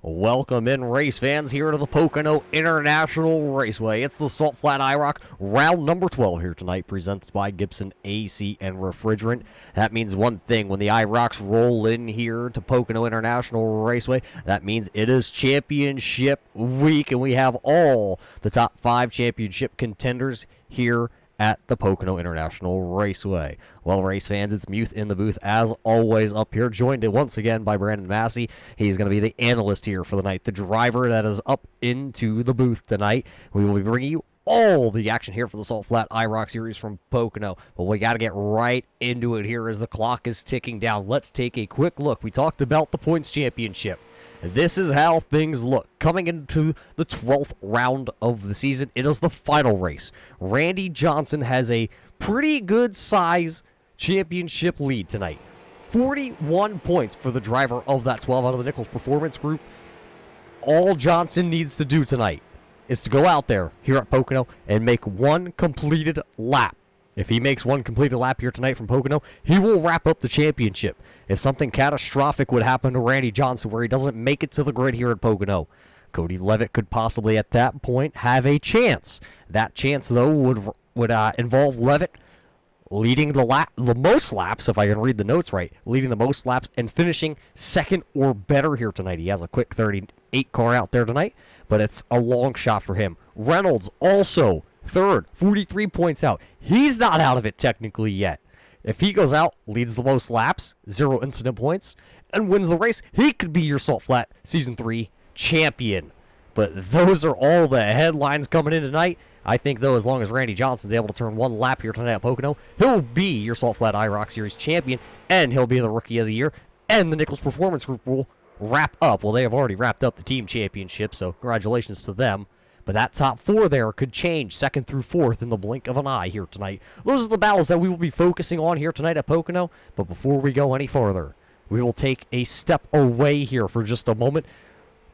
Welcome in, race fans, here to the Pocono International Raceway. It's the Salt Flat IROC round number 12 here tonight, presented by Gibson AC and Refrigerant. That means one thing: when the IROCs roll in here to Pocono International Raceway, that means it is championship week, and we have all the top 5 championship contenders here at the Pocono International Raceway. Well, race fans, it's Muth in the booth, as always, up here, joined once again by Brandon Massey. He's going to be the analyst here for the night, the driver that is up into the booth tonight. We will be bringing you all the action here for the Salt Flat IROC series from Pocono. But we got to get right into it here as the clock is ticking down. Let's take a quick look. We talked about the points championship. This is how things look. Coming into the 12th round of the season, it is the final race. Randy Johnson has a pretty good size championship lead tonight. 41 points for the driver of that 12 out of the Nichols Performance Group. All Johnson needs to do tonight is to go out there here at Pocono and make one completed lap. If he makes one completed lap here tonight from Pocono, he will wrap up the championship. If something catastrophic would happen to Randy Johnson where he doesn't make it to the grid here at Pocono, Cody Levitt could possibly at that point have a chance. That chance, though, would involve Levitt leading the most laps, if I can read the notes right, leading the most laps and finishing second or better here tonight. He has a quick 38 car out there tonight, but it's a long shot for him. Reynolds also third, 43 points out. He's not out of it technically yet. If he goes out, leads the most laps, 0 incident points, and wins the race, he could be your Salt Flat Season 3 champion. But those are all the headlines coming in tonight. I think, though, as long as Randy Johnson's able to turn one lap here tonight at Pocono, he'll be your Salt Flat IROC Series champion, and he'll be the Rookie of the Year, and the Nichols Performance Group will wrap up. Well, they have already wrapped up the team championship, so congratulations to them. But that top 4 there could change second through 4th in the blink of an eye here tonight. Those are the battles that we will be focusing on here tonight at Pocono. But before we go any further, we will take a step away here for just a moment.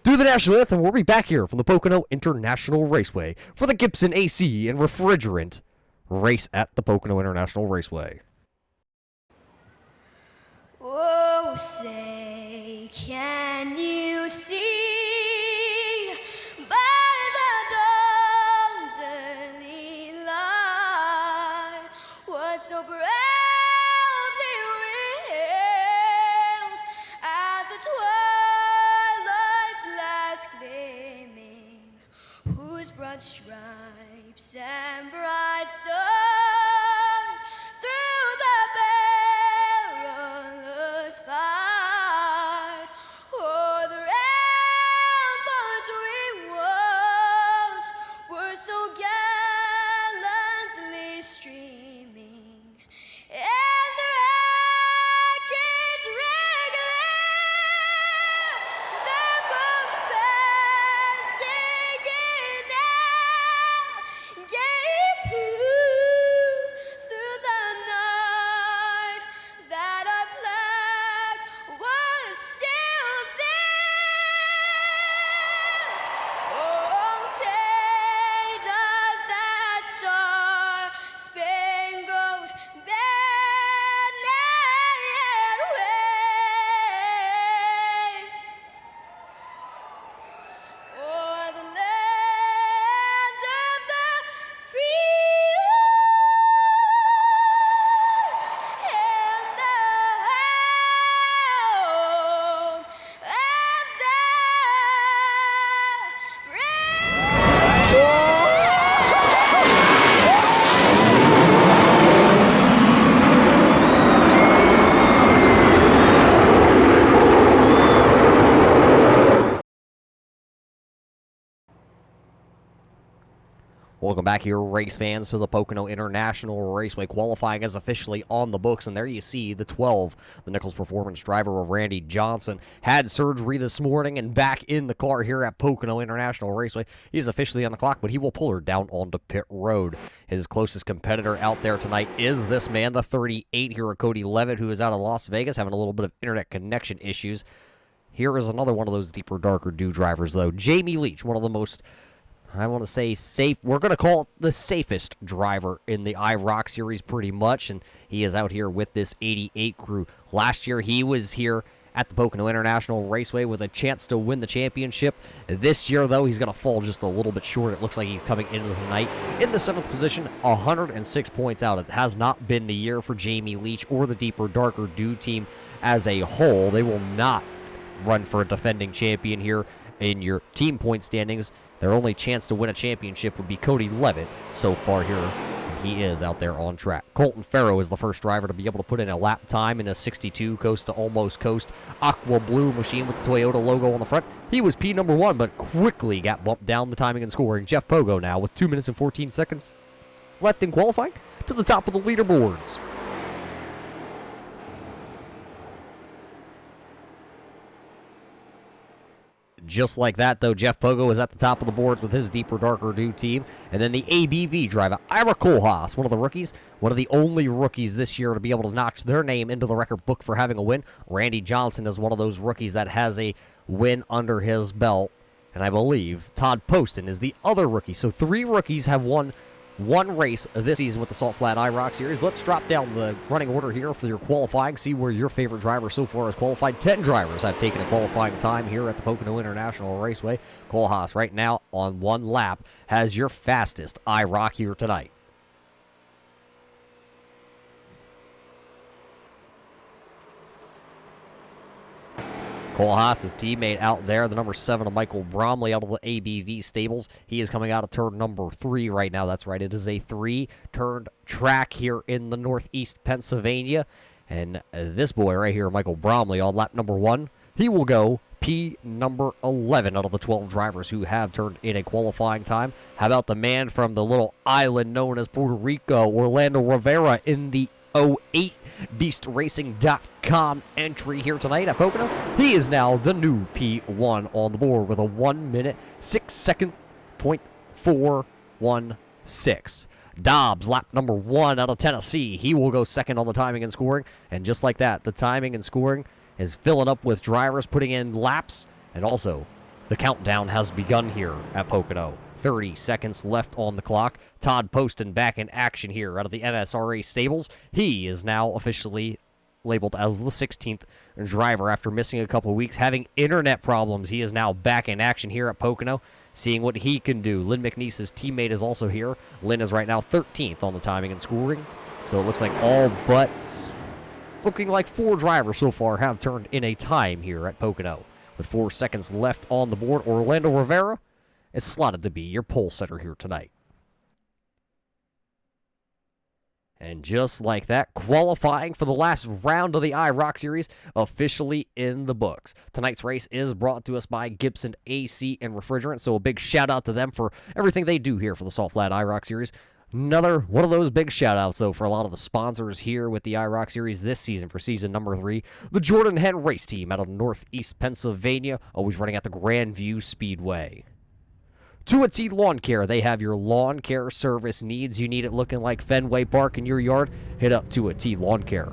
Do the national anthem. We'll be back here from the Pocono International Raceway for the Gibson AC and Refrigerant race at the Pocono International Raceway. Oh, say, can you see by the dawn's early light what so proudly wailed at the twilight's last gleaming, whose broad stripes and bright stars through the perilous fight o'er the ramparts we watched were so gallantly streaming, and the rackets regular, the bombs bursting in air, gave proof through the night that our flag was still there. Oh, say does that star-spangled banner yet wave o'er the land of the free and the home of the brave. Welcome back here, race fans, to the Pocono International Raceway. Qualifying is officially on the books, and there you see the 12. The Nichols Performance driver of Randy Johnson had surgery this morning and back in the car here at Pocono International Raceway. He's officially on the clock, but he will pull her down onto pit road. His closest competitor out there tonight is this man, the 38 here, Cody Levitt, who is out of Las Vegas, having a little bit of internet connection issues. Here is another one of those deeper, darker dew drivers, though. Jamie Leach, one of the most, I want to say, safe. We're going to call it the safest driver in the IROC series pretty much, and he is out here with this 88 crew. Last year, he was here at the Pocono International Raceway with a chance to win the championship. This year, though, he's going to fall just a little bit short. It looks like he's coming into the night in the 7th position, 106 points out. It has not been the year for Jamie Leach or the Deeper Darker Dew team as a whole. They will not run for a defending champion here in your team point standings. Their only chance to win a championship would be Cody Levitt so far here. He is out there on track. Colton Farrow is the first driver to be able to put in a lap time in a 62 coast to almost coast aqua blue machine with the Toyota logo on the front. He was P number 1, but quickly got bumped down the timing and scoring. Jeff Pogo now with 2 minutes and 14 seconds left in qualifying to the top of the leaderboards. Just like that, though, Jeff Pogo is at the top of the boards with his Deeper Darker Dew team. And then the ABV driver, IROC, one of the rookies, one of the only rookies this year to be able to notch their name into the record book for having a win. Randy Johnson is one of those rookies that has a win under his belt. And I believe Todd Poston is the other rookie. So 3 rookies have won one race this season with the Salt Flat IROC Series. Let's drop down the running order here for your qualifying, see where your favorite driver so far has qualified. 10 drivers have taken a qualifying time here at the Pocono International Raceway. Cole Haas right now on 1 lap has your fastest IROC here tonight. Cole Haas's teammate out there, the number 7 of Michael Bromley out of the ABV stables. He is coming out of turn number 3 right now. That's right, it is a 3-turned track here in the Northeast Pennsylvania. And this boy right here, Michael Bromley, on lap number 1, he will go P number 11 out of the 12 drivers who have turned in a qualifying time. How about the man from the little island known as Puerto Rico, Orlando Rivera, in the 08 BeastRacing.com entry here tonight at Pocono? He is now the new P1 on the board with a 1 minute 6 second .416. Dobbs, lap number 1 out of Tennessee. He will go second on the timing and scoring. And just like that, the timing and scoring is filling up with drivers putting in laps. And also, the countdown has begun here at Pocono. 30 seconds left on the clock. Todd Poston back in action here out of the NSRA stables. He is now officially labeled as the 16th driver after missing a couple weeks, having internet problems. He is now back in action here at Pocono, seeing what he can do. Lynn McNeese's teammate is also here. Lynn is right now 13th on the timing and scoring. So it looks like all but looking like 4 drivers so far have turned in a time here at Pocono. With 4 seconds left on the board, Orlando Rivera is slotted to be your pole setter here tonight. And just like that, qualifying for the last round of the IROC Series officially in the books. Tonight's race is brought to us by Gibson AC and Refrigerant, so a big shout out to them for everything they do here for the Salt Flat IROC Series. Another one of those big shout-outs, though, for a lot of the sponsors here with the IROC Series this season for season number 3. The Jordan Hen Race Team out of Northeast Pennsylvania, always running at the Grandview Speedway. 2T Lawn Care, they have your lawn care service needs. You need it looking like Fenway Park in your yard? Hit up 2T Lawn Care.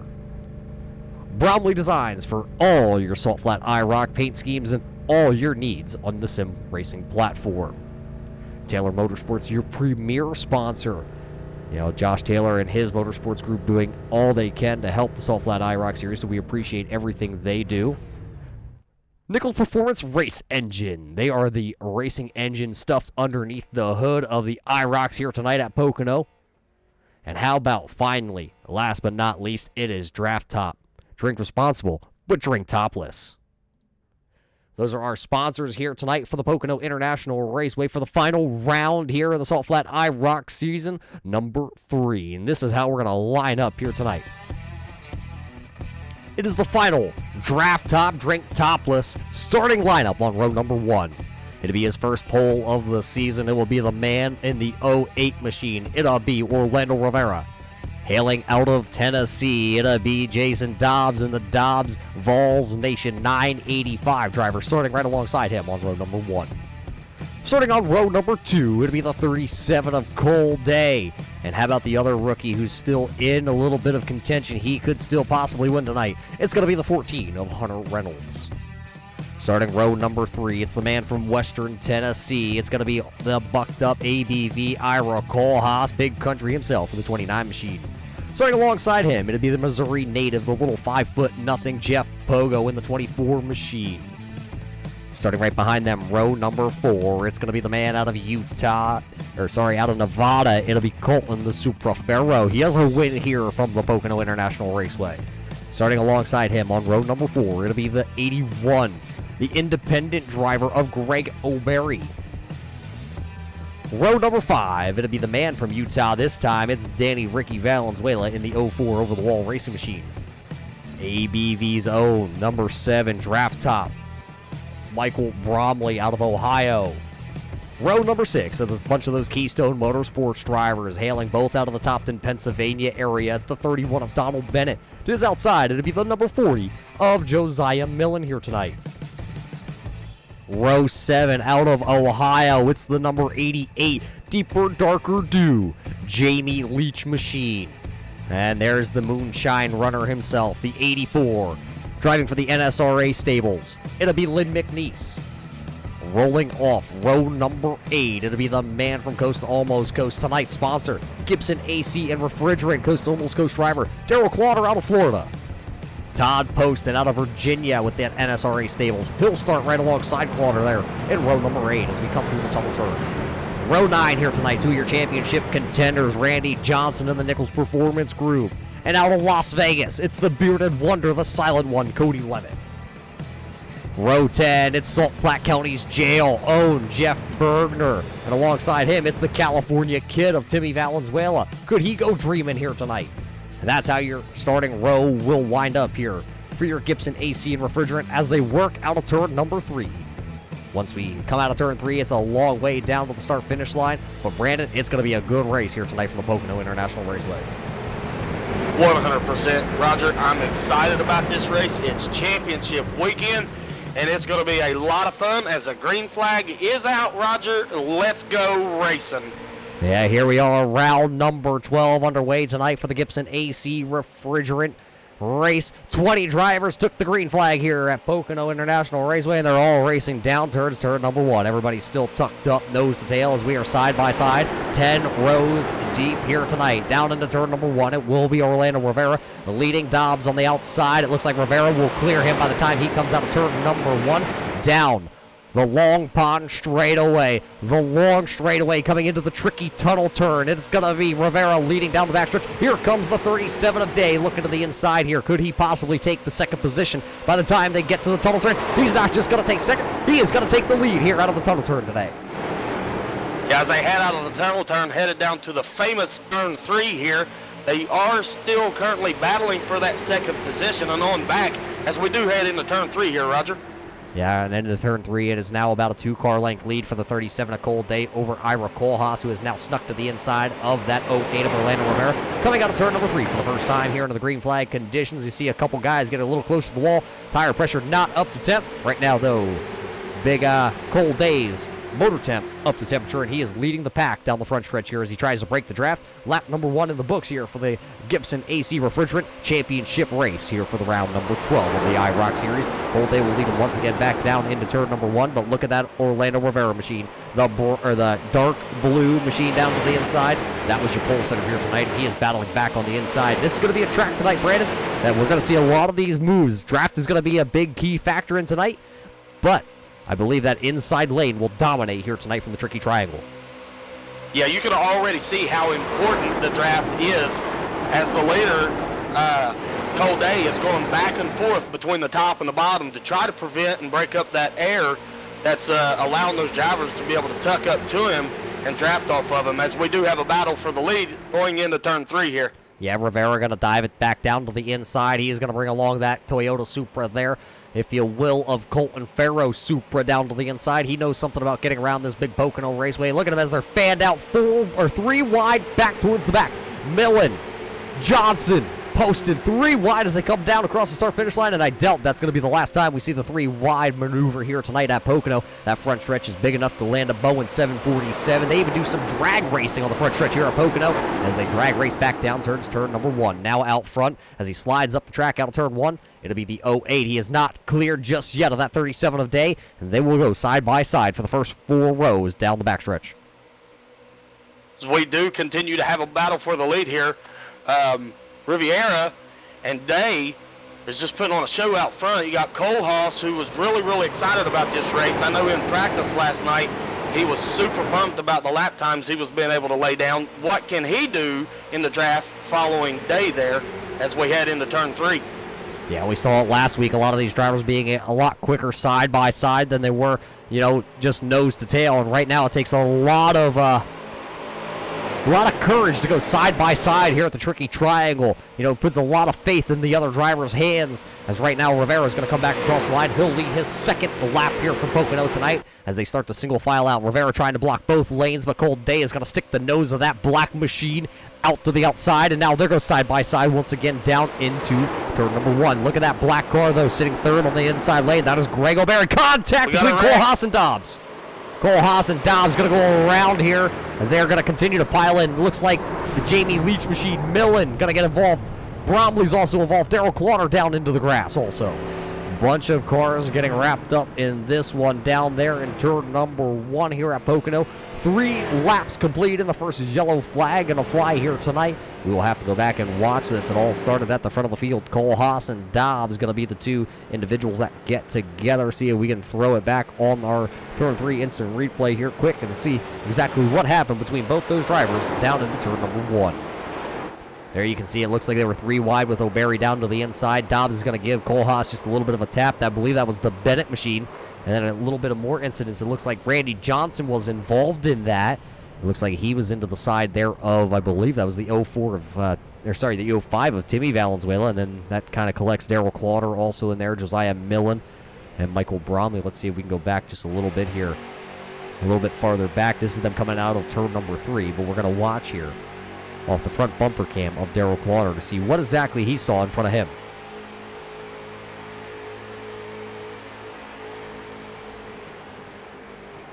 Bromley Designs for all your Salt Flat IROC paint schemes and all your needs on the sim racing platform. Taylor Motorsports, your premier sponsor. You know, Josh Taylor and his motorsports group doing all they can to help the Salt Flat IROC Series, so we appreciate everything they do. Nichols Performance Race Engine. They are the racing engine stuffed underneath the hood of the IROCs here tonight at Pocono. And how about, finally, last but not least, it is Draft Top. Drink responsible, but drink topless. Those are our sponsors here tonight for the Pocono International Raceway for the final round here in the Salt Flat IROC season number 3. And this is how we're going to line up here tonight. It is the final Draft Top, Drink Topless starting lineup on row number 1. It'll be his first pole of the season. It will be the man in the 08 machine. It'll be Orlando Rivera. Hailing out of Tennessee, it'll be Jason Dobbs in the Dobbs Vols Nation 985 driver, starting right alongside him on row number 1. Starting on row number 2, it'll be the 37 of Cole Day. And how about the other rookie who's still in a little bit of contention? He could still possibly win tonight. It's going to be the 14 of Hunter Reynolds. Starting row number 3, it's the man from Western Tennessee. It's going to be the bucked-up ABV IROC Cole Haas, big country himself, for the 29 machine. Starting alongside him, it'll be the Missouri native, the little 5'0" Jeff Pogo in the 24 machine. Starting right behind them, row number 4. It's going to be the man out of out of Nevada. It'll be Colton, the Supra Ferro. He has a win here from the Pocono International Raceway. Starting alongside him on row number 4, it'll be the 81, the independent driver of Greg O'Berry. Row number 5, it'll be the man from Utah this time. It's Danny Ricky Valenzuela in the 04 over-the-wall racing machine. ABV's own number 7 draft top, Michael Bromley out of Ohio. Row number 6, there's a bunch of those Keystone Motorsports drivers hailing both out of the Topton, Pennsylvania area. It's the 31 of Donald Bennett. To his outside, it'll be the number 40 of Josiah Millen here tonight. Row 7 out of Ohio, it's the number 88, Deeper Darker Dew, Jamie Leach Machine. And there's the moonshine runner himself, the 84, driving for the NSRA stables. It'll be Lynn McNeese. Rolling off row number 8, it'll be the man from Coast to Almost Coast. Tonight's sponsor, Gibson AC and Refrigerant, Coast to Almost Coast driver, Daryl Clodder out of Florida. Todd Poston out of Virginia with that NSRA stables. He'll start right alongside Clodder there in row number 8 as we come through the tunnel turn. Row 9 here tonight, 2-year championship contenders, Randy Johnson and the Nichols Performance Group. And out of Las Vegas, it's the bearded wonder, the silent one, Cody Levitt. Row 10, it's Salt Flat County's jail own Jeff Bergner. And alongside him, it's the California kid of Timmy Valenzuela. Could he go dreaming here tonight? And that's how your starting row will wind up here for your Gibson AC and Refrigerant as they work out of turn number 3. Once we come out of turn 3, it's a long way down to the start-finish line. But Brandon, it's going to be a good race here tonight from the Pocono International Raceway. 100%. Roger, I'm excited about this race. It's championship weekend, and it's going to be a lot of fun as the green flag is out. Roger, let's go racing. Yeah, here we are, round number 12 underway tonight for the Gibson AC Refrigerant race. 20 drivers took the green flag here at Pocono International Raceway, and they're all racing down turns, turn number 1. Everybody's still tucked up nose to tail as we are side by side, 10 rows deep here tonight. Down into turn number 1, it will be Orlando Rivera leading Dobbs on the outside. It looks like Rivera will clear him by the time he comes out of turn number 1. Down the long pond straightaway. The long straightaway coming into the tricky tunnel turn. It's going to be Rivera leading down the backstretch. Here comes the 37 of Day looking to the inside here. Could he possibly take the second position by the time they get to the tunnel turn? He's not just going to take second. He is going to take the lead here out of the tunnel turn today. Yeah, as they head out of the tunnel turn, headed down to the famous turn 3 here. They are still currently battling for that second position and on back as we do head into turn 3 here, Roger. Yeah, and into turn 3, it is now about a 2-car length lead for the 37 of Cold Day over Ira Kohlhaas, who has now snuck to the inside of that 08 of Orlando Rivera. Coming out of turn number 3 for the first time here into the green flag conditions. You see a couple guys get a little closer to the wall. Tire pressure not up to temp. Right now, though, big Cold Days motor temp up to temperature, and he is leading the pack down the front stretch here as he tries to break the draft. Lap number 1 in the books here for the Gibson AC Refrigerant Championship race here for the round number 12 of the IROC series. Cold Day will lead him once again back down into turn number 1, but look at that Orlando Rivera machine, the dark blue machine down to the inside. That was your pole center here tonight, and he is battling back on the inside. This is going to be a track tonight, Brandon, that we're going to see a lot of these moves. Draft is going to be a big key factor in tonight, but I believe that inside lane will dominate here tonight from the tricky triangle. Yeah, you can already see how important the draft is as the leader, Cold Day, is going back and forth between the top and the bottom to try to prevent and break up that air that's allowing those drivers to be able to tuck up to him and draft off of him, as we do have a battle for the lead going into turn 3 here. Yeah, Rivera going to dive it back down to the inside. He is going to bring along that Toyota Supra there, if you will, of Colton Farrow Supra down to the inside. He knows something about getting around this big Pocono Raceway. Look at them as they're fanned out 4 or 3 wide back towards the back. Millen, Johnson, posted 3 wide as they come down across the start-finish line, and I doubt that's going to be the last time we see the 3 wide maneuver here tonight at Pocono. That front stretch is big enough to land a Bowen 747. They even do some drag racing on the front stretch here at Pocono as they drag race back down turn number 1. Now out front as he slides up the track out of turn 1. It'll be the 08. He is not cleared just yet of that 37 of Day, and they will go side by side for the first 4 rows down the backstretch. As we do continue to have a battle for the lead here, Riviera and Day is just putting on a show out front. You got Cole Haas, who was really, really excited about this race. I know in practice last night, he was super pumped about the lap times he was being able to lay down. What can he do in the draft following day there as we head into turn 3? Yeah, we saw it last week. A lot of these drivers being a lot quicker side by side than they were, just nose to tail. And right now it takes a lot of courage to go side by side here at the tricky triangle. Puts a lot of faith in the other driver's hands. As right now Rivera is going to come back across the line. He'll lead his second lap here from Pocono tonight as they start to single file out. Rivera trying to block both lanes, but Cold Day is going to stick the nose of that black machine out to the outside, and now there goes side by side once again down into turn number 1. Look at that black car, though, sitting third on the inside lane. That is Greg O'Barry. Contact between Cole Haas and Dobbs. Cole Haas and Dobbs going to go around here as they are going to continue to pile in. Looks like the Jamie Leach machine, Millen, going to get involved. Bromley's also involved. Darrell Clotter down into the grass also. Bunch of cars getting wrapped up in this one down there in turn number 1 here at Pocono. 3 laps complete in the first yellow flag going to fly here tonight. We will have to go back and watch this. It all started at the front of the field. Cole Haas and Dobbs going to be the 2 individuals that get together. See if we can throw it back on our turn 3 instant replay here quick and see exactly what happened between both those drivers down into turn number 1. There you can see it looks like they were 3 wide with O'Barry down to the inside. Dobbs is going to give Cole Haas just a little bit of a tap. I believe that was the Bennett machine. And then a little bit of more incidents. It looks like Randy Johnson was involved in that. It looks like he was into the side there of, I believe that was the 04 of, the 05 of Timmy Valenzuela. And then that kind of collects Darrell Clotter also in there, Josiah Millen, and Michael Bromley. Let's see if we can go back just a little bit here. A little bit farther back. This is them coming out of turn number 3. But we're going to watch here off the front bumper cam of Darrell Clotter to see what exactly he saw in front of him.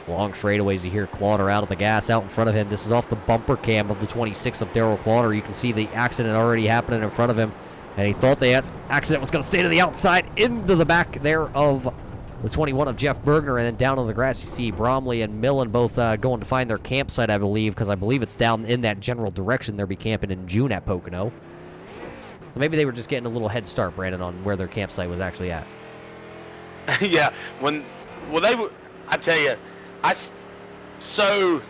Long straightaways, you hear Clotter out of the gas out in front of him. This is off the bumper cam of the 26 of Darrell Clotter. You can see the accident already happening in front of him. And he thought the accident was going to stay to the outside into the back there of the 21 of Jeff Bergner. And then down on the grass, you see Bromley and Millen both going to find their campsite, I believe, because I believe it's down in that general direction. They'll be camping in June at Pocono. So maybe they were just getting a little head start, Brandon, on where their campsite was actually at. Yeah, I tell you, so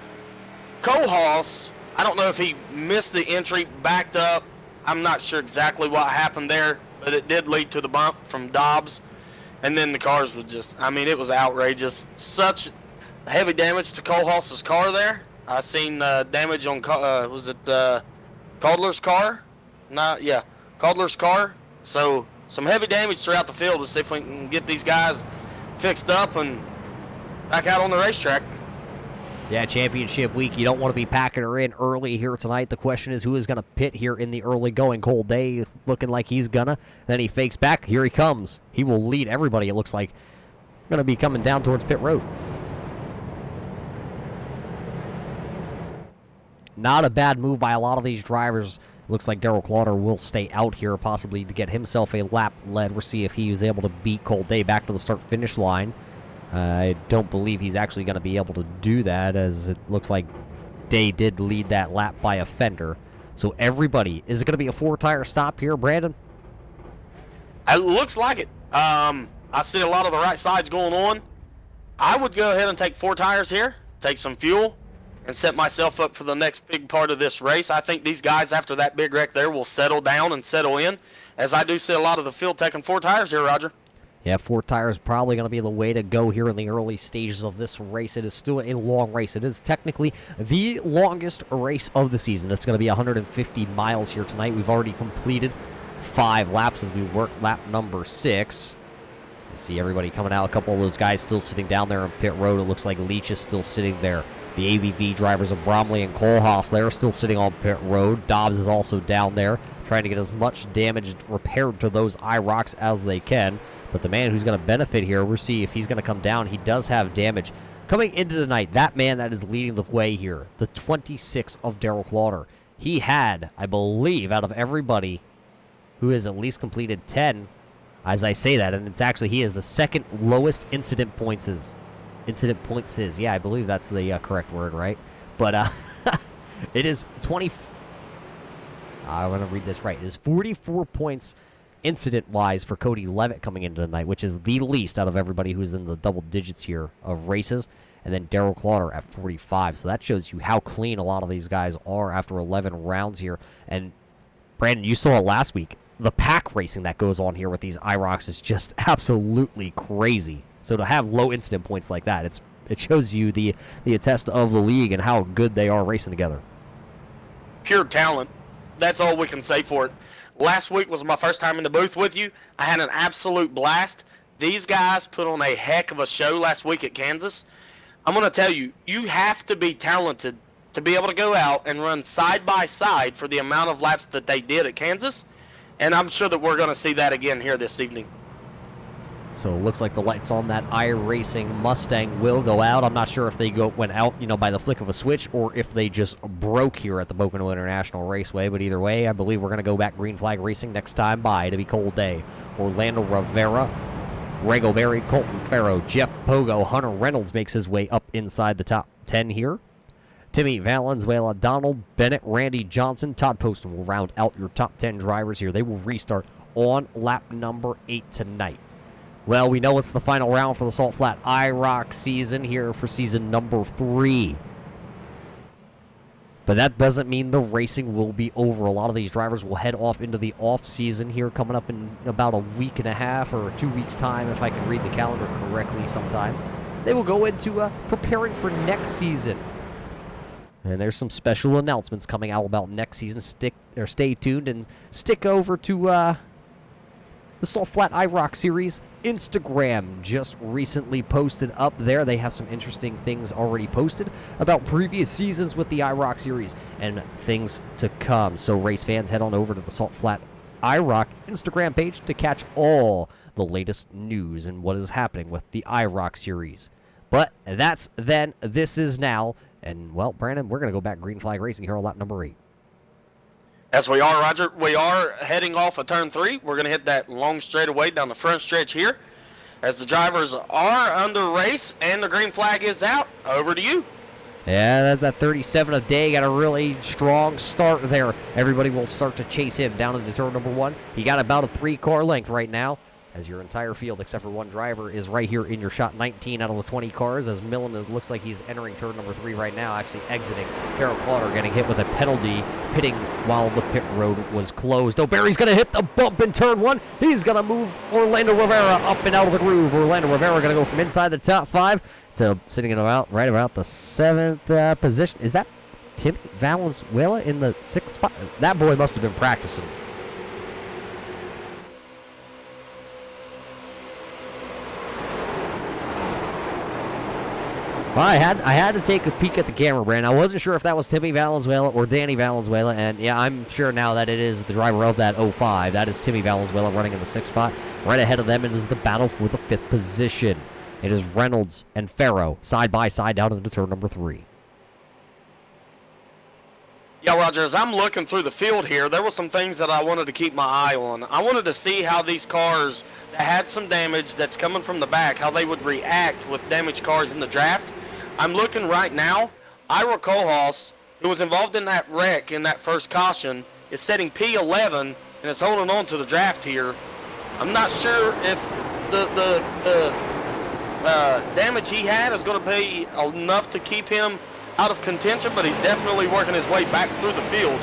Cole Haas, I don't know if he missed the entry, backed up. I'm not sure exactly what happened there, but it did lead to the bump from Dobbs. And then the cars was just, it was outrageous. Such heavy damage to Cole Haas's car there. I seen damage on, Caldler's car? Caldler's car. So some heavy damage throughout the field. Let's see if we can get these guys fixed up and back out on the racetrack. Yeah, championship week. You don't want to be packing her in early here tonight. The question is who is going to pit here in the early going. Cole Day looking like he's gonna. Then he fakes back. Here he comes. He will lead everybody, it looks like. Going to be coming down towards pit road. Not a bad move by a lot of these drivers. Looks like Darrell Clotter will stay out here, possibly to get himself a lap led. We'll see if he was able to beat Cole Day back to the start-finish line. I don't believe he's actually going to be able to do that, as it looks like Day did lead that lap by a fender. So everybody, is it going to be a 4-tire stop here, Brandon? It looks like it. I see a lot of the right sides going on. I would go ahead and take 4 tires here, take some fuel, and set myself up for the next big part of this race. I think these guys, after that big wreck there, will settle down and settle in, as I do see a lot of the field taking 4 tires here, Roger. Yeah, 4 tires probably going to be the way to go here in the early stages of this race. It is still a long race. It is technically the longest race of the season. It's going to be 150 miles here tonight. We've already completed 5 laps as we work lap number 6. You see everybody coming out. A couple of those guys still sitting down there on pit road. It looks like Leach is still sitting there. The ABV drivers of Bromley and Cole Haas, they're still sitting on pit road. Dobbs is also down there, trying to get as much damage repaired to those IROCs as they can. But the man who's going to benefit here, we'll see if he's going to come down. He does have damage. Coming into the night, that man that is leading the way here, the 26 of Darrell Clotter. He had, I believe, out of everybody who has at least completed 10, as I say that, and it's actually, he is the second lowest incident points is. Incident points is. Yeah, I believe that's the correct word, right? But it is 20. I want to read this right. It is 44 points incident-wise for Cody Levitt coming into the night, which is the least out of everybody who's in the double digits here of races. And then Darrell Clauter at 45. So that shows you how clean a lot of these guys are after 11 rounds here. And Brandon, you saw it last week. The pack racing that goes on here with these IROCs is just absolutely crazy. So to have low incident points like that, it shows you the attest of the league and how good they are racing together. Pure talent. That's all we can say for it. Last week was my first time in the booth with you. I had an absolute blast. These guys put on a heck of a show last week at Kansas. I'm going to tell you, you have to be talented to be able to go out and run side by side for the amount of laps that they did at Kansas. And I'm sure that we're going to see that again here this evening. So it looks like the lights on that iRacing Mustang will go out. I'm not sure if they went out, by the flick of a switch, or if they just broke here at the Pocono International Raceway. But either way, I believe we're going to go back green flag racing next time by. To be Cold Day, Orlando Rivera, Greg O'Berry, Colton Farrow, Jeff Pogo, Hunter Reynolds makes his way up inside the top 10 here. Timmy Valenzuela, Donald Bennett, Randy Johnson, Todd Poston will round out your top 10 drivers here. They will restart on lap number 8 tonight. Well, we know it's the final round for the Salt Flat IROC season here for season number 3. But that doesn't mean the racing will be over. A lot of these drivers will head off into the off-season here coming up in about a week and a half or 2 weeks' time, if I can read the calendar correctly sometimes. They will go into preparing for next season. And there's some special announcements coming out about next season. Stay tuned and stick over to the Salt Flat IROC Series Instagram just recently posted up there. They have some interesting things already posted about previous seasons with the IROC Series and things to come. So race fans, head on over to the Salt Flat IROC Instagram page to catch all the latest news and what is happening with the IROC Series. But that's then, this is now. And, well, Brandon, we're going to go back green flag racing here on lap number 8. As we are, Roger, we are heading off of turn 3. We're going to hit that long straightaway down the front stretch here. As the drivers are under race and the green flag is out, over to you. Yeah, that's that 37 of Day. Got a really strong start there. Everybody will start to chase him down into turn number 1. He got about a 3-car length right now, as your entire field, except for one driver, is right here in your shot. 19 out of the 20 cars, as Millen looks like he's entering turn number 3 right now, actually exiting. Darrell Clauter getting hit with a penalty, hitting while the pit road was closed. O'Berry's going to hit the bump in turn 1. He's going to move Orlando Rivera up and out of the groove. Orlando Rivera going to go from inside the top 5 to sitting in right about the 7th position. Is that Timmy Valenzuela in the 6th spot? That boy must have been practicing. Well, I had to take a peek at the camera, Brandon. I wasn't sure if that was Timmy Valenzuela or Danny Valenzuela, and yeah, I'm sure now that it is the driver of that 05. That is Timmy Valenzuela running in the 6th spot. Right ahead of them, it is the battle for the 5th position. It is Reynolds and Farrow side by side down into turn number 3. Yeah, Roger, as I'm looking through the field here, there were some things that I wanted to keep my eye on. I wanted to see how these cars that had some damage that's coming from the back, how they would react with damaged cars in the draft. I'm looking right now. Ira Kohlhaas, who was involved in that wreck in that first caution, is setting P11 and is holding on to the draft here. I'm not sure if the damage he had is going to be enough to keep him out of contention, but he's definitely working his way back through the field.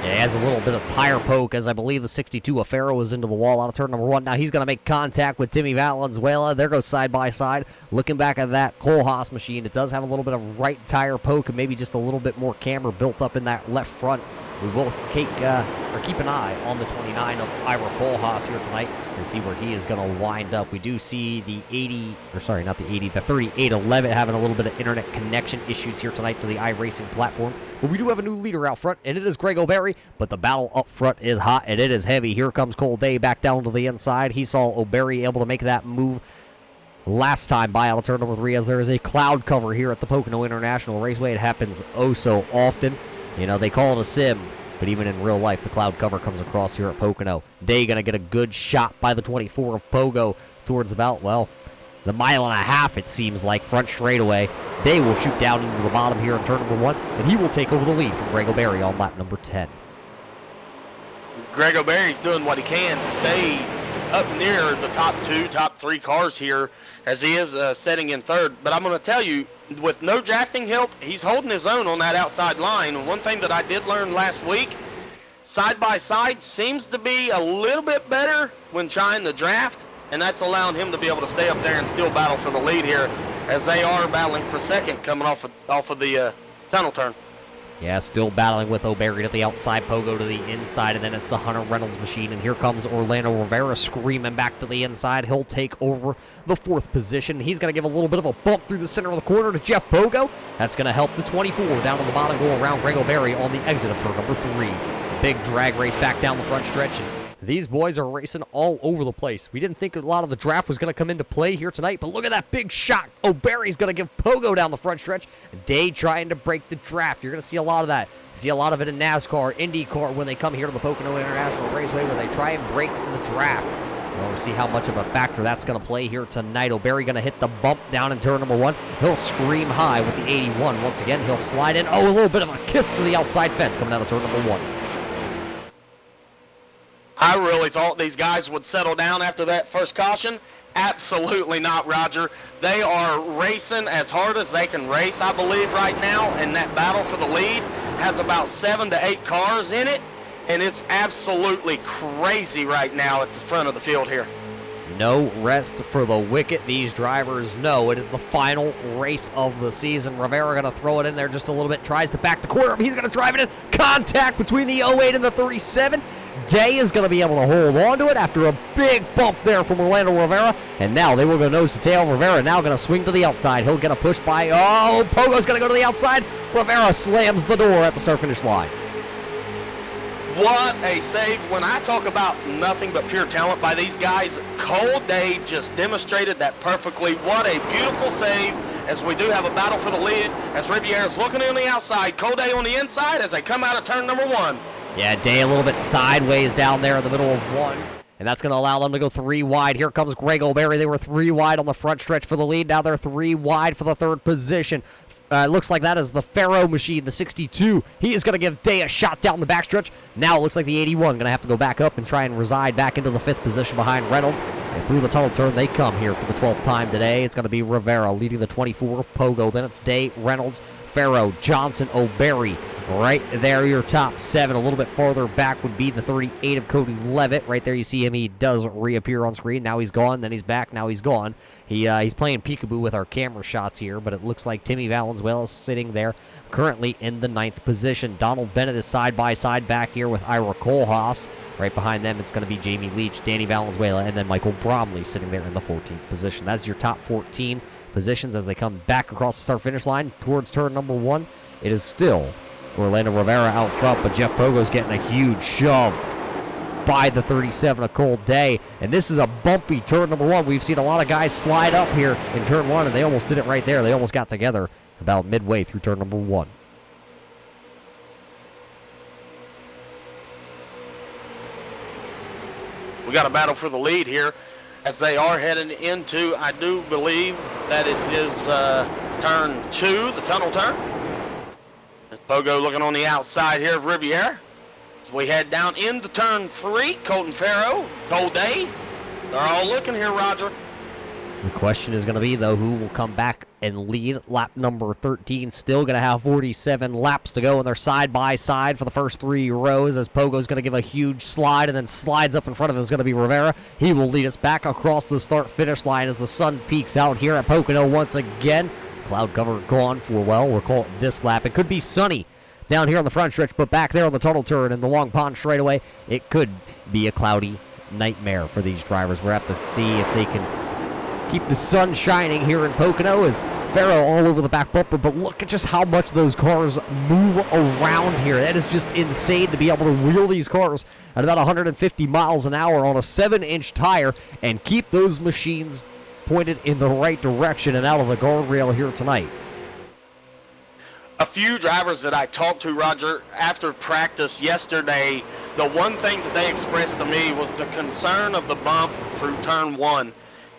Yeah, he has a little bit of tire poke, as I believe the 62 of Farrow is into the wall out of turn number 1. Now he's going to make contact with Timmy Valenzuela. There goes side by side. Looking back at that Kohlhaas machine, it does have a little bit of right tire poke and maybe just a little bit more camber built up in that left front. We will keep an eye on the 29 of Ira Kohlhaas here tonight and see where he is going to wind up. We do see the 3811 having a little bit of internet connection issues here tonight to the iRacing platform. But we do have a new leader out front, and it is Greg O'Berry, but the battle up front is hot, and it is heavy. Here comes Cole Day back down to the inside. He saw O'Berry able to make that move last time by out of turn number 3, as there is a cloud cover here at the Pocono International Raceway. It happens oh so often. You know, they call it a sim, but even in real life, the cloud cover comes across here at Pocono. Day going to get a good shot by the 24 of Pogo towards about, well, the 1.5 miles, it seems like, front straightaway. Day will shoot down into the bottom here in turn number 1, and he will take over the lead from Greg O'Berry on lap number 10. Greg O'Berry's doing what he can to stay up near the top 2, top 3 cars here as he is setting in third. But I'm going to tell you, with no drafting help, he's holding his own on that outside line. And one thing that I did learn last week, side-by-side seems to be a little bit better when trying to draft, and that's allowing him to be able to stay up there and still battle for the lead here as they are battling for second coming off of the tunnel turn. Yeah, still battling with O'Berry to the outside, Pogo to the inside, and then it's the Hunter Reynolds machine. And here comes Orlando Rivera screaming back to the inside. He'll take over the 4th position. He's going to give a little bit of a bump through the center of the corner to Jeff Pogo. That's going to help the 24 down to the bottom, go around Greg O'Berry on the exit of turn number 3. Big drag race back down the front stretch. And these boys are racing all over the place. We didn't think a lot of the draft was going to come into play here tonight, but look at that big shot. O'Berry's going to give Pogo down the front stretch. Day trying to break the draft. You're going to see a lot of that. See a lot of it in NASCAR, IndyCar, when they come here to the Pocono International Raceway where they try and break the draft. We'll see how much of a factor that's going to play here tonight. O'Berry going to hit the bump down in turn number 1. He'll scream high with the 81. Once again, he'll slide in. Oh, a little bit of a kiss to the outside fence coming out of turn number 1. I really thought these guys would settle down after that first caution. Absolutely not, Roger. They are racing as hard as they can race, I believe, right now, and that battle for the lead has about 7 to 8 cars in it, and it's absolutely crazy right now at the front of the field here. No rest for the wicked. These drivers know it is the final race of the season. Rivera going to throw it in there just a little bit, tries to back the corner. He's going to drive it in. Contact between the 08 and the 37. Day is going to be able to hold on to it after a big bump there from Orlando Rivera. And now they will go nose to tail. Rivera now going to swing to the outside. He'll get a push by, Pogo's going to go to the outside. Rivera slams the door at the start-finish line. What a save. When I talk about nothing but pure talent by these guys, Cole Day just demonstrated that perfectly. What a beautiful save as we do have a battle for the lead as Riviera's looking on the outside, Cole Day on the inside as they come out of turn number 1. Yeah, Day a little bit sideways down there in the middle of 1. And that's going to allow them to go 3 wide. Here comes Greg O'Berry. They were 3 wide on the front stretch for the lead. Now they're 3 wide for the 3rd position. It looks like that is the Faro machine, the 62. He is going to give Day a shot down the backstretch. Now it looks like the 81 going to have to go back up and try and reside back into the 5th position behind Reynolds. And through the tunnel turn, they come here for the 12th time today. It's going to be Rivera leading the 24 of Pogo. Then it's Day, Reynolds, Faro, Johnson, O'Berry. Right there, your top 7. A little bit farther back would be the 38 of Cody Levitt. Right there, you see him. He does reappear on screen. Now he's gone. Then he's back. Now he's gone. He's playing peekaboo with our camera shots here, but it looks like Timmy Valenzuela is sitting there currently in the 9th position. Donald Bennett is side-by-side back here with Ira Kohlhaas. Right behind them, it's going to be Jamie Leach, Danny Valenzuela, and then Michael Bromley sitting there in the 14th position. That's your top 14 positions as they come back across the start-finish line towards turn number 1. It is still Orlando Rivera out front, but Jeff Pogo's getting a huge shove by the 37 of Cole Day. And this is a bumpy turn number 1. We've seen a lot of guys slide up here in turn 1, and they almost did it right there. They almost got together about midway through turn number 1. We got a battle for the lead here as they are heading into, I do believe that it is turn 2, the tunnel turn. Pogo looking on the outside here of Riviera. As we head down into turn 3, Colton Farrow, Cole Day. They're all looking here, Roger. The question is going to be, though, who will come back and lead lap number 13. Still going to have 47 laps to go, and they're side-by-side for the first 3 rows as Pogo's going to give a huge slide and then slides up in front of him is going to be Rivera. He will lead us back across the start-finish line as the sun peaks out here at Pocono once again. Cloud cover gone for, well, we'll call it this lap. It could be sunny down here on the front stretch, but back there on the tunnel turn in the Long Pond straightaway, it could be a cloudy nightmare for these drivers. We'll have to see if they can keep the sun shining here in Pocono as Farrow all over the back bumper, but look at just how much those cars move around here. That is just insane to be able to wheel these cars at about 150 miles an hour on a 7-inch tire and keep those machines pointed in the right direction and out of the guardrail here tonight. A few drivers that I talked to, Roger, after practice yesterday, the one thing that they expressed to me was the concern of the bump through turn 1.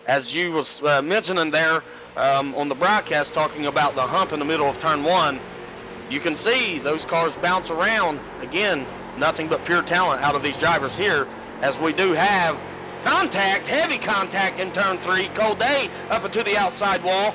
As you was mentioning there on the broadcast, talking about the hump in the middle of turn 1, you can see those cars bounce around. Again, nothing but pure talent out of these drivers here, as we do have contact, heavy contact in turn 3. Cold Day up into the outside wall.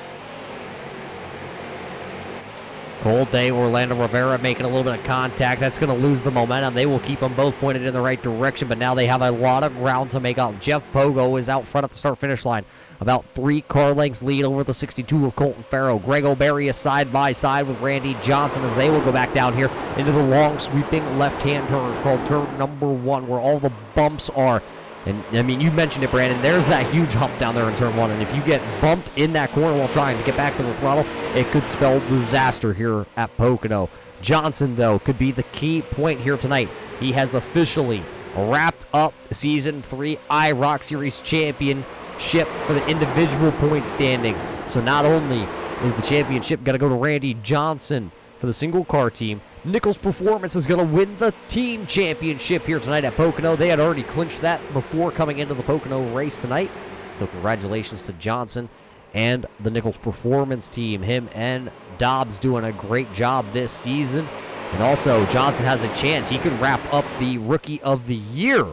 Cold Day, Orlando Rivera making a little bit of contact. That's going to lose the momentum. They will keep them both pointed in the right direction, but now they have a lot of ground to make up. Jeff Pogo is out front at the start-finish line. About 3 car lengths lead over the 62 of Colton Farrow. Greg O'Berry is side by side with Randy Johnson as they will go back down here into the long sweeping left-hand turn called turn number 1, where all the bumps are. And, I mean, you mentioned it, Brandon. There's that huge hump down there in turn 1, and if you get bumped in that corner while trying to get back to the throttle, it could spell disaster here at Pocono. Johnson, though, could be the key point here tonight. He has officially wrapped up Season 3 IROC Series Championship for the individual point standings. So not only is the championship going to go to Randy Johnson for the single car team, Nichols Performance is going to win the team championship here tonight at Pocono. They had already clinched that before coming into the Pocono race tonight. So congratulations to Johnson and the Nichols Performance team. Him and Dobbs doing a great job this season. And also, Johnson has a chance. He could wrap up the Rookie of the Year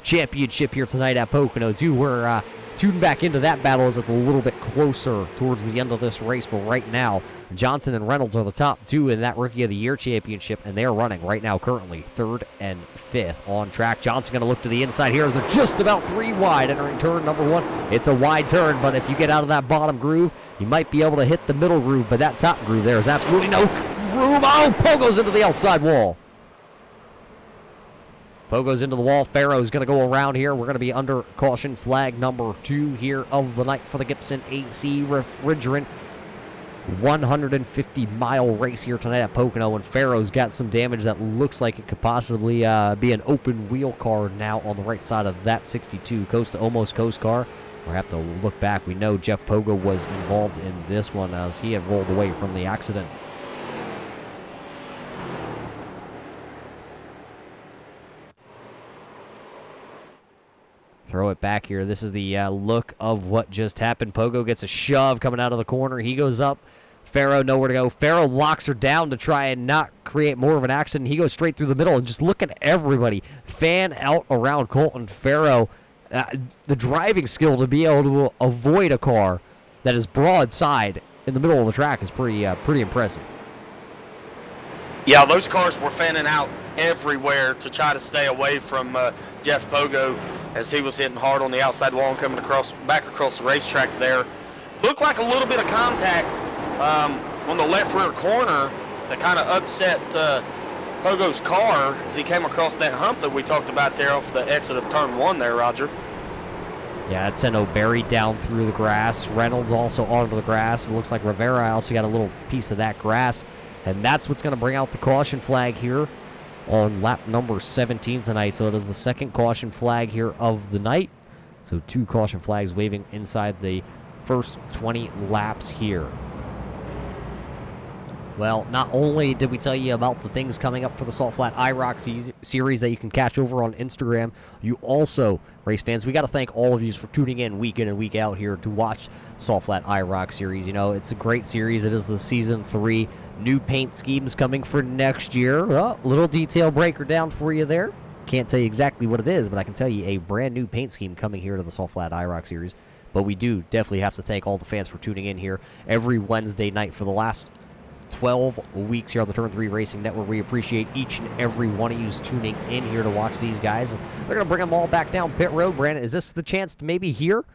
championship here tonight at Pocono, too. We're tuning back into that battle as it's a little bit closer towards the end of this race. But right now, Johnson and Reynolds are the top 2 in that Rookie of the Year championship, and they're running right now currently 3rd and 5th on track. Johnson going to look to the inside here as they're just about 3 wide entering turn number 1. It's a wide turn, but if you get out of that bottom groove, you might be able to hit the middle groove, but that top groove there is absolutely no room. Oh, Pogo's into the outside wall. Pogo's into the wall. Farrow's going to go around here. We're going to be under caution flag number 2 here of the night for the Gibson AC Refrigerant 150-mile race here tonight at Pocono, and Farrow's got some damage that looks like it could possibly be an open wheel car now on the right side of that 62. Coast to almost coast car. We'll have to look back. We know Jeff Pogo was involved in this one as he had rolled away from the accident. Throw it back here. This is the look of what just happened. Pogo gets a shove coming out of the corner. He goes up. Farrow nowhere to go. Farrow locks her down to try and not create more of an accident. He goes straight through the middle, and just look at everybody fan out around Colton Farrow. The driving skill to be able to avoid a car that is broadside in the middle of the track is pretty impressive. Yeah, those cars were fanning out everywhere to try to stay away from Jeff Pogo as he was hitting hard on the outside wall and coming back across the racetrack there. Looked like a little bit of contact on the left rear corner that kind of upset Pogo's car as he came across that hump that we talked about there off the exit of turn 1 there, Roger. Yeah, that sent O'Berry down through the grass. Reynolds also onto the grass. It looks like Rivera also got a little piece of that grass. And that's what's going to bring out the caution flag here on lap number 17 tonight. So it is the second caution flag here of the night. So 2 caution flags waving inside the first 20 laps here. Well, not only did we tell you about the things coming up for the Salt Flat IROC series that you can catch over on Instagram, you also, race fans, we got to thank all of you for tuning in and week out here to watch the Salt Flat IROC series. You know, it's a great series. It is the Season 3. New paint schemes coming for next year. Well, little detail breaker down for you there. Can't tell you exactly what it is, but I can tell you a brand new paint scheme coming here to the Salt Flat IROC series. But we do definitely have to thank all the fans for tuning in here every Wednesday night for the last 12 weeks here on the Turn 3 Racing Network. We appreciate each and every one of you tuning in here to watch these guys. They're going to bring them all back down pit road. Brandon, is this the chance to maybe here,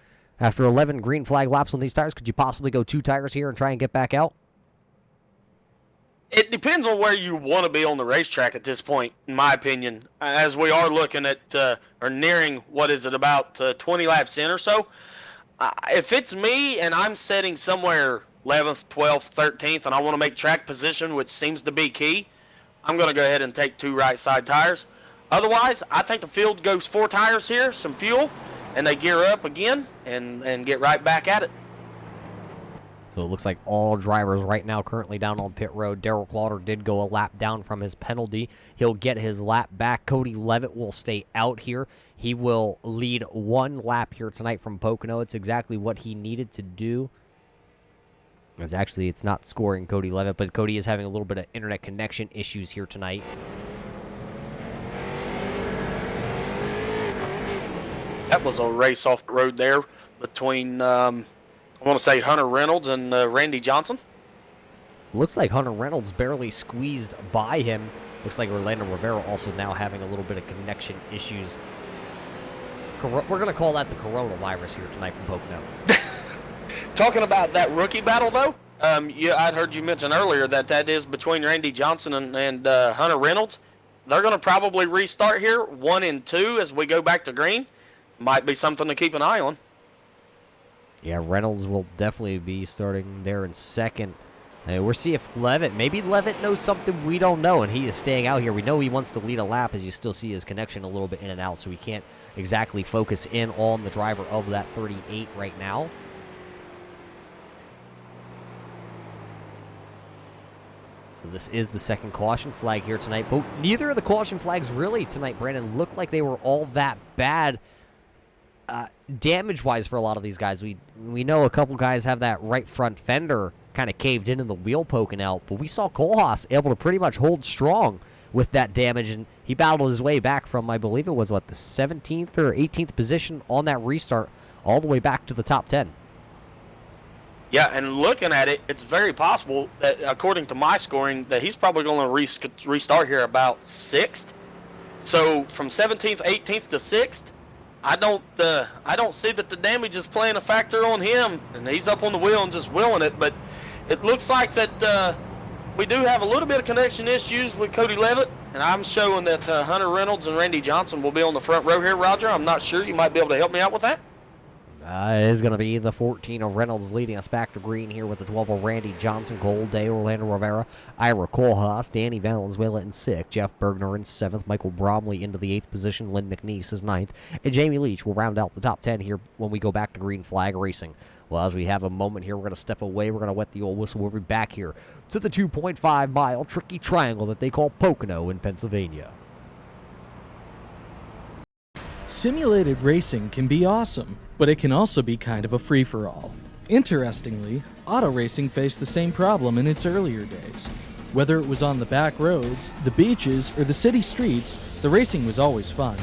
after 11 green flag laps on these tires, could you possibly go 2 tires here and try and get back out? It depends on where you want to be on the racetrack at this point, in my opinion, as we are looking at or nearing, what is it, about 20 laps in or so. If it's me and I'm sitting somewhere 11th, 12th, 13th, and I want to make track position, which seems to be key, I'm going to go ahead and take 2 right side tires. Otherwise, I think the field goes 4 tires here, some fuel, and they gear up again and get right back at it. So it looks like all drivers right now currently down on pit road. Darrell Clauter did go a lap down from his penalty. He'll get his lap back. Cody Levitt will stay out here. He will lead 1 lap here tonight from Pocono. It's exactly what he needed to do. It's not scoring Cody Levitt, but Cody is having a little bit of internet connection issues here tonight. That was a race off the road there between, I want to say Hunter Reynolds and Randy Johnson. Looks like Hunter Reynolds barely squeezed by him. Looks like Orlando Rivera also now having a little bit of connection issues. We're going to call that the coronavirus here tonight from Pocono. Talking about that rookie battle, though, I'd heard you mention earlier that is between Randy Johnson and Hunter Reynolds. They're going to probably restart here, 1 and 2, as we go back to green. Might be something to keep an eye on. Yeah, Reynolds will definitely be starting there in second. We'll see if maybe Levitt knows something we don't know, and he is staying out here. We know he wants to lead a lap, as you still see his connection a little bit in and out, so we can't exactly focus in on the driver of that 38 right now. So this is the second caution flag here tonight. But neither of the caution flags really tonight, Brandon, looked like they were all that bad damage-wise for a lot of these guys. We know a couple guys have that right front fender kind of caved in and the wheel poking out, but we saw Kohlhaas able to pretty much hold strong with that damage, and he battled his way back from, I believe it was, the 17th or 18th position on that restart all the way back to the top 10. Yeah, and looking at it, it's very possible that, according to my scoring, that he's probably going to restart here about 6th. So from 17th, 18th to 6th, I don't see that the damage is playing a factor on him, and he's up on the wheel and just wheeling it. But it looks like that we do have a little bit of connection issues with Cody Levitt, and I'm showing that Hunter Reynolds and Randy Johnson will be on the front row here, Roger. I'm not sure. You might be able to help me out with that. It is going to be the 14 of Reynolds leading us back to green here with the 12 of Randy Johnson, Gold Day, Orlando Rivera, IROC, Kohlhaas, Danny Valenzuela in 6th, Jeff Bergner in 7th, Michael Bromley into the 8th position, Lynn McNeese is 9th, and Jamie Leach will round out the top 10 here when we go back to green flag racing. Well, as we have a moment here, we're going to step away, we're going to wet the old whistle, we'll be back here to the 2.5-mile tricky triangle that they call Pocono in Pennsylvania. Simulated racing can be awesome, but it can also be kind of a free-for-all. Interestingly, auto racing faced the same problem in its earlier days. Whether it was on the back roads, the beaches, or the city streets, the racing was always fun.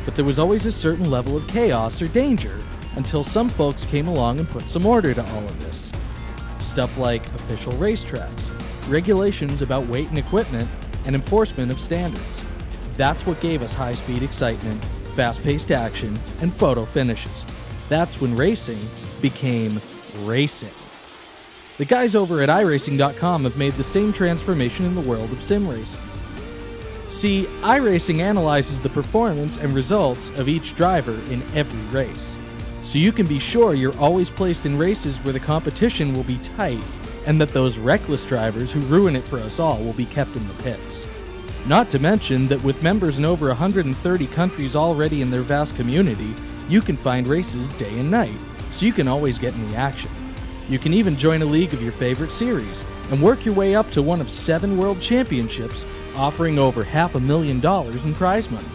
But there was always a certain level of chaos or danger until some folks came along and put some order to all of this. Stuff like official racetracks, regulations about weight and equipment, and enforcement of standards. That's what gave us high-speed excitement, fast-paced action, and photo finishes. That's when racing became racing. The guys over at iRacing.com have made the same transformation in the world of sim racing. See, iRacing analyzes the performance and results of each driver in every race, so you can be sure you're always placed in races where the competition will be tight, and that those reckless drivers who ruin it for us all will be kept in the pits. Not to mention that with members in over 130 countries already in their vast community, you can find races day and night, so you can always get in the action. You can even join a league of your favorite series and work your way up to one of 7 world championships, offering over $500,000 in prize money.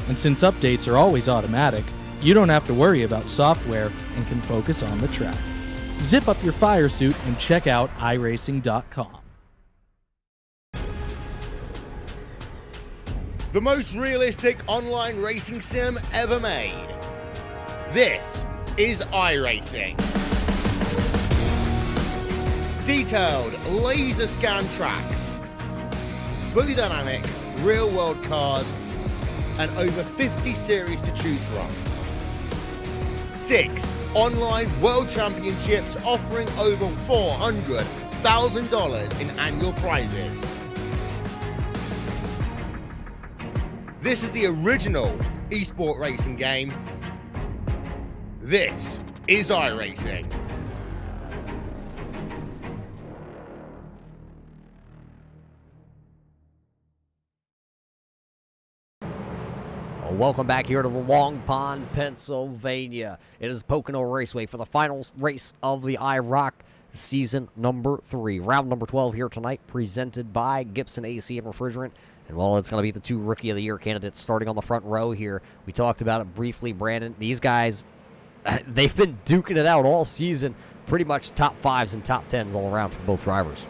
And since updates are always automatic, you don't have to worry about software and can focus on the track. Zip up your fire suit and check out iRacing.com. The most realistic online racing sim ever made. This is iRacing. Detailed laser scan tracks, fully dynamic, real world cars, and over 50 series to choose from. 6 online world championships offering over $400,000 in annual prizes. This is the original esport racing game. This is iRacing. Welcome back here to the Long Pond, Pennsylvania. It is Pocono Raceway for the final race of the IROC season number 3. Round number 12 here tonight, presented by Gibson AC and Refrigerant. And, well, it's going to be the 2 Rookie of the Year candidates starting on the front row here. We talked about it briefly, Brandon. These guys, they've been duking it out all season. Pretty much top 5s and top 10s all around for both drivers.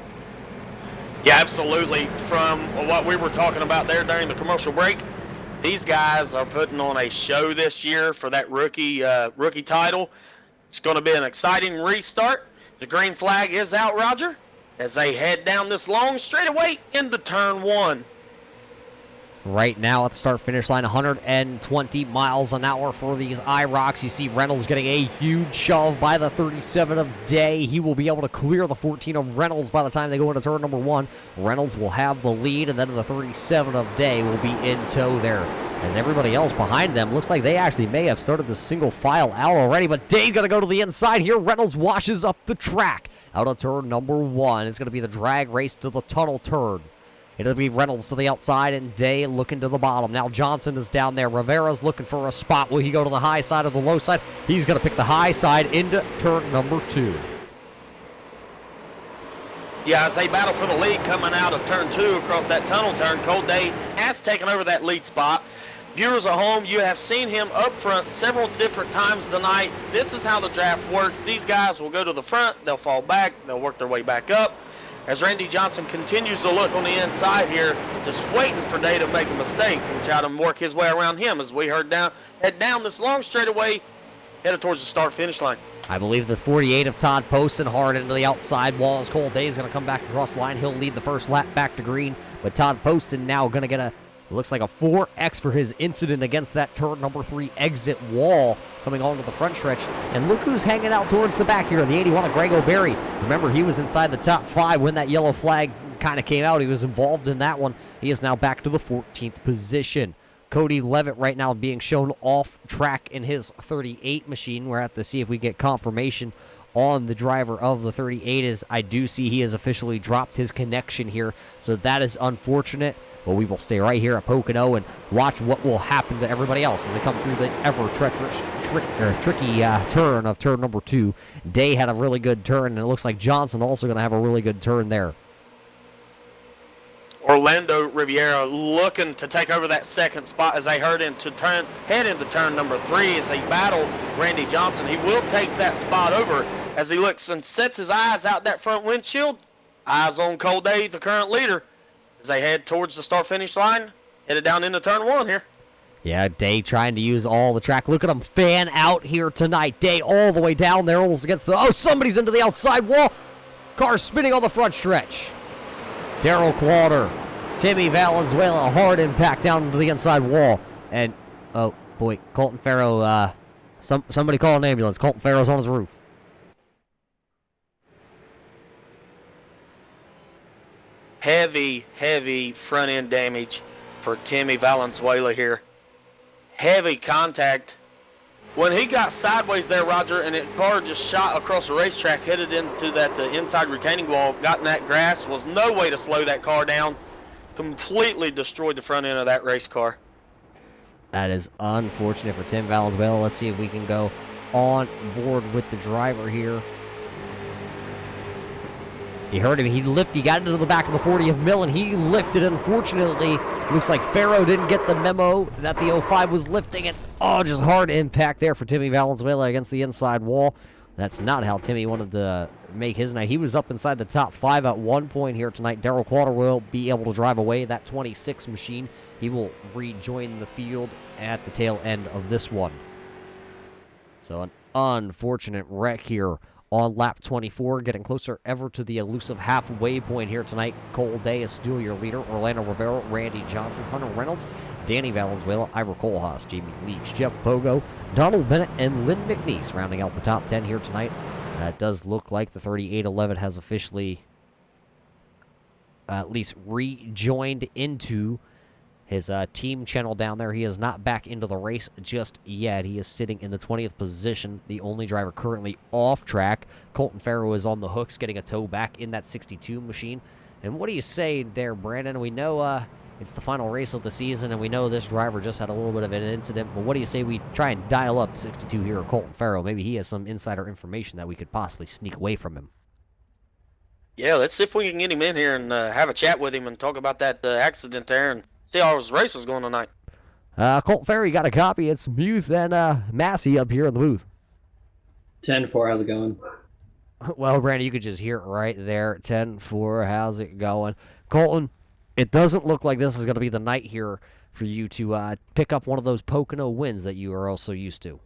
Yeah, absolutely. From what we were talking about there during the commercial break, These guys are putting on a show this year for that rookie title. It's going to be an exciting restart. The green flag is out, Roger, as they head down this long straightaway into turn 1. Right now at the start-finish line, 120 miles an hour for these IROCs. You see Reynolds getting a huge shove by the 37 of Day. He will be able to clear the 14 of Reynolds by the time they go into turn number 1. Reynolds will have the lead, and then the 37 of Day will be in tow there. As everybody else behind them looks like they actually may have started the single file out already, but Day going to go to the inside here. Reynolds washes up the track out of turn number 1. It's going to be the drag race to the tunnel turn. It'll be Reynolds to the outside and Day looking to the bottom. Now Johnson is down there. Rivera's looking for a spot. Will he go to the high side or the low side? He's going to pick the high side into turn number 2. Yeah, as they battle for the lead coming out of turn 2 across that tunnel turn, Cold Day has taken over that lead spot. Viewers at home, you have seen him up front several different times tonight. This is how the draft works. These guys will go to the front, they'll fall back, they'll work their way back up. As Randy Johnson continues to look on the inside here, just waiting for Day to make a mistake and try to work his way around him as we head down this long straightaway, headed towards the start-finish line. I believe the 48 of Todd Poston hard into the outside wall as Cold Day is going to come back across the line. He'll lead the first lap back to green, but Todd Poston now going to get looks like a 4X for his incident against that turn number 3 exit wall coming onto the front stretch. And look who's hanging out towards the back here, the 81 of Greg O'Berry. Remember, he was inside the top 5 when that yellow flag kind of came out. He was involved in that one. He is now back to the 14th position. Cody Levitt right now being shown off track in his 38 machine. We're at to see if we get confirmation on the driver of the 38. As I do see he has officially dropped his connection here, so that is unfortunate. But we will stay right here at Pocono and watch what will happen to everybody else as they come through the ever tricky turn of turn number 2. Day had a really good turn, and it looks like Johnson also going to have a really good turn there. Orlando Riviera looking to take over that second spot as they head into turn number 3 as they battle Randy Johnson. He will take that spot over as he looks and sets his eyes out that front windshield. Eyes on Cold Day, the current leader, as they head towards the start-finish line, headed down into turn 1 here. Yeah, Day trying to use all the track. Look at him fan out here tonight. Day all the way down there, almost against the... Oh, somebody's into the outside wall. Car spinning on the front stretch. Daryl Clauder, Timmy Valenzuela, hard impact down into the inside wall. And, oh, boy, Colton Farrow, somebody call an ambulance. Colton Farrow's on his roof. Heavy front-end damage for Timmy Valenzuela here. Heavy contact. When he got sideways there, Roger, and the car just shot across the racetrack, headed into that inside retaining wall, got in that grass, was no way to slow that car down. Completely destroyed the front end of that race car. That is unfortunate for Tim Valenzuela. Let's see if we can go on board with the driver here. He heard him. He got into the back of the 40th mill, and he lifted. Unfortunately, looks like Farrow didn't get the memo that the 05 was lifting it. Oh, just hard impact there for Timmy Valenzuela against the inside wall. That's not how Timmy wanted to make his night. He was up inside the top 5 at one point here tonight. Daryl Clauder will be able to drive away that 26 machine. He will rejoin the field at the tail end of this one. So an unfortunate wreck here on lap 24, getting closer ever to the elusive halfway point here tonight. Cold Day is still your leader. Orlando Rivera, Randy Johnson, Hunter Reynolds, Danny Valenzuela, Ira Kohlhaas, Jamie Leach, Jeff Pogo, Donald Bennett, and Lynn McNeese rounding out the top 10 here tonight. It does look like the 3811 has officially at least rejoined into his team channel down there. He is not back into the race just yet. He is sitting in the 20th position, the only driver currently off track. Colton Farrow is on the hooks, getting a tow back in that 62 machine. And what do you say there, Brandon? We know it's the final race of the season, and we know this driver just had a little bit of an incident. But what do you say we try and dial up 62 here, Colton Farrow? Maybe he has some insider information that we could possibly sneak away from him. Yeah, let's see if we can get him in here and have a chat with him and talk about that accident there and see how his race is going tonight. Colt Ferry got a copy. It's Muth and Massey up here in the booth. 10-4, how's it going? Well, Brandon, you could just hear it right there. 10-4, how's it going? Colton, it doesn't look like this is going to be the night here for you to pick up one of those Pocono wins that you are also used to.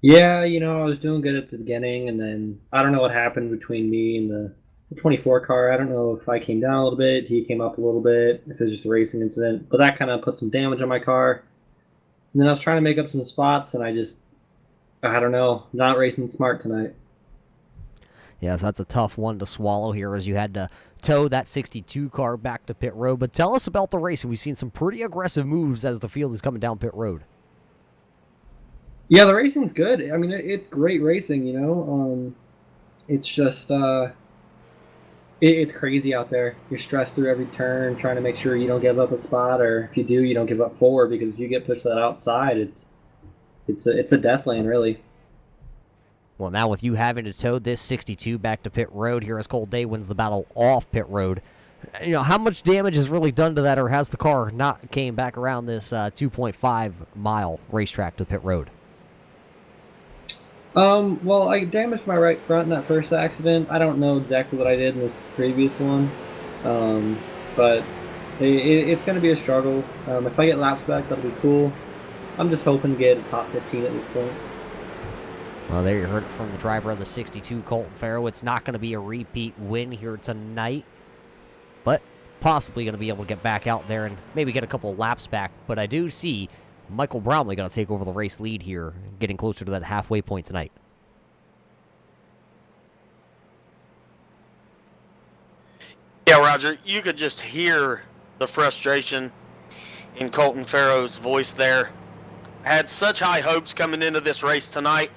Yeah, I was doing good at the beginning, and then I don't know what happened between me and the 24 car. I don't know if I came down a little bit, he came up a little bit, if it was just a racing incident. But that kind of put some damage on my car. And then I was trying to make up some spots, and I don't know, not racing smart tonight. Yes, that's a tough one to swallow here as you had to tow that 62 car back to pit road. But tell us about the racing. We've seen some pretty aggressive moves as the field is coming down pit road. Yeah, the racing's good. I mean, it's great racing, It's just, it's crazy out there. You're stressed through every turn, trying to make sure you don't give up a spot, or if you do, you don't give up forward, because if you get pushed to that outside, it's a death lane, really. Well, now with you having to tow this 62 back to pit road here as Cole Day wins the battle off pit road, how much damage is really done to that, or has the car not came back around this 2.5-mile racetrack to pit road? Well, I damaged my right front in that first accident. I don't know exactly what I did in this previous one, but it's going to be a struggle. If I get laps back, that'll be cool. I'm just hoping to get a top 15 at this point. Well, there you heard it from the driver of the 62, Colton Farrow. It's not going to be a repeat win here tonight, but possibly going to be able to get back out there and maybe get a couple laps back. But I do see Michael Bromley going to take over the race lead here, getting closer to that halfway point tonight. Yeah, Roger, you could just hear the frustration in Colton Farrow's voice there. Had such high hopes coming into this race tonight.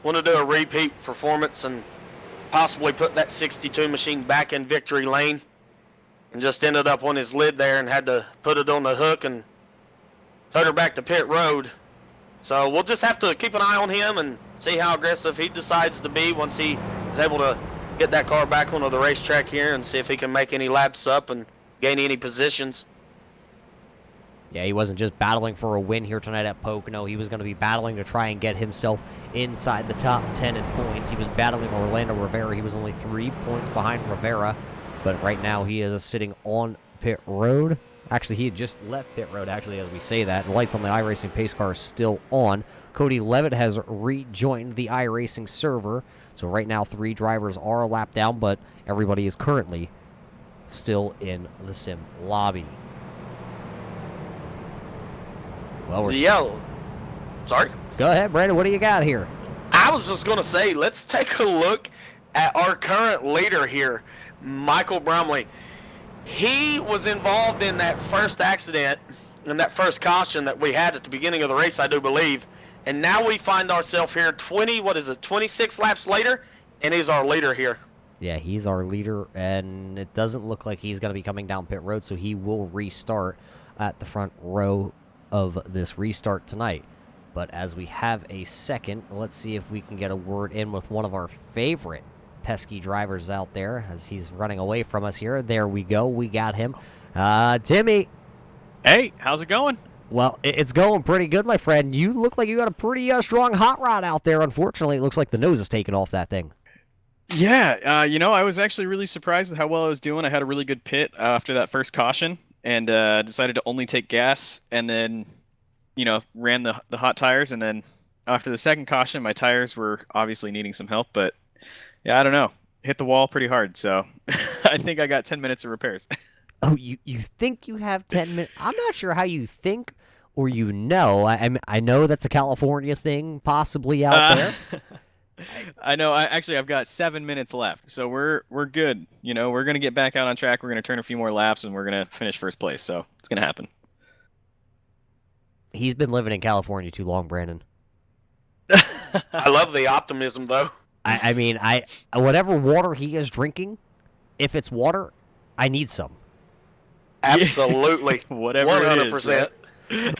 Want to do a repeat performance and possibly put that 62 machine back in victory lane, and just ended up on his lid there and had to put it on the hook and tow her back to pit road. So we'll just have to keep an eye on him and see how aggressive he decides to be once he is able to get that car back onto the racetrack here, and see if he can make any laps up and gain any positions. Yeah, he wasn't just battling for a win here tonight at Pocono. He was going to be battling to try and get himself inside the top 10 in points. He was battling Orlando Rivera. He was only 3 points behind Rivera, but right now he is sitting on pit road. Actually, he had just left pit road, actually, as we say that. The lights on the iRacing pace car are still on. Cody Levitt has rejoined the iRacing server. So right now, 3 drivers are a lap down, but everybody is currently still in the sim lobby. Well, Sorry? Go ahead, Brandon. What do you got here? I was just going to say, let's take a look at our current leader here, Michael Bromley. He was involved in that first accident and that first caution that we had at the beginning of the race, I do believe. And now we find ourselves here 26 laps later, and he's our leader here. Yeah, he's our leader, and it doesn't look like he's going to be coming down pit road, so he will restart at the front row of this restart tonight. But as we have a second, let's see if we can get a word in with one of our favorite pesky drivers out there as he's running away from us here. There we go. We got him. Timmy. Hey, how's it going? Well, it's going pretty good, my friend. You look like you got a pretty strong hot rod out there. Unfortunately, it looks like the nose is taken off that thing. Yeah, I was actually really surprised at how well I was doing. I had a really good pit after that first caution, and decided to only take gas, and then, ran the hot tires, and then after the second caution, my tires were obviously needing some help, but yeah, I don't know. Hit the wall pretty hard, so I think I got 10 minutes of repairs. Oh, you think you have 10 minutes? I'm not sure how you think or I know that's a California thing possibly out there. I know. I've got 7 minutes left, so we're good. We're gonna get back out on track. We're gonna turn a few more laps, and we're gonna finish first place. So it's gonna happen. He's been living in California too long, Brandon. I love the optimism, though. I mean, whatever water he is drinking, if it's water, I need some. Absolutely. Whatever 100%. it is, right?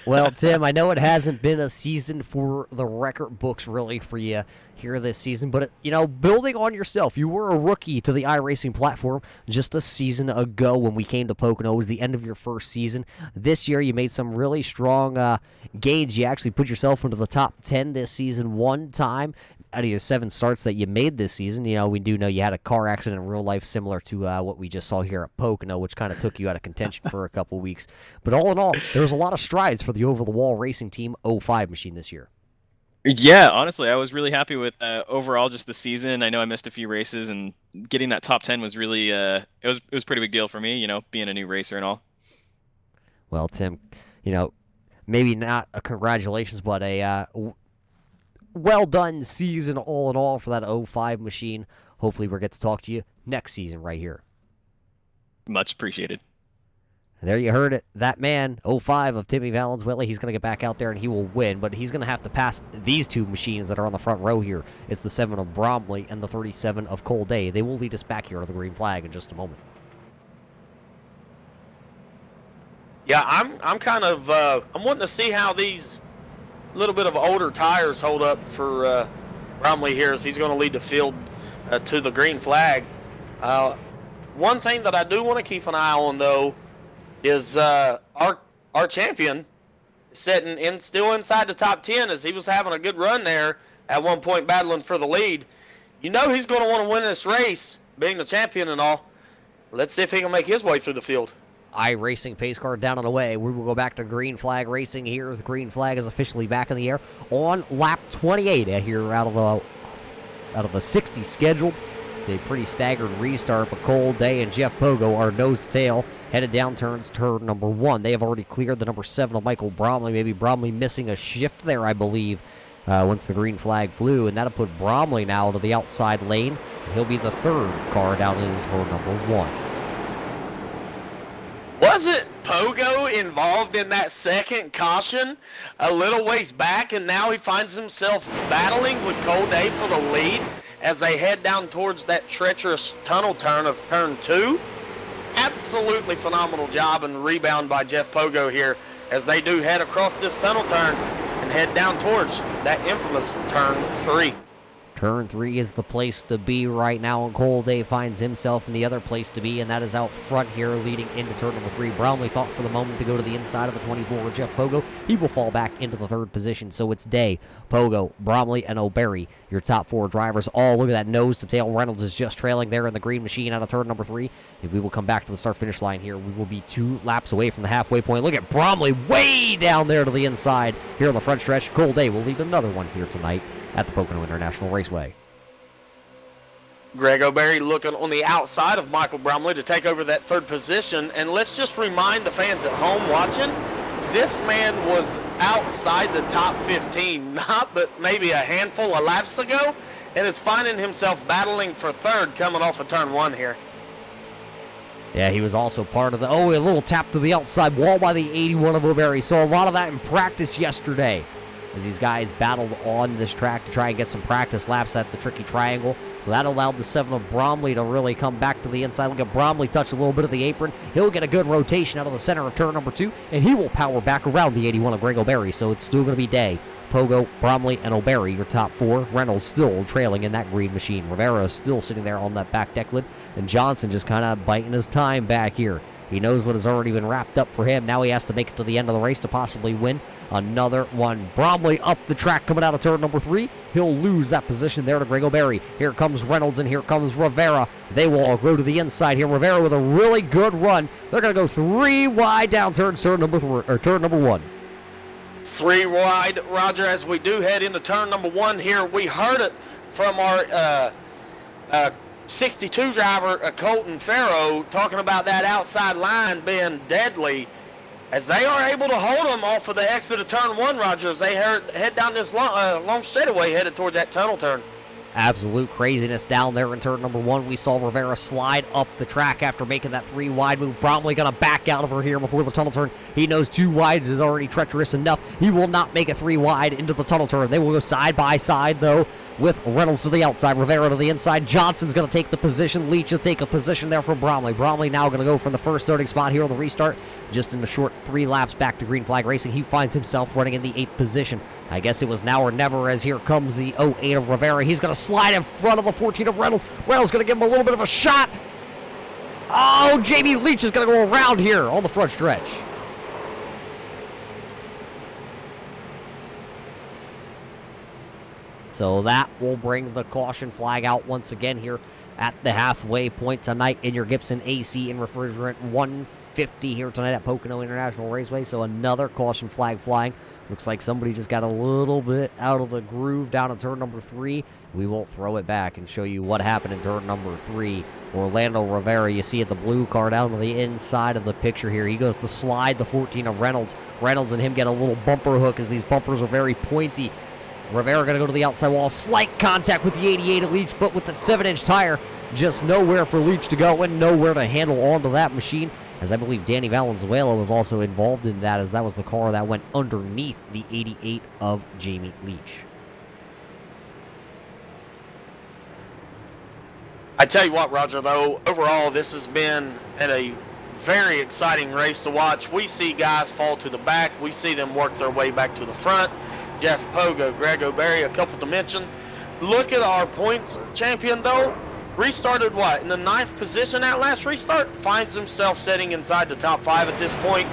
Well, Tim, I know it hasn't been a season for the record books really for you here this season, but, building on yourself, you were a rookie to the iRacing platform just a season ago when we came to Pocono. It was the end of your first season. This year, you made some really strong gains. You actually put yourself into the top 10 this season one time. out of your 7 starts that you made this season. You know, we do know you had a car accident in real life similar to what we just saw here at Pocono, which kind of took you out of contention for a couple weeks. But all in all, there was a lot of strides for the over-the-wall racing team 05 machine this year. Yeah, honestly, I was really happy with overall just the season. I know I missed a few races, and getting that top 10 was really it was a pretty big deal for me, you know, being a new racer and all. Well, Tim, you know, maybe not a congratulations, but a well done season all in all for that 05 machine. Hopefully we'll get to talk to you next season right here. Much appreciated. There you heard it. That man, 05 of Timmy Valenzuela, he's going to get back out there and he will win, but he's going to have to pass these 2 machines that are on the front row here. It's the 7 of Bromley and the 37 of Cole Day. They will lead us back here to the green flag in just a moment. Yeah, I'm kind of I'm wanting to see how these little bit of older tires hold up for Bromley here, as he's going to lead the field to the green flag. One thing that I do want to keep an eye on, though, is our champion sitting in still inside the top 10, as he was having a good run there at one point, battling for the lead. You know he's going to want to win this race, being the champion and all. Let's see if he can make his way through the field. iRacing pace car down and away. We will go back to green flag racing here as the green flag is officially back in the air on lap 28 here out of the 60 scheduled. It's a pretty staggered restart, but Cole Day and Jeff Pogo are nose to tail, headed down turns turn number 1. They have already cleared the number 7 of Michael Bromley. Maybe Bromley missing a shift there, I believe, once the green flag flew, and that'll put Bromley now to the outside lane. He'll be the 3rd car down in turn number 1. Wasn't Pogo involved in that second caution a little ways back, and now he finds himself battling with Cole Day for the lead as they head down towards that treacherous tunnel turn of turn 2? Absolutely phenomenal job and rebound by Jeff Pogo here as they do head across this tunnel turn and head down towards that infamous turn 3. Turn 3 is the place to be right now, and Cole Day finds himself in the other place to be, and that is out front here leading into turn number 3. Bromley thought for the moment to go to the inside of the 24 with Jeff Pogo. He will fall back into the 3rd position, so it's Day, Pogo, Bromley, and O'Berry, your top 4 drivers. All look at that nose to tail. Reynolds is just trailing there in the green machine out of turn number 3. If we will come back to the start-finish line here, we will be 2 laps away from the halfway point. Look at Bromley way down there to the inside here on the front stretch. Cole Day will lead another one here tonight at the Pocono International Raceway. Greg O'Berry looking on the outside of Michael Bromley to take over that 3rd position. And let's just remind the fans at home watching, this man was outside the top 15, not but maybe a handful of laps ago, and is finding himself battling for 3rd coming off of turn 1 here. Yeah, he was also part of the, a little tap to the outside wall by the 81 of O'Berry. So a lot of that in practice yesterday as these guys battled on this track to try and get some practice laps at the tricky triangle. So that allowed the 7 of Bromley to really come back to the inside. Look at Bromley touch a little bit of the apron. He'll get a good rotation out of the center of turn number 2, and he will power back around the 81 of Greg O'Berry. So it's still going to be Day, Pogo, Bromley, and O'Berry, your top 4. Reynolds still trailing in that green machine. Rivera is still sitting there on that back deck lid, and Johnson just kind of biting his time back here. He knows what has already been wrapped up for him. Now he has to make it to the end of the race to possibly win another one. Bromley up the track coming out of turn number 3. He'll lose that position there to Greg O'Berry. Here comes Reynolds and here comes Rivera. They will all go to the inside here. Rivera with a really good run. They're going to go 3 wide down turn number 1. 3 wide, Roger, as we do head into turn number 1 here. We heard it from our 62 driver, Colton Farrow, talking about that outside line being deadly, as they are able to hold them off of the exit of turn 1, Roger, as they head down this long straightaway headed towards that tunnel turn. Absolute craziness down there in turn number 1. We saw Rivera slide up the track after making that 3 wide move. Bromley going to back out of her here before the tunnel turn. He knows 2 wides is already treacherous enough. He will not make it 3 wide into the tunnel turn. They will go side by side, though, with Reynolds to the outside, Rivera to the inside. Johnson's going to take the position. Leach will take a position there for Bromley. Bromley now going to go from the first starting spot here on the restart. Just in the short 3 laps back to green flag racing, he finds himself running in the 8th position. I guess it was now or never, as here comes the 08 of Rivera. He's going to slide in front of the 14 of Reynolds. Reynolds going to give him a little bit of a shot. Oh, Jamie Leach is going to go around here on the front stretch. So that will bring the caution flag out once again here at the halfway point tonight in your Gibson AC and Refrigerant 150 here tonight at Pocono International Raceway. So another caution flag flying. Looks like somebody just got a little bit out of the groove down in turn number 3. We will throw it back and show you what happened in turn number 3. Orlando Rivera, you see it, the blue car down to the inside of the picture here. He goes to slide the 14 of Reynolds. Reynolds and him get a little bumper hook as these bumpers are very pointy. Rivera going to go to the outside wall. Slight contact with the 88 of Leach, but with the 7-inch tire, just nowhere for Leach to go and nowhere to handle onto that machine. As I believe Danny Valenzuela was also involved in that, as that was the car that went underneath the 88 of Jamie Leach. I tell you what, Roger, though, overall this has been a very exciting race to watch. We see guys fall to the back. We see them work their way back to the front. Jeff Pogo, Greg O'Berry, a couple to mention. Look at our points champion, though. Restarted what? In the 9th position at last restart? Finds himself sitting inside the top 5 at this point.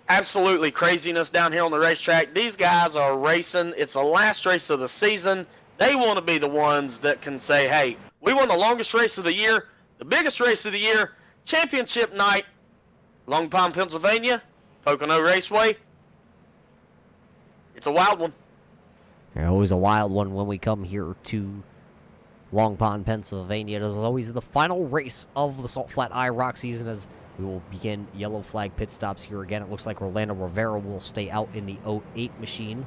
Absolutely craziness down here on the racetrack. These guys are racing. It's the last race of the season. They want to be the ones that can say, hey, we won the longest race of the year, the biggest race of the year, championship night, Long Pond, Pennsylvania, Pocono Raceway. It's a wild one. Yeah, always a wild one when we come here to Long Pond, Pennsylvania. It is always the final race of the Salt Flat IROC season as we will begin yellow flag pit stops here again. It looks like Orlando Rivera will stay out in the 08 machine.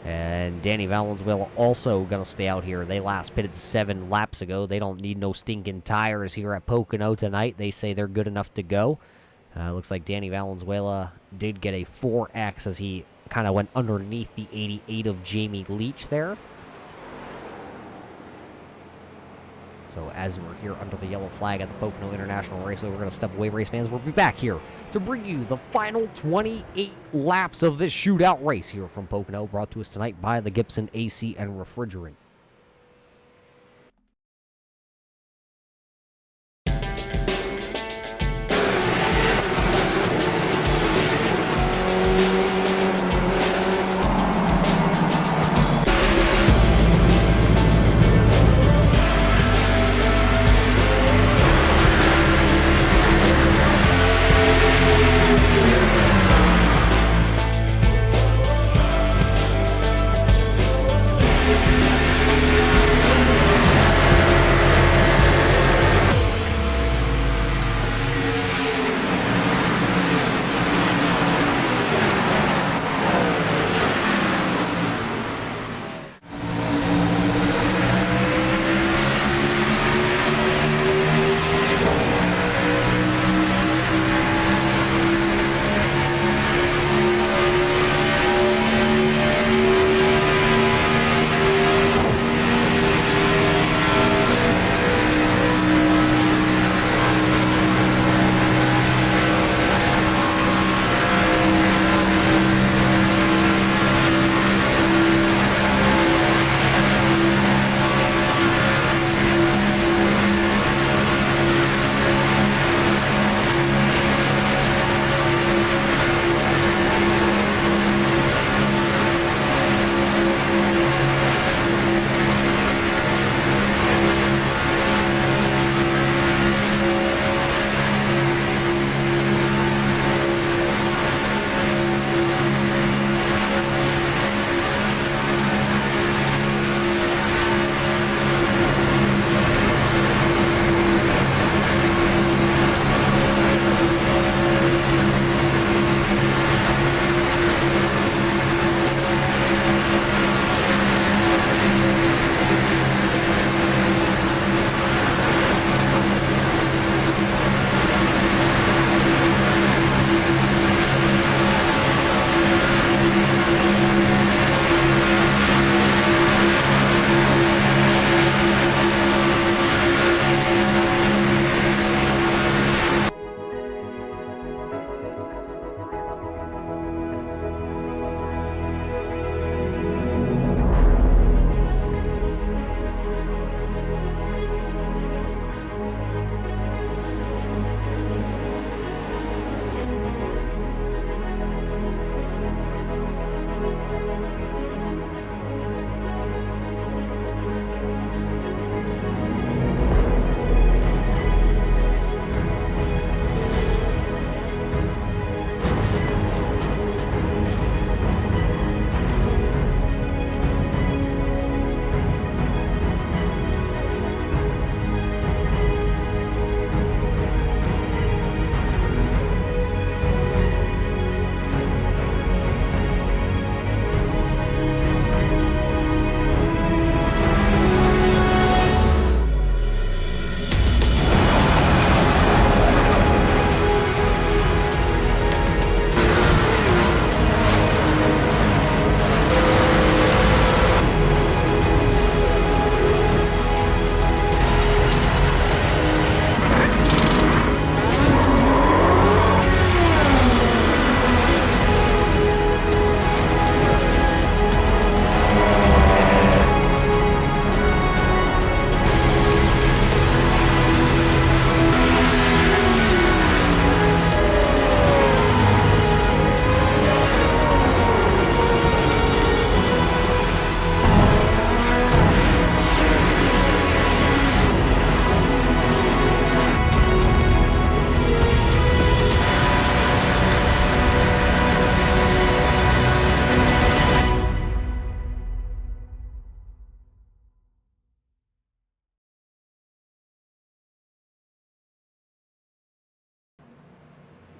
And Danny Valenzuela also going to stay out here. They last pitted 7 laps ago. They don't need no stinking tires here at Pocono tonight. They say they're good enough to go. Looks like Danny Valenzuela did get a 4X as he kind of went underneath the 88 of Jamie Leach there. So as we're here under the yellow flag at the Pocono International Raceway, we're going to step away, race fans. We'll be back here to bring you the final 28 laps of this shootout race here from Pocono, brought to us tonight by the Gibson AC and Refrigerant.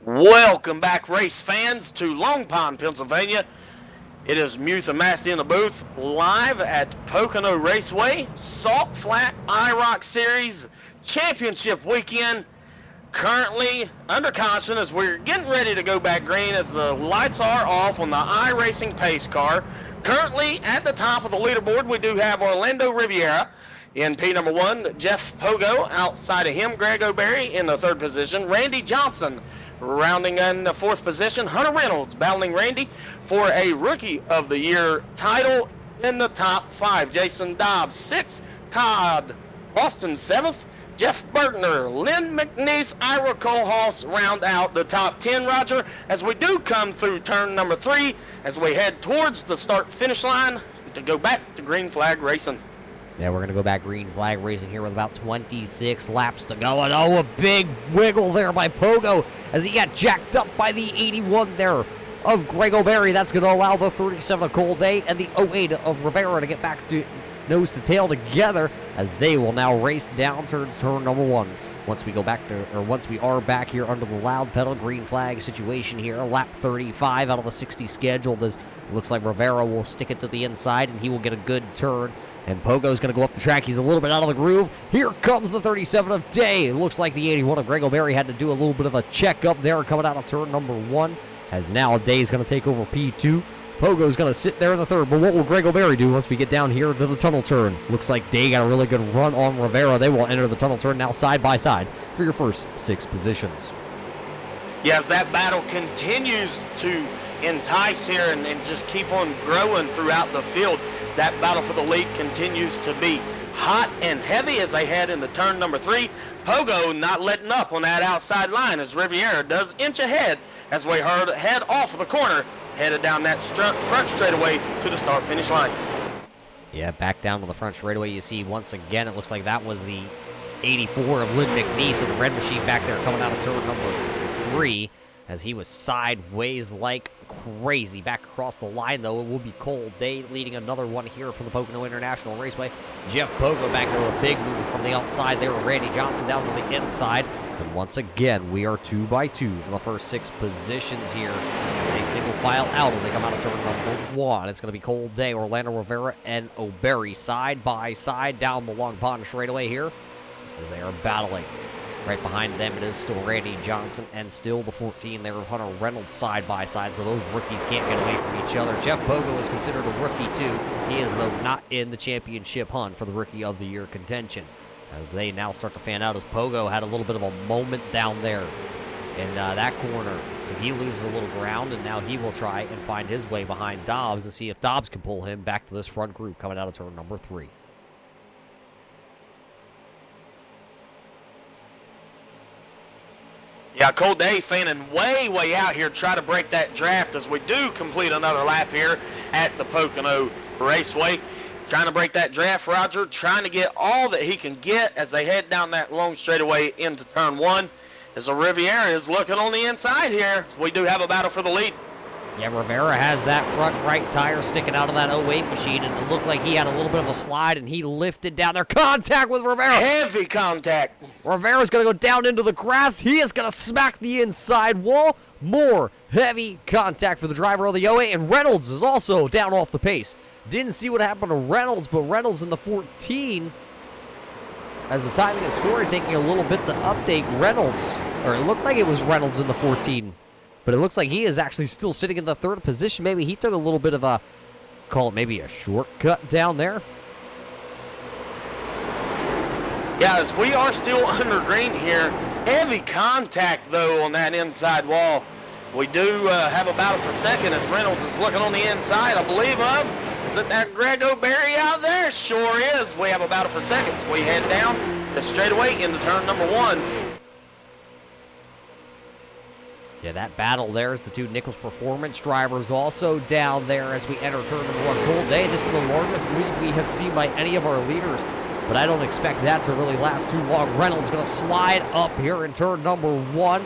Welcome back, race fans, to Long Pond, Pennsylvania. It is Muth and Massey in the booth, live at Pocono Raceway, Salt Flat IROC Series Championship Weekend. Currently under caution as we're getting ready to go back green as the lights are off on the iRacing pace car. Currently at the top of the leaderboard, we do have Orlando Riviera in P number 1, Jeff Pogo outside of him, Greg O'Berry in the 3rd position, Randy Johnson rounding in the 4th position, Hunter Reynolds battling Randy for a Rookie of the Year title in the top 5, Jason Dobbs 6th, Todd Austin 7th, Jeff Bertner, Lynn McNeese, Ira Kohlhaas round out the top 10, Roger, as we do come through turn number 3 as we head towards the start-finish line to go back to green flag racing. Yeah, we're going to go back green flag racing here with about 26 laps to go. And oh, a big wiggle there by Pogo as he got jacked up by the 81 there of Greg O'Berry. That's going to allow the 37 of Cold Day and the 08 of Rivera to get back to nose to tail together as they will now race down towards turn number 1. Once we are back here under the loud pedal green flag situation here, lap 35 out of the 60 scheduled, as it looks like Rivera will stick it to the inside and he will get a good turn. And Pogo's going to go up the track. He's a little bit out of the groove. Here comes the 37 of Day. It looks like the 81 of Greg O'Berry had to do a little bit of a check up there coming out of turn number 1, as now Day's going to take over P2. Pogo's going to sit there in the 3rd, but what will Greg O'Berry do once we get down here to the tunnel turn? Looks like Day got a really good run on Rivera. They will enter the tunnel turn now side by side for your first 6 positions. Yes, that battle continues to entice here and just keep on growing throughout the field. That battle for the lead continues to be hot and heavy as they head into turn number 3. Pogo not letting up on that outside line as Riviera does inch ahead as we head off of the corner, headed down that front straightaway to the start-finish line. Yeah, back down to the front straightaway. You see once again, it looks like that was the 84 of Lynn McNeese in the red machine back there coming out of turn number 3 as he was sideways like crazy. Back across the line, though, it will be Cold Day leading another one here from the Pocono International Raceway. Jeff Pogo back there with a big move from the outside there. Randy Johnson down to the inside. And once again, we are 2 by 2 for the first 6 positions here as they single file out as they come out of turn number 1. It's going to be Cold Day, Orlando Rivera, and O'Berry side by side down the Long Pond straightaway here as they are battling. Right behind them, it is still Randy Johnson and still the 14 there of Hunter Reynolds side by side, so those rookies can't get away from each other. Jeff Pogo is considered a rookie, too. He is, though, not in the championship hunt for the Rookie of the Year contention, as they now start to fan out as Pogo had a little bit of a moment down there in that corner. So he loses a little ground, and now he will try and find his way behind Dobbs and see if Dobbs can pull him back to this front group coming out of turn number 3. Yeah, Cold Day fanning way out here, try to break that draft as we do complete another lap here at the Pocono Raceway. Trying to break that draft, Roger, trying to get all that he can get as they head down that long straightaway into turn 1. As the Riviera is looking on the inside here, we do have a battle for the lead. Yeah, Rivera has that front right tire sticking out of that 08 machine, and it looked like he had a little bit of a slide, and he lifted down there. Contact with Rivera. Heavy contact. Rivera's going to go down into the grass. He is going to smack the inside wall. More heavy contact for the driver of the 08, and Reynolds is also down off the pace. Didn't see what happened to Reynolds, but Reynolds in the 14, as the timing and scoring taking a little bit to update Reynolds, or it looked like it was Reynolds in the 14. But it looks like he is actually still sitting in the 3rd position. Maybe he took a little bit of a, call it maybe a shortcut down there. Yeah, as we are still under green here. Heavy contact, though, on that inside wall. We do have a battle for second as Reynolds is looking on the inside, I believe of. Is it that Greg O'Berry out there? Sure is. We have a battle for seconds. We head down the straightaway into turn number 1. Yeah, that battle there is the 2 Nichols Performance drivers also down there as we enter turn number 1. Cold Day, this is the largest lead we have seen by any of our leaders, but I don't expect that to really last too long. Reynolds going to slide up here in turn number 1.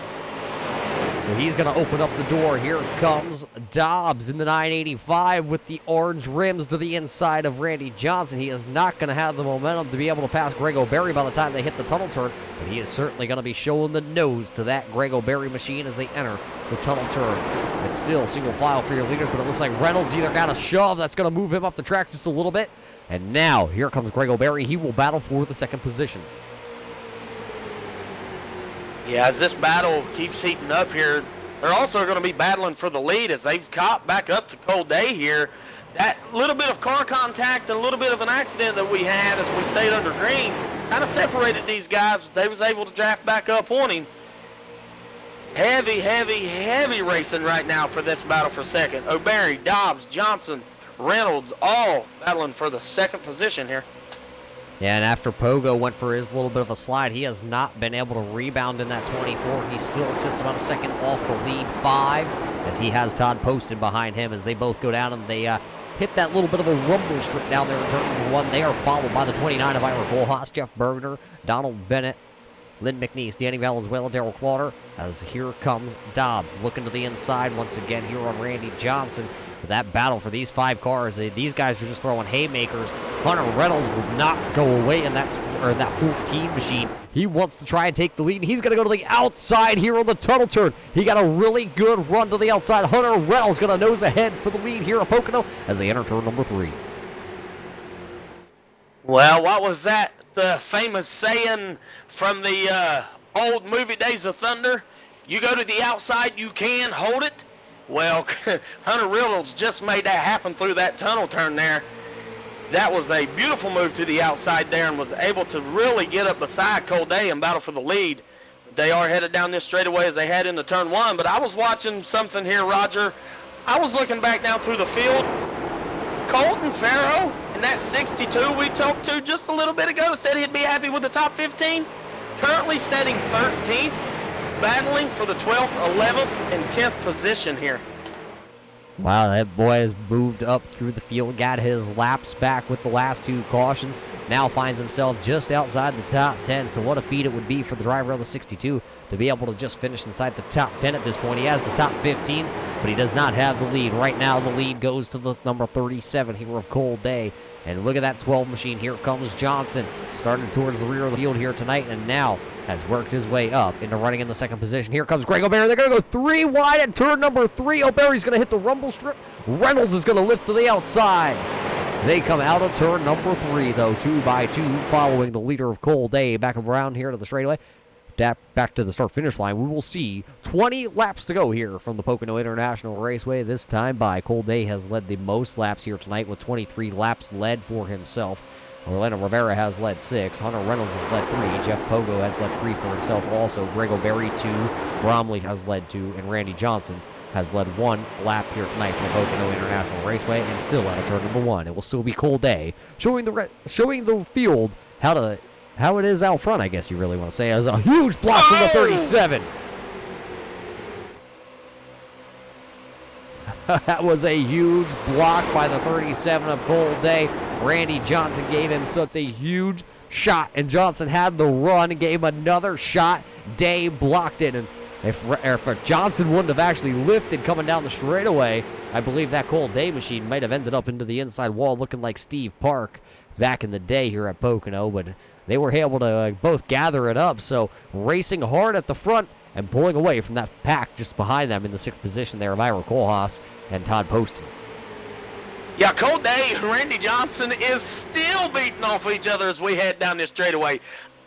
So he's going to open up the door. Here comes Dobbs in the 985 with the orange rims to the inside of Randy Johnson. He is not going to have the momentum to be able to pass Greg O'Berry by the time they hit the tunnel turn, but he is certainly going to be showing the nose to that Greg O'Berry machine as they enter the tunnel turn. It's still single file for your leaders, but it looks like Reynolds either got a shove that's going to move him up the track just a little bit. And now, here comes Greg O'Berry. He will battle for the second position. Yeah, as this battle keeps heating up here, they're also going to be battling for the lead as they've caught back up to Cold Day here. That little bit of car contact and a little bit of an accident that we had as we stayed under green kind of separated these guys. They was able to draft back up on him. Heavy, heavy, heavy racing right now for this battle for second. O'Berry, Dobbs, Johnson, Reynolds, all battling for the second position here. Yeah, and after Pogo went for his little bit of a slide, he has not been able to rebound in that 24. He still sits about a second off the lead 5 as he has Todd Poston behind him as they both go down and they hit that little bit of a rumble strip down there in turn number 1. They are followed by the 29 of IROC Kohlhaas, Jeff Bergner, Donald Bennett, Lynn McNeese, Danny Valenzuela, Darrell Clauter, as here comes Dobbs looking to the inside once again here on Randy Johnson. That battle for these 5 cars, these guys are just throwing haymakers. Hunter Reynolds will not go away in that 14 machine. He wants to try and take the lead. He's going to go to the outside here on the tunnel turn. He got a really good run to the outside. Hunter Reynolds going to nose ahead for the lead here at Pocono as they enter turn number 3. Well, what was that? The famous saying from the old movie Days of Thunder? You go to the outside, you can hold it. Well, Hunter Reynolds just made that happen through that tunnel turn there. That was a beautiful move to the outside there and was able to really get up beside Cold Day and battle for the lead. They are headed down this straightaway as they head into turn 1, but I was watching something here, Roger. I was looking back down through the field. Colton Farrow in that 62 we talked to just a little bit ago said he'd be happy with the top 15. Currently setting 13th. Battling for the 12th, 11th, and 10th position here. Wow, that boy has moved up through the field, got his laps back with the last 2 cautions. Now finds himself just outside the top 10. So what a feat it would be for the driver of the 62 to be able to just finish inside the top 10 at this point. He has the top 15, but he does not have the lead. Right now, the lead goes to the number 37 here of Cold Day. And look at that 12 machine. Here comes Johnson, starting towards the rear of the field here tonight, and now has worked his way up into running in the second position. Here comes Greg O'Berry. They're going to go 3 wide at turn number 3. O'Berry's going to hit the rumble strip. Reynolds is going to lift to the outside. They come out of turn number 3, though, 2 by 2, following the leader of Cold Day back around here to the straightaway. Back to the start-finish line. We will see 20 laps to go here from the Pocono International Raceway. This time by Cold Day has led the most laps here tonight with 23 laps led for himself. Orlando Rivera has led 6. Hunter Reynolds has led 3. Jeff Pogo has led 3 for himself also. Greg O'Berry 2. Bromley has led 2. And Randy Johnson has led 1 lap here tonight from the Pocono International Raceway and still out of turn number 1. It will still be Cold Day, showing the field how it is out front, I guess you really want to say. As a huge block from the 37. That was a huge block by the 37 of Cold Day. Randy Johnson gave him such a huge shot, and Johnson had the run and gave him another shot. Day blocked it, and if Johnson wouldn't have actually lifted coming down the straightaway, I believe that Cold Day machine might have ended up into the inside wall looking like Steve Park back in the day here at Pocono, but they were able to both gather it up, so racing hard at the front and pulling away from that pack just behind them in the 6th position there of IROC Kohlhaas and Todd Poston. Yeah, Cold Day and Randy Johnson is still beating off each other as we head down this straightaway.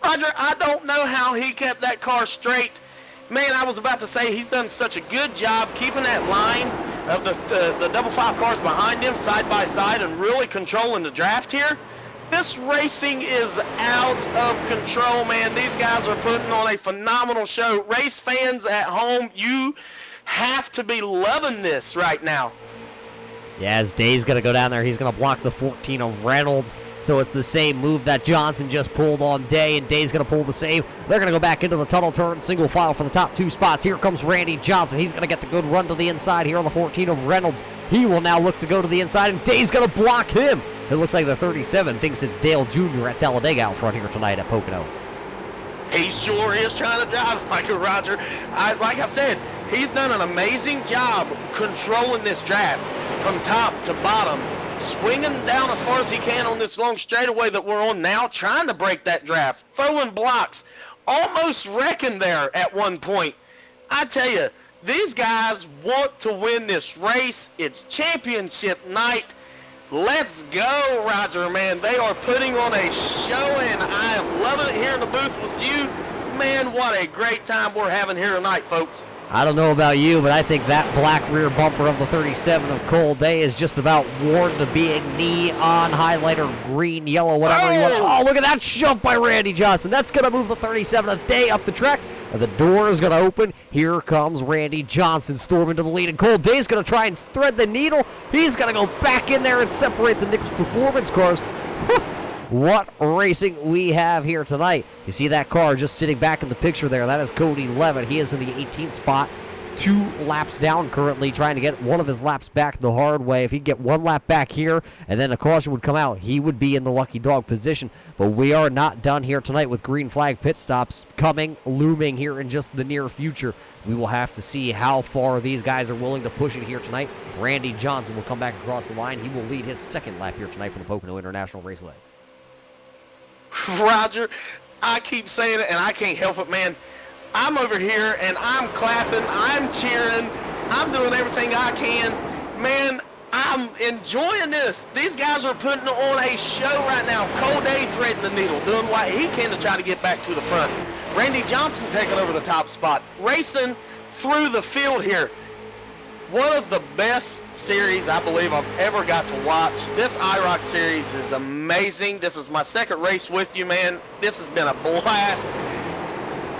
Roger, I don't know how he kept that car straight. Man, I was about to say he's done such a good job keeping that line of the double 5 cars behind him side by side and really controlling the draft here. This racing is out of control, man. These guys are putting on a phenomenal show. Race fans at home, you have to be loving this right now. Yeah, as Day's going to go down there, he's going to block the 14 of Reynolds. So it's the same move that Johnson just pulled on Day, and Day's going to pull the same. They're going to go back into the tunnel turn, single file for the top 2 spots. Here comes Randy Johnson. He's going to get the good run to the inside here on the 14 of Reynolds. He will now look to go to the inside, and Day's going to block him. It looks like the 37 thinks it's Dale Jr. at Talladega out front here tonight at Pocono. He sure is trying to drive like a Roger. Like I said, He's done an amazing job controlling this draft from top to bottom, swinging down as far as he can on this long straightaway that we're on now, trying to break that draft, throwing blocks, almost wrecking there at one point. I tell you, these guys want to win this race. It's championship night. Let's go, Roger, man. They are putting on a show, and I am loving it here in the booth with you. Man, what a great time we're having here tonight, folks. I don't know about you, but I think that black rear bumper of the 37 of Cole Day is just about worn to being neon highlighter, green, yellow, whatever you want. Oh, look at that shove by Randy Johnson. That's going to move the 37 of Day up the track. And the door is going to open. Here comes Randy Johnson storming to the lead. And Cole Day's going to try and thread the needle. He's going to go back in there and separate the Nichols Performance cars. What racing we have here tonight. You see that car just sitting back in the picture there. That is Cody Levitt. He is in the 18th spot. 2 laps down currently, trying to get one of his laps back the hard way. If he could get 1 lap back here and then a caution would come out, he would be in the lucky dog position. But we are not done here tonight with green flag pit stops looming here in just the near future. We will have to see how far these guys are willing to push it here tonight. Randy Johnson will come back across the line. He will lead his 2nd lap here tonight for the Pocono International Raceway. Roger, I keep saying it, and I can't help it, man. I'm over here, and I'm clapping, I'm cheering, I'm doing everything I can. Man, I'm enjoying this. These guys are putting on a show right now. Cole Day threading the needle, doing what he can to try to get back to the front. Randy Johnson taking over the top spot, racing through the field here. One of the best series I believe I've ever got to watch. This IROC series is amazing. This is my 2nd race with you, man. This has been a blast.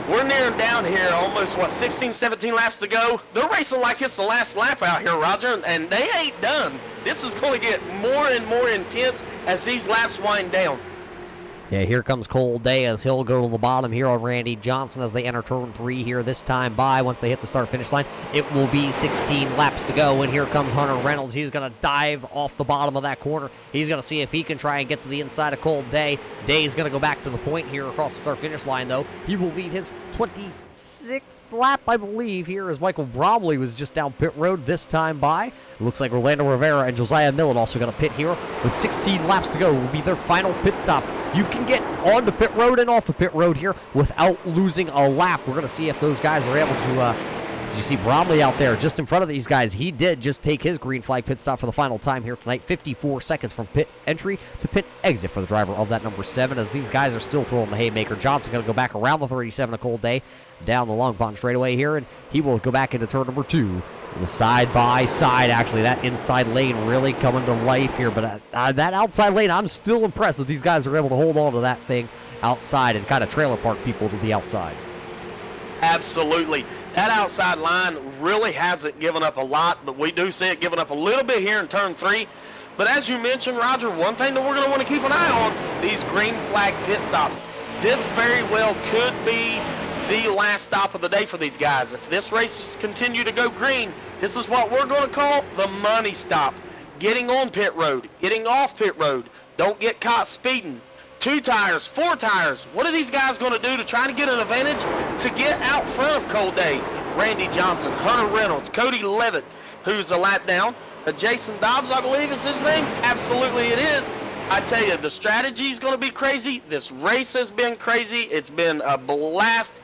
We're nearing down here, almost, 16, 17 laps to go. They're racing like it's the last lap out here, Roger, and they ain't done. This is going to get more and more intense as these laps wind down. Yeah, here comes Cole Day as he'll go to the bottom here on Randy Johnson as they enter turn 3 here this time by. Once they hit the start-finish line, it will be 16 laps to go, and here comes Hunter Reynolds. He's going to dive off the bottom of that corner. He's going to see if he can try and get to the inside of Cole Day. Day's going to go back to the point here across the start-finish line, though. He will lead his 26th lap, I believe, here as Michael Bromley was just down pit road this time by. It looks like Orlando Rivera and Josiah Millen also going to pit here with 16 laps to go. Will be their final pit stop. You can get on the pit road and off the pit road here without losing a lap. We're going to see if those guys are able to, as you see Bromley out there just in front of these guys, he did just take his green flag pit stop for the final time here tonight. 54 seconds from pit entry to pit exit for the driver of that number 7 as these guys are still throwing the haymaker. Johnson going to go back around the 37 of Cole Day down the long pond straightaway here, and he will go back into turn number 2. The side-by-side, actually, that inside lane really coming to life here. But that outside lane, I'm still impressed that these guys are able to hold on to that thing outside and kind of trailer park people to the outside. Absolutely. That outside line really hasn't given up a lot, but we do see it giving up a little bit here in turn 3. But as you mentioned, Roger, one thing that we're going to want to keep an eye on, these green flag pit stops. This very well could be the last stop of the day for these guys. If this race continue to go green, this is what we're going to call the money stop. Getting on pit road, getting off pit road. Don't get caught speeding. 2 tires, 4 tires. What are these guys going to do to try to get an advantage to get out front of Cole Day? Randy Johnson, Hunter Reynolds, Cody Levitt, who's a lap down. Jason Dobbs, I believe is his name. Absolutely it is. I tell you, the strategy is going to be crazy. This race has been crazy. It's been a blast.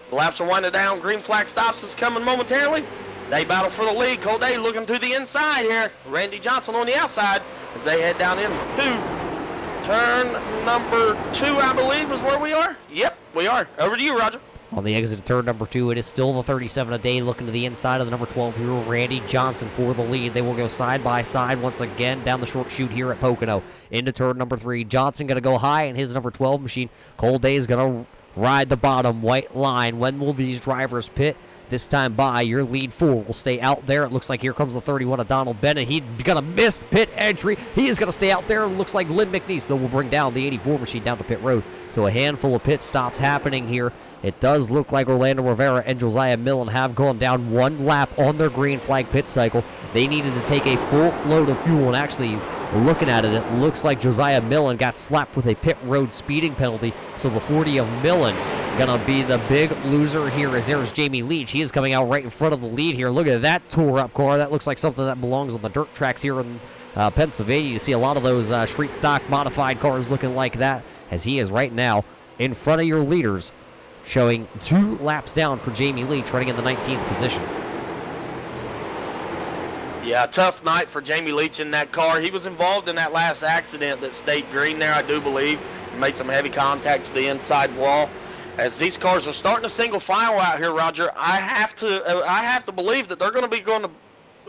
The laps are winding down. Green flag stops is coming momentarily. They battle for the lead. Cole Day looking to the inside here. Randy Johnson on the outside as they head down into turn number 2, I believe, is where we are. Yep, we are. Over to you, Roger. On the exit of turn number 2, it is still the 37 a day looking to the inside of the number 12 hero, Randy Johnson, for the lead. They will go side by side once again down the short chute here at Pocono. Into turn number 3. Johnson going to go high in his number 12 machine. Cole Day is going to ride the bottom white line. When will these drivers pit? This time by, your lead 4 will stay out there. It looks like here comes the 31 of Donald Bennett. He's going to miss pit entry. He is going to stay out there. It looks like Lynn McNeese, though, will bring down the 84 machine down to pit road. So a handful of pit stops happening here. It does look like Orlando Rivera and Josiah Millen have gone down 1 lap on their green flag pit cycle. They needed to take a full load of fuel, and actually, looking at it, it looks like Josiah Millen got slapped with a pit road speeding penalty. So the 40 of Millen Gonna be the big loser here as there's Jamie Leach. He is coming out right in front of the lead here. Look at that tore-up car. That looks like something that belongs on the dirt tracks here in Pennsylvania. You see a lot of those street stock modified cars looking like that, as he is right now in front of your leaders, showing 2 laps down for Jamie Leach, running in the 19th position. Yeah, tough night for Jamie Leach in that car. He was involved in that last accident that stayed green there, I do believe. Made some heavy contact to the inside wall. As these cars are starting to single file out here, Roger, I have to believe that they're going to be going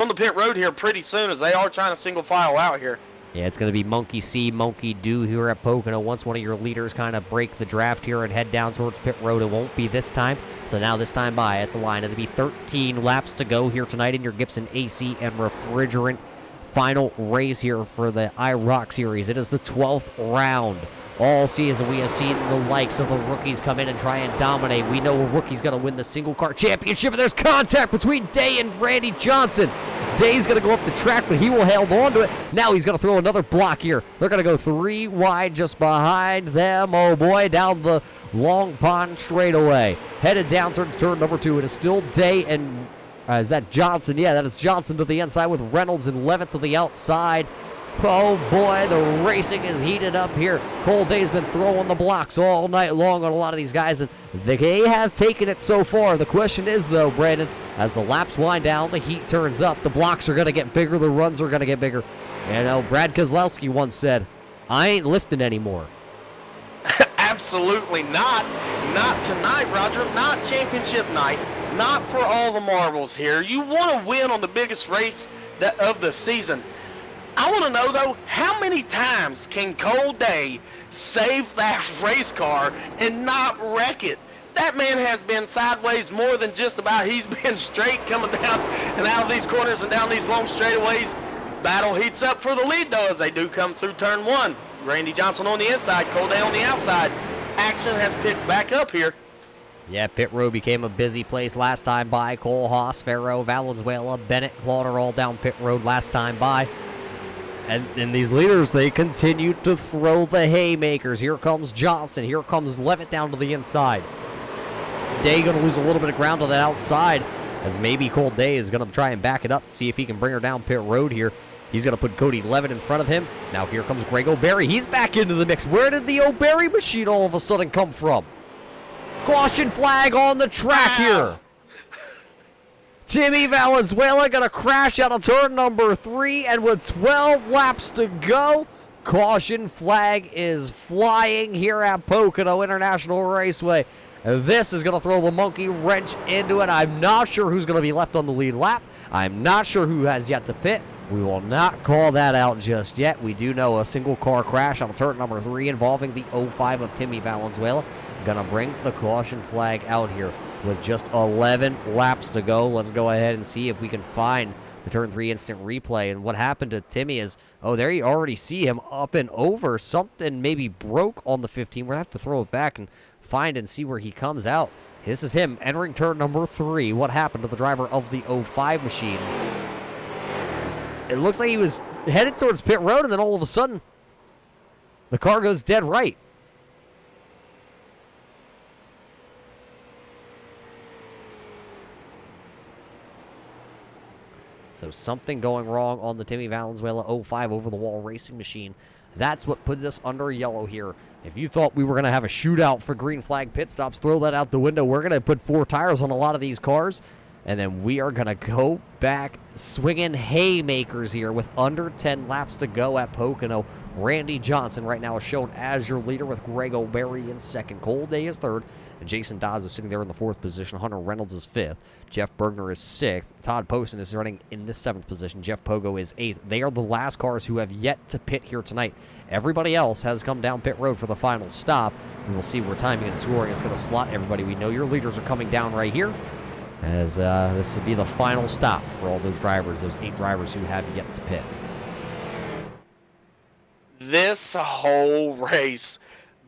on the pit road here pretty soon, as they are trying to single file out here. Yeah, it's going to be monkey see, monkey do here at Pocono. Once one of your leaders kind of break the draft here and head down towards pit road, it won't be this time. So now this time by at the line, it'll be 13 laps to go here tonight in your Gibson AC and Refrigerant final race here for the IROC series. It is the 12th round. All season we have seen the likes of the rookies come in and try and dominate. We know a rookie's going to win the single car championship, and there's contact between Day and Randy Johnson. Day's going to go up the track, but he will hold on to it. Now he's going to throw another block here. They're going to go 3 wide just behind them. Oh boy, down the Long Pond straightaway. Headed down towards turn number 2. It is still Day and is that Johnson? Yeah, that is Johnson to the inside with Reynolds and Levitt to the outside. Oh boy, the racing is heated up here. Cole Day's been throwing the blocks all night long on a lot of these guys, and they have taken it so far. The question is, though, Brandon, as the laps wind down, the heat turns up, the blocks are going to get bigger, the runs are going to get bigger. You know, Brad Kozlowski once said, I ain't lifting anymore. Absolutely not. Not tonight, Roger. Not championship night. Not for all the marbles here. You want to win on the biggest race of the season. I want to know, though, how many times can Cole Day save that race car and not wreck it? That man has been sideways more than just about. He's been straight coming down and out of these corners and down these long straightaways. Battle heats up for the lead, though, as they do come through turn 1. Randy Johnson on the inside, Cole Day on the outside. Action has picked back up here. Yeah, pit road became a busy place last time by. Cole Haas, Farrow, Valenzuela, Bennett, Claude all down pit road last time by. And these leaders, they continue to throw the haymakers. Here comes Johnson. Here comes Levitt down to the inside. Day going to lose a little bit of ground on the outside, as maybe Cole Day is going to try and back it up to see if he can bring her down pit road here. He's going to put Cody Levitt in front of him. Now here comes Greg O'Berry. He's back into the mix. Where did the O'Berry machine all of a sudden come from? Caution flag on the track here. Timmy Valenzuela going to crash out of turn number 3, and with 12 laps to go, caution flag is flying here at Pocono International Raceway. This is going to throw the monkey wrench into it. I'm not sure who's going to be left on the lead lap. I'm not sure who has yet to pit. We will not call that out just yet. We do know a single car crash on turn number 3 involving the 05 of Timmy Valenzuela. Going to bring the caution flag out here with just 11 laps to go. Let's go ahead and see if we can find the turn 3 instant replay. And what happened to Timmy is, oh, there you already see him up and over. Something maybe broke on the 15. We're going to have to throw it back and find and see where he comes out. This is him entering turn number 3. What happened to the driver of the 05 machine? It looks like he was headed towards pit road, and then all of a sudden, the car goes dead right. So something going wrong on the Timmy Valenzuela 05 over-the-wall racing machine. That's what puts us under yellow here. If you thought we were going to have a shootout for green flag pit stops, throw that out the window. We're going to put 4 tires on a lot of these cars, and then we are going to go back swinging haymakers here with under 10 laps to go at Pocono. Randy Johnson right now is shown as your leader with Greg O'Berry in second. Cole Day is third. And Jason Dodds is sitting there in the 4th position. Hunter Reynolds is 5th. Jeff Bergner is 6th. Todd Poston is running in the 7th position. Jeff Pogo is 8th. They are the last cars who have yet to pit here tonight. Everybody else has come down pit road for the final stop. And we'll see where timing and scoring is going to slot everybody. We know your leaders are coming down right here, as this will be the final stop for all those drivers, those 8 drivers who have yet to pit. This whole race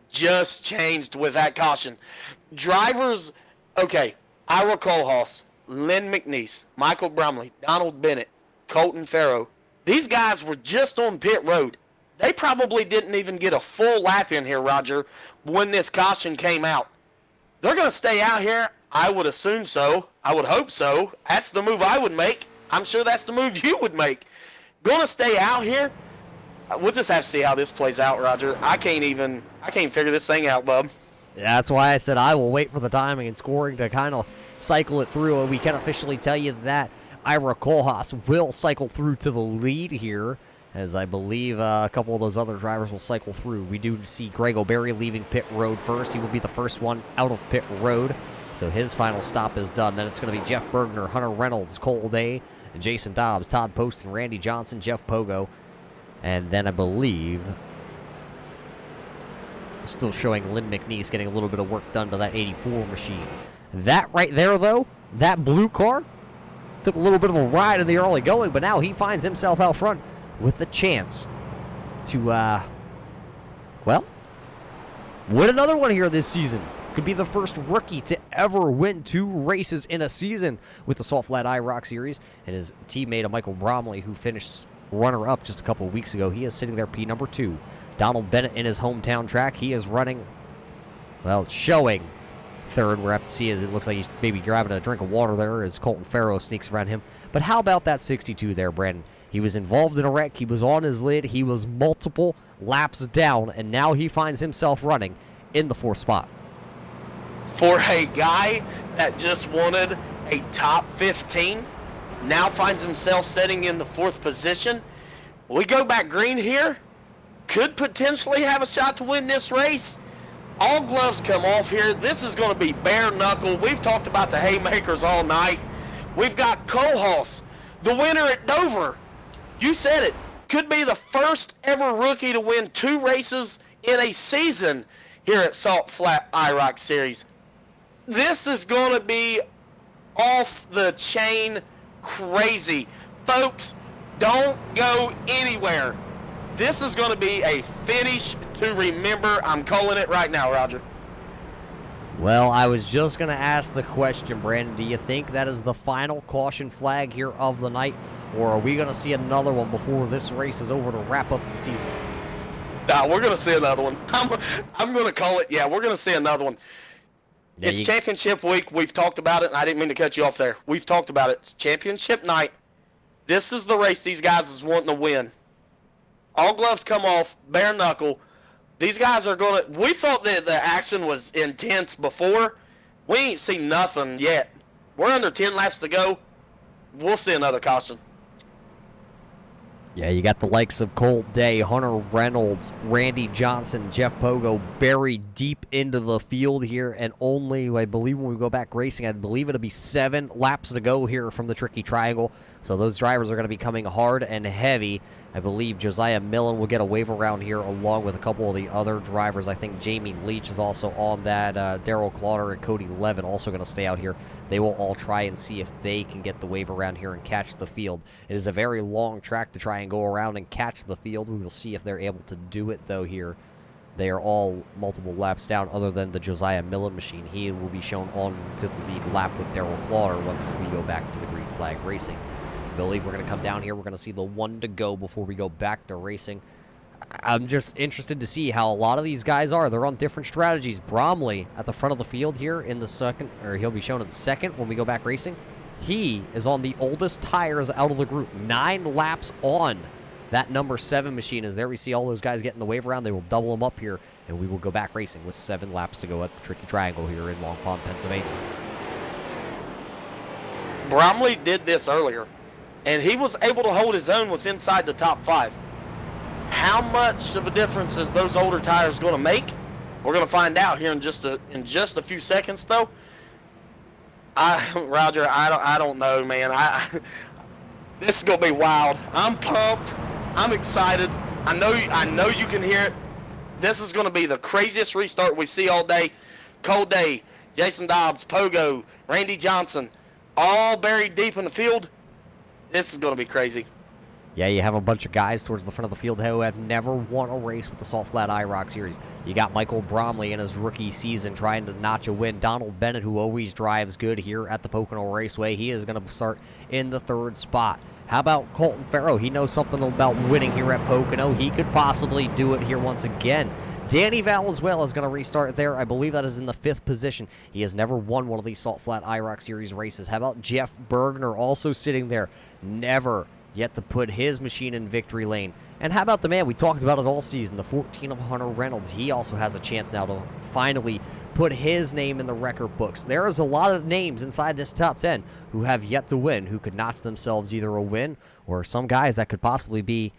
just changed with that caution. Drivers, okay, Ira Kohlhaas, Lynn McNeese, Michael Brumley, Donald Bennett, Colton Farrow. These guys were just on pit road. They probably didn't even get a full lap in here, Roger, when this caution came out. They're going to stay out here. I would assume so. I would hope so. That's the move I would make. I'm sure that's the move you would make. Going to stay out here. We'll just have to see how this plays out, Roger. I can't figure this thing out, bub. That's why I said I will wait for the timing and scoring to kind of cycle it through. And we can officially tell you that IROC Koolhaas will cycle through to the lead here, as I believe a couple of those other drivers will cycle through. We do see Greg O'Berry leaving pit road first. He will be the first one out of pit road, so his final stop is done. Then it's going to be Jeff Bergner, Hunter Reynolds, Cole Day, Jason Dobbs, Todd Poston, Randy Johnson, Jeff Pogo, and then I believe still showing Lynn McNeese getting a little bit of work done to that 84 machine. That right there, though, that blue car took a little bit of a ride in the early going, but now he finds himself out front with the chance to, well, win another one here this season. Could be the first rookie to ever win 2 races in a season with the Salt Flat IROC Series. And his teammate, Michael Bromley, who finished runner-up just a couple of weeks ago, he is sitting there P number 2. Donald Bennett in his hometown track, he is running, well, showing third. We'll have to see as it looks like he's maybe grabbing a drink of water there as Colton Farrow sneaks around him. But how about that 62 there, Brandon? He was involved in a wreck. He was on his lid. He was multiple laps down, and now he finds himself running in the 4th spot. For a guy that just wanted a top 15, now finds himself sitting in the 4th position. We go back green here. Could potentially have a shot to win this race. All gloves come off here. This is going to be bare knuckle. We've talked about the haymakers all night. We've got Koolhaas, the winner at Dover. You said it. Could be the first ever rookie to win 2 races in a season here at Salt Flat IROC Series. This is going to be off the chain crazy. Folks, don't go anywhere. This is going to be a finish to remember. I'm calling it right now, Roger. Well, I was just going to ask the question, Brandon. Do you think that is the final caution flag here of the night, or are we going to see another one before this race is over to wrap up the season? Nah, we're going to see another one. I'm going to call it, yeah, we're going to see another one. Yeah, it's championship week. We've talked about it, and I didn't mean to cut you off there. We've talked about it. It's championship night. This is the race these guys is wanting to win. All gloves come off, bare knuckle. These guys are going to... We thought that the action was intense before. We ain't seen nothing yet. We're under 10 laps to go. We'll see another caution. Yeah, you got the likes of Colt Day, Hunter Reynolds, Randy Johnson, Jeff Pogo buried deep into the field here, and only, I believe when we go back racing, I believe it'll be 7 laps to go here from the Tricky Triangle. So those drivers are going to be coming hard and heavy. I believe Josiah Millen will get a wave around here along with a couple of the other drivers. I think Jamie Leach is also on that. Daryl Clauder and Cody Levin also going to stay out here. They will all try and see if they can get the wave around here and catch the field. It is a very long track to try and go around and catch the field. We will see if they're able to do it, though, here. They are all multiple laps down other than the Josiah Millen machine. He will be shown on to the lead lap with Daryl Clauder once we go back to the green flag racing. I believe we're going to come down here. We're going to see the 1 to go before we go back to racing. I'm just interested to see how a lot of these guys are. They're on different strategies. Bromley at the front of the field here in the second, or he'll be shown in second when we go back racing. He is on the oldest tires out of the group. 9 laps on that number 7 machine. As there we see all those guys getting the wave around. They will double them up here, and we will go back racing with 7 laps to go at the Tricky Triangle here in Long Pond, Pennsylvania. Bromley did this earlier, and he was able to hold his own with inside the top 5. How much of a difference is those older tires going to make? We're going to find out here in just a few seconds, though. Roger, I don't know, man. This is going to be wild. I'm pumped. I'm excited. I know you can hear it. This is going to be the craziest restart we see all day. Cole Day, Jason Dobbs, Pogo, Randy Johnson, all buried deep in the field. This is going to be crazy. Yeah, you have a bunch of guys towards the front of the field who have never won a race with the Salt Flat IROC Series. You got Michael Bromley in his rookie season trying to notch a win. Donald Bennett, who always drives good here at the Pocono Raceway, he is going to start in the 3rd spot. How about Colton Farrow? He knows something about winning here at Pocono. He could possibly do it here once again. Danny Valenzuela is going to restart there. I believe that is in the 5th position. He has never won one of these Salt Flat IROC Series races. How about Jeff Bergner also sitting there? Never yet to put his machine in victory lane. And how about the man, we talked about it all season, the 14 of Hunter Reynolds. He also has a chance now to finally put his name in the record books. There is a lot of names inside this top 10 who have yet to win, who could notch themselves either a win or some guys that could possibly be,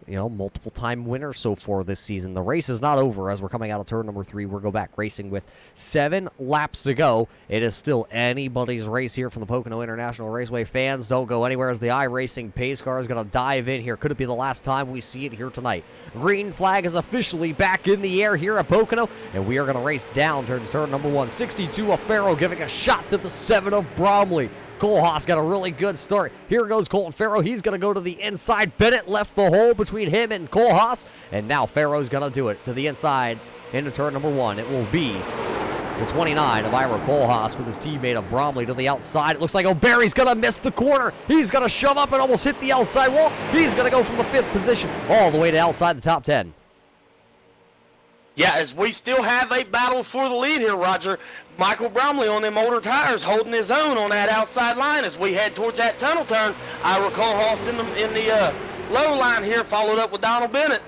multiple time winners so far this season. The race is not over as we're coming out of turn number 3. We'll go back racing with 7 laps to go. It is still anybody's race here from the Pocono International Raceway. Fans, don't go anywhere as the iRacing pace car is going to dive in here. Could it be the last time we see it here tonight? Green flag is officially back in the air here at Pocono, and we are going to race down towards turn number 1. 62 of Farrow giving a shot to the 7 of Bromley. Cole Haas got a really good start. Here goes Colton Farrow. He's going to go to the inside. Bennett left the hole between him and Cole Haas. And now Farrow's going to do it to the inside into turn number 1. It will be the 29 of Ira Cole Haas with his teammate of Bromley to the outside. It looks like O'Barry's going to miss the corner. He's going to shove up and almost hit the outside wall. He's going to go from the 5th position all the way to outside the top 10. Yeah, as we still have a battle for the lead here, Roger. Michael Bromley on them older tires holding his own on that outside line as we head towards that tunnel turn. Ira Colehouse in the low line here, followed up with Donald Bennett.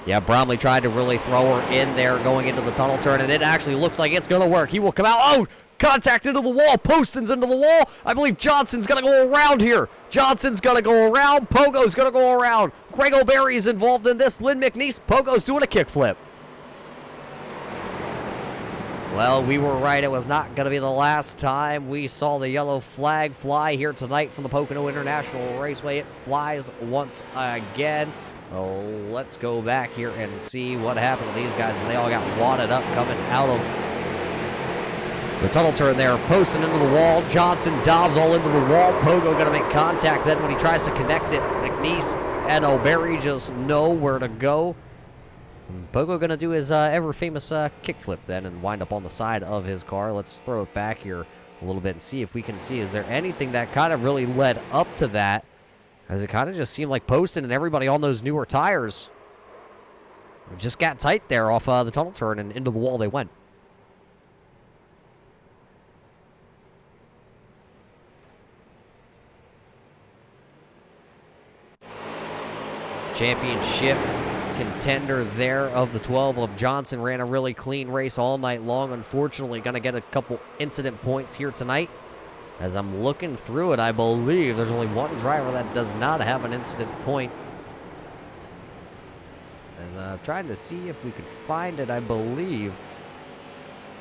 Yeah, Bromley tried to really throw her in there going into the tunnel turn, and it actually looks like it's going to work. He will come out. Oh, contact into the wall. Poston's into the wall. I believe Johnson's going to go around here. Johnson's going to go around. Pogo's going to go around. Greg O'Barry is involved in this. Lynn McNeese, Pogo's doing a kickflip. Well, we were right. It was not going to be the last time we saw the yellow flag fly here tonight from the Pocono International Raceway. It flies once again. Oh, let's go back here and see what happened to these guys. They all got wadded up coming out of the tunnel turn there. Posting into the wall. Johnson, Dobbs all into the wall. Pogo going to make contact. Then when he tries to connect it, McNeese and O'Barry just know where to go. Pogo going to do his ever-famous kickflip then and wind up on the side of his car. Let's throw it back here a little bit and see if we can see. Is there anything that kind of really led up to that? As it kind of just seemed like Poston and everybody on those newer tires just got tight there off the tunnel turn and into the wall they went. Championship contender there of the 12 of Johnson ran a really clean race all night long. Unfortunately, going to get a couple incident points here tonight. As I'm looking through it, I believe there's only one driver that does not have an incident point. As I'm trying to see if we could find it, I believe.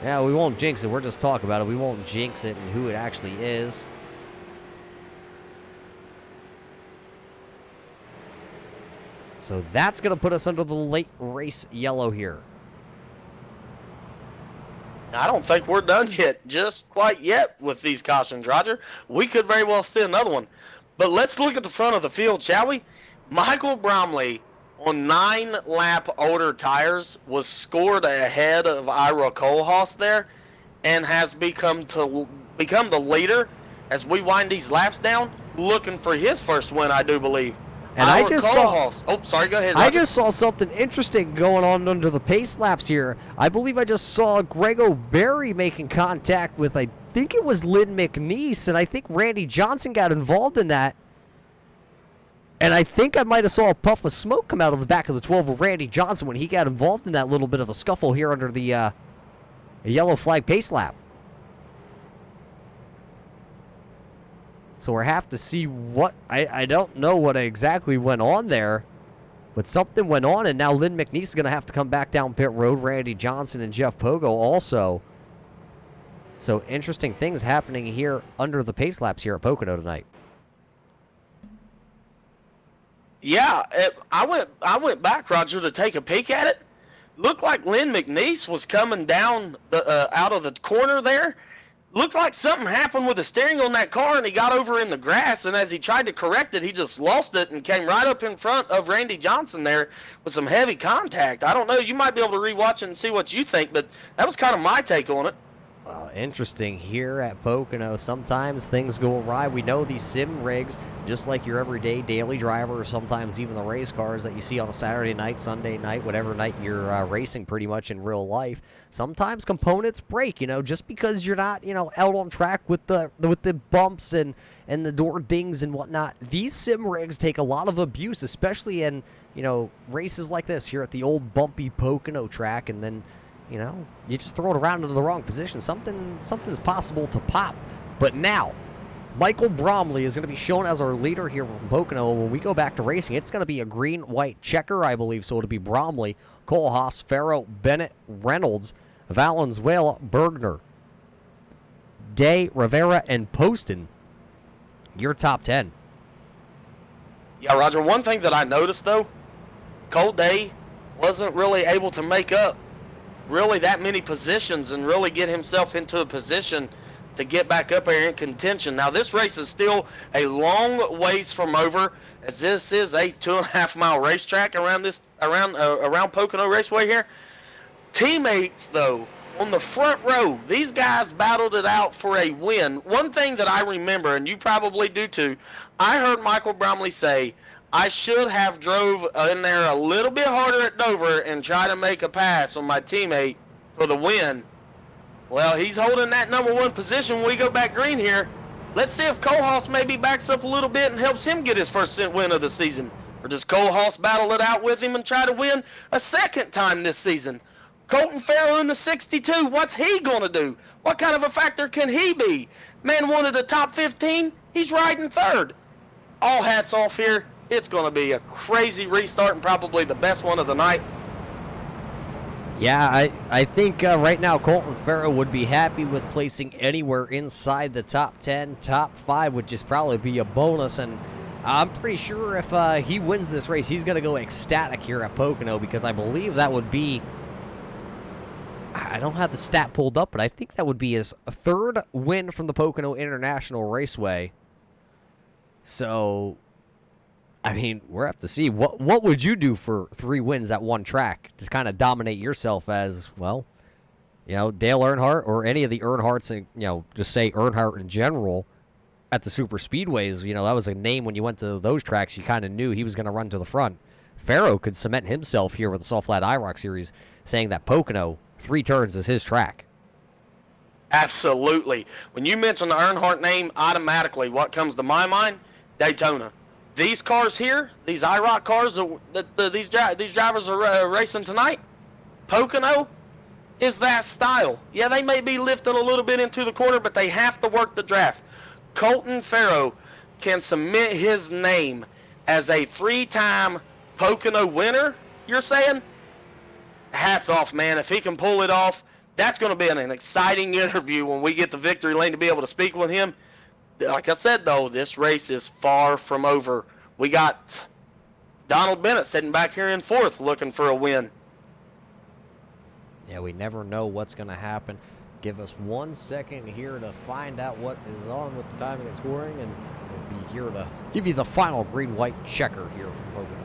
Yeah, we won't jinx it. We're just talking about it. We won't jinx it and who it actually is. So that's going to put us under the late race yellow here. I don't think we're done yet, just quite yet with these cautions, Roger. We could very well see another one. But let's look at the front of the field, shall we? Michael Bromley on 9-lap older tires was scored ahead of Ira Colehouse there and has become the leader as we wind these laps down, looking for his first win, I do believe. And I just saw. Oh, sorry. Go ahead, Roger. I just saw something interesting going on under the pace laps here. I believe I just saw Greg O'Barry making contact with, I think it was Lynn McNeese, and I think Randy Johnson got involved in that. And I think I might have saw a puff of smoke come out of the back of the 12 of Randy Johnson when he got involved in that little bit of a scuffle here under the yellow flag pace lap. So we'll have to see what, I don't know what exactly went on there, but something went on, and now Lynn McNeese is going to have to come back down pit road. Randy Johnson and Jeff Pogo also. So interesting things happening here under the pace laps here at Pocono tonight. Yeah, I went back, Roger, to take a peek at it. Looked like Lynn McNeese was coming down out of the corner there. looked like something happened with the steering on that car, and he got over in the grass, and as he tried to correct it, he just lost it and came right up in front of Randy Johnson there with some heavy contact. I don't know. You might be able to rewatch it and see what you think, but that was kind of my take on it. Interesting here at Pocono. Sometimes things go awry. We know these sim rigs, just like your everyday daily driver, or sometimes even the race cars that you see on a Saturday night, Sunday night, whatever night you're racing pretty much in real life. Sometimes components break, just because you're not, out on track with the bumps and the door dings and whatnot. These sim rigs take a lot of abuse, especially in, races like this here at the old bumpy Pocono track, and then you just throw it around into the wrong position. Something's possible to pop. But now, Michael Bromley is going to be shown as our leader here from Pocono. When we go back to racing, it's going to be a green-white checker, I believe. So it'll be Bromley, Cole Haas, Farrow, Bennett, Reynolds, Valenzuela, Bergner, Day, Rivera, and Poston. Your top 10. Yeah, Roger, one thing that I noticed, though, Cole Day wasn't really able to make up really that many positions and really get himself into a position to get back up there in contention. Now, this race is still a long ways from over, as this is a 2.5 mile racetrack around Pocono Raceway here. Teammates, though, on the front row, these guys battled it out for a win. One thing that I remember, and you probably do too, I heard Michael Bromley say, I should have drove in there a little bit harder at Dover and try to make a pass on my teammate for the win. Well, he's holding that number 1 position when we go back green here. Let's see if Cole Haas maybe backs up a little bit and helps him get his first win of the season. Or does Cole Haas battle it out with him and try to win a second time this season? Colton Farrell in the 62, what's he going to do? What kind of a factor can he be? Man wanted the top 15, he's riding third. All hats off here. It's going to be a crazy restart and probably the best one of the night. Yeah, I think right now Colton Farrell would be happy with placing anywhere inside the top 10. Top 5 would just probably be a bonus, and I'm pretty sure if he wins this race, he's going to go ecstatic here at Pocono, because I believe that would be, I don't have the stat pulled up, but I think that would be his 3rd win from the Pocono International Raceway. So, I mean, we'll have to see. What would you do for 3 wins at one track to kind of dominate yourself as, well, Dale Earnhardt or any of the Earnhardts, and, just say Earnhardt in general at the super speedways, that was a name when you went to those tracks, you kind of knew he was going to run to the front. Farrow could cement himself here with the Salt Flat IROC Series, saying that Pocono, 3 turns is his track. Absolutely. When you mention the Earnhardt name, automatically what comes to my mind? Daytona. These cars here, these IROC cars that these drivers are racing tonight, Pocono is that style. Yeah, they may be lifting a little bit into the corner, but they have to work the draft. Colton Farrow can submit his name as a 3-time Pocono winner, you're saying? Hats off, man. If he can pull it off, that's going to be an exciting interview when we get to victory lane to be able to speak with him. Like I said, though, this race is far from over. We got Donald Bennett sitting back here in 4th looking for a win. Yeah, we never know what's going to happen. Give us 1 second here to find out what is on with the timing and scoring, and we'll be here to give you the final green-white checker here from Pocono.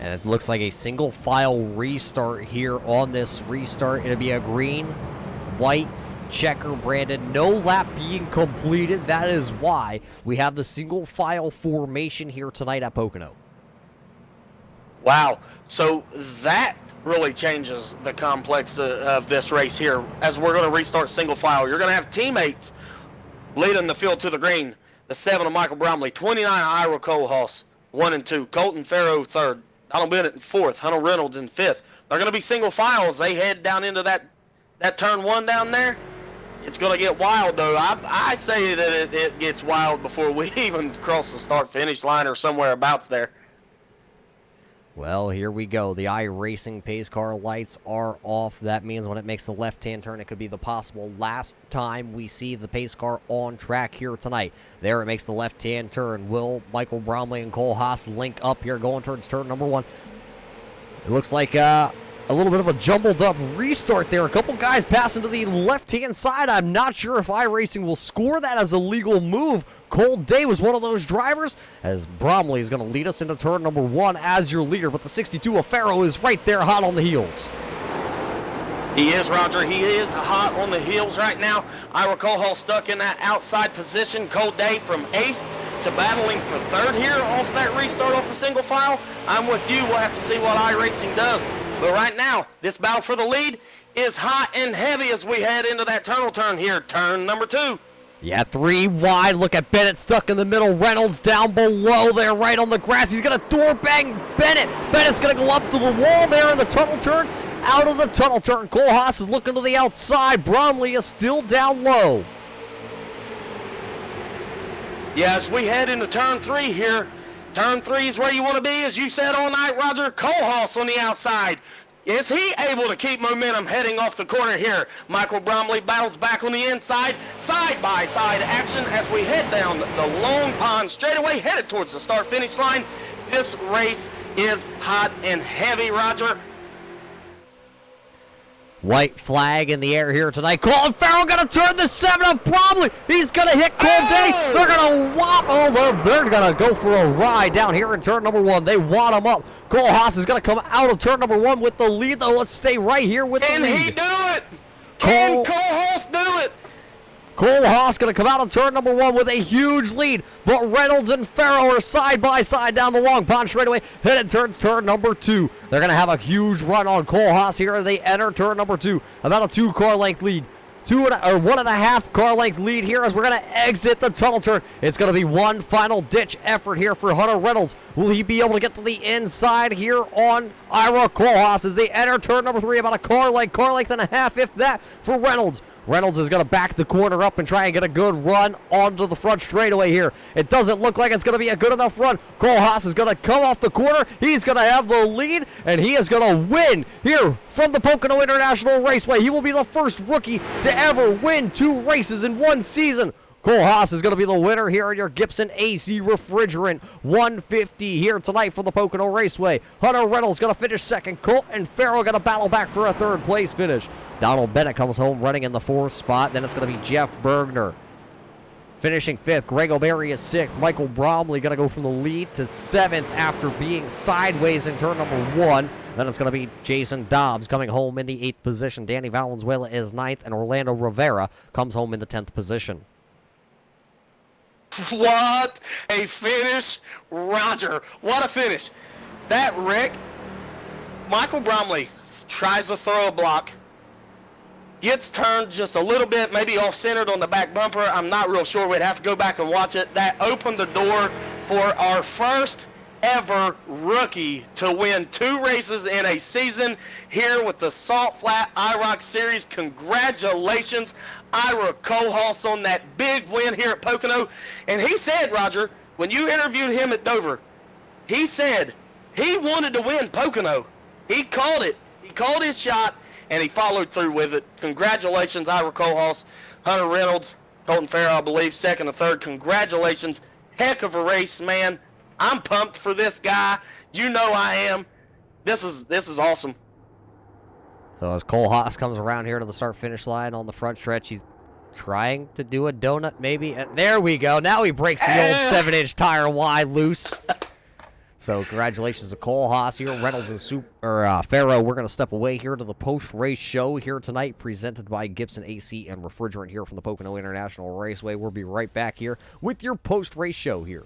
And it looks like a single file restart here on this restart. It'll be a green, white, checker branded. No lap being completed. That is why we have the single file formation here tonight at Pocono. Wow. So that really changes the complex of this race here. As we're going to restart single file, you're going to have teammates leading the field to the green. The 7 of Michael Bromley, 29 Ira Cole Haas, 1 and 2. Colton Farrow 3rd. Donald Bennett in 4th. Hunter Reynolds in 5th. They're going to be single file as they head down into that turn 1 down there. It's going to get wild, though. I say that it gets wild before we even cross the start-finish line or somewhere abouts there. Well, here we go. The iRacing pace car lights are off. That means when it makes the left-hand turn, it could be the possible last time we see the pace car on track here tonight. There it makes the left-hand turn. Will Michael Bromley and Cole Haas link up here going towards turn number 1? It looks like a little bit of a jumbled up restart there. A couple guys passing to the left-hand side. I'm not sure if iRacing will score that as a legal move. Cole Day was one of those drivers, as Bromley is going to lead us into turn number 1 as your leader, but the 62 of Farrow is right there hot on the heels. He is, Roger. He is hot on the heels right now. Ira Cohol stuck in that outside position. Cole Day from 8th to battling for 3rd here off that restart off a single file. I'm with you. We'll have to see what iRacing does. But right now, this battle for the lead is hot and heavy as we head into that tunnel turn here. Turn number 2. Yeah, 3 wide. Look at Bennett stuck in the middle. Reynolds down below there, right on the grass. He's going to door bang Bennett. Bennett's going to go up to the wall there in the tunnel turn. Out of the tunnel turn. Cole Haas is looking to the outside. Bromley is still down low. Yeah, as we head into turn 3 here, turn 3 is where you want to be, as you said all night, Roger. Cole Haas on the outside. Is he able to keep momentum heading off the corner here? Michael Bromley battles back on the inside. Side-by-side action as we head down the Long Pond straightaway, headed towards the start-finish line. This race is hot and heavy, Roger. White flag in the air here tonight. Colin Farrell going to turn the 7 of Bromley. He's going to hit Cole Day. They're going to whop. Oh, they're going to go for a ride down here in turn number 1. They wad him up. Cole Haas is going to come out of turn number 1 with the lead, though. Let's stay right here with the lead. Can he do it? Can Cole Haas do it? Cole Haas going to come out of turn number 1 with a huge lead, but Reynolds and Farrow are side by side down the Long Pond straightaway, headed towards turn number 2. They're going to have a huge run on Cole Haas here as they enter turn number 2. About a 2-car length lead. 1.5 car length lead here as we're going to exit the tunnel turn. It's going to be one final ditch effort here for Hunter Reynolds. Will he be able to get to the inside here on IROC Cole Haas as they enter turn number 3? About a car length and a half, if that, for Reynolds. Reynolds is going to back the corner up and try and get a good run onto the front straightaway here. It doesn't look like it's going to be a good enough run. Cole Haas is going to come off the corner. He's going to have the lead, and he is going to win here from the Pocono International Raceway. He will be the first rookie to ever win 2 races in one season. Cole Haas is going to be the winner here at your Gibson AC Refrigerant 150 here tonight for the Pocono Raceway. Hunter Reynolds going to finish second. Colt and Farrell going to battle back for a 3rd place finish. Donald Bennett comes home running in the 4th spot. Then it's going to be Jeff Bergner finishing 5th. Greg O'Berry is 6th. Michael Bromley going to go from the lead to 7th after being sideways in turn number 1. Then it's going to be Jason Dobbs coming home in the 8th position. Danny Valenzuela is 9th, and Orlando Rivera comes home in the 10th position. What a finish, Roger. What a finish. That wreck, Michael Bromley tries to throw a block, gets turned just a little bit, maybe off-centered on the back bumper. I'm not real sure. We'd have to go back and watch it. That opened the door for our first ever rookie to win 2 races in a season here with the Salt Flat IROC Series. Congratulations, Ira Cohos, on that big win here at Pocono. And he said, Roger, when you interviewed him at Dover, he said he wanted to win Pocono. He called it. He called his shot, and he followed through with it. Congratulations, Ira Cohos. Hunter Reynolds, Colton Farrell, I believe, 2nd and 3rd. Congratulations. Heck of a race, man. I'm pumped for this guy. You know I am. This is awesome. So as Cole Haas comes around here to the start-finish line on the front stretch, he's trying to do a donut, maybe. There we go. Now he breaks the old 7-inch tire wide loose. So congratulations to Cole Haas here. Reynolds and Farrow. We're going to step away here to the post-race show here tonight, presented by Gibson AC and Refrigerant here from the Pocono International Raceway. We'll be right back here with your post-race show here.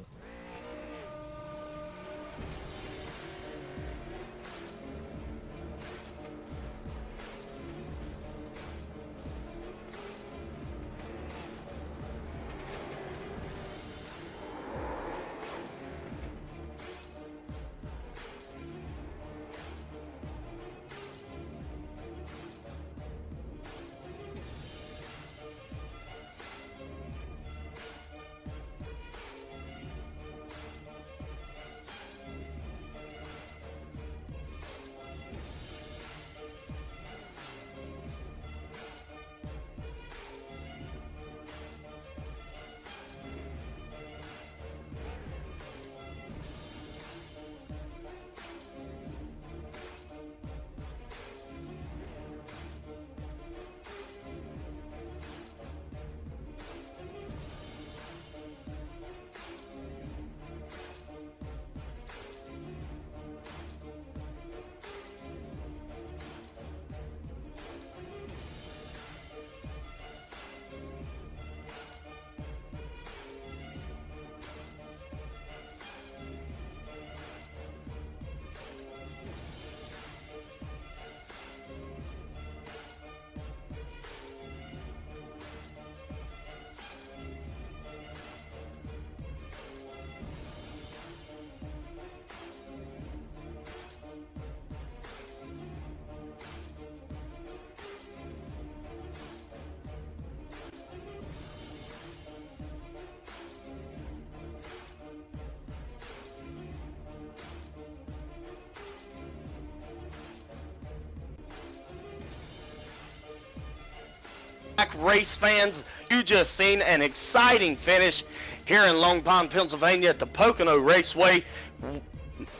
race fans, you just seen an exciting finish here in Long Pond, Pennsylvania at the Pocono Raceway.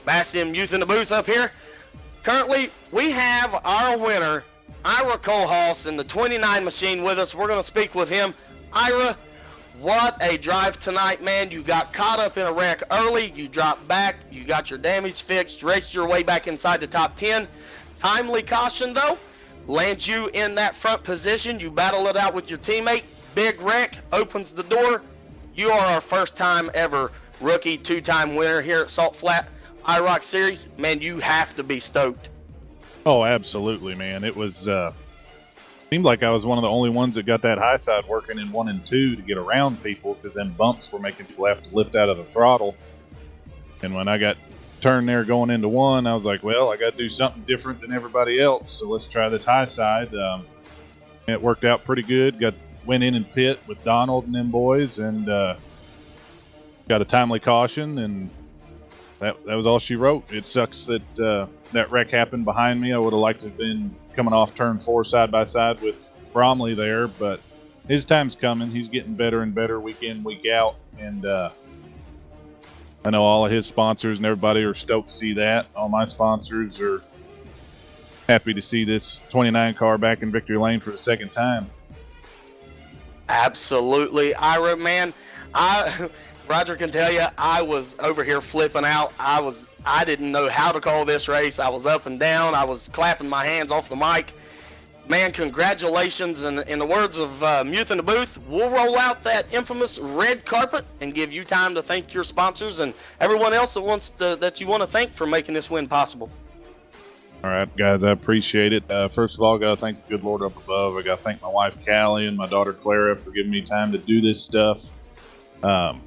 Bass M Youth in the booth up here. Currently, we have our winner, Ira Kohlhaas, in the 29 machine with us. We're going to speak with him. Ira, what a drive tonight, man. You got caught up in a wreck early. You dropped back. You got your damage fixed, raced your way back inside the top 10. Timely caution, though, lands you in that front position. You battle it out with your teammate. Big wreck opens the door. You are our first time ever rookie, two-time winner here at Salt Flat IROC Series. Man, you have to be stoked. Oh, absolutely, man. It was seemed like I was one of the only ones that got that high side working in 1 and 2 to get around people, because them bumps were making people have to lift out of the throttle. And when I got turned there going into 1, I was like, well, I got to do something different than everybody else, so let's try this high side. It worked out pretty good. Went in and pit with Donald and them boys, and got a timely caution, and that was all she wrote. It sucks that that wreck happened behind me. I would have liked to have been coming off turn 4 side by side with Bromley there, but his time's coming. He's getting better and better week in, week out, and I know all of his sponsors and everybody are stoked to see that. All my sponsors are happy to see this 29 car back in victory lane for the second time. Absolutely. Ira, man, Roger can tell you, I was over here flipping out. I didn't know how to call this race. I was up and down. I was clapping my hands off the mic. Man, congratulations. And in the words of Muth in the booth, we'll roll out that infamous red carpet and give you time to thank your sponsors and everyone else that you want to thank for making this win possible. All right, guys, I appreciate it. First of all, I got to thank the good Lord up above. I got to thank my wife, Callie, and my daughter, Clara, for giving me time to do this stuff. Got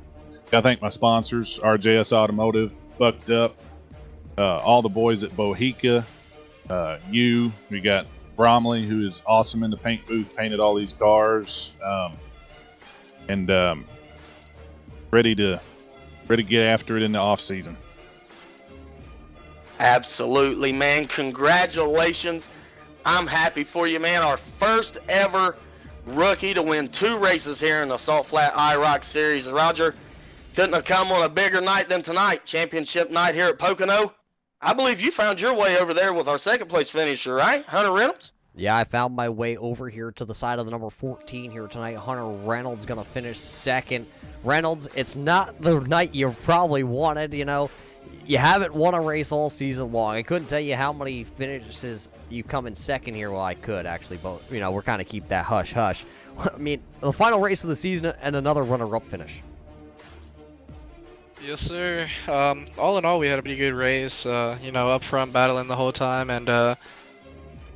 to thank my sponsors, RJS Automotive, Bucked Up, all the boys at Bohica, we got Bromley, who is awesome in the paint booth, painted all these cars, and ready to get after it in the off season. Absolutely, man. Congratulations. I'm happy for you, man. Our first ever rookie to win 2 races here in the Salt Flat IROC Series. Roger, couldn't have come on a bigger night than tonight. Championship night here at Pocono. I believe you found your way over there with our second place finisher, right? Hunter Reynolds? Yeah, I found my way over here to the side of the number 14 here tonight. Hunter Reynolds going to finish second. Reynolds, it's not the night you probably wanted, you know. You haven't won a race all season long. I couldn't tell you how many finishes you've come in second here. Well, I could, actually, but, you know, we're kind of keep that hush-hush. I mean, the final race of the season and another runner-up finish. Yes, sir. All in all, we had a pretty good race, you know, up front battling the whole time, and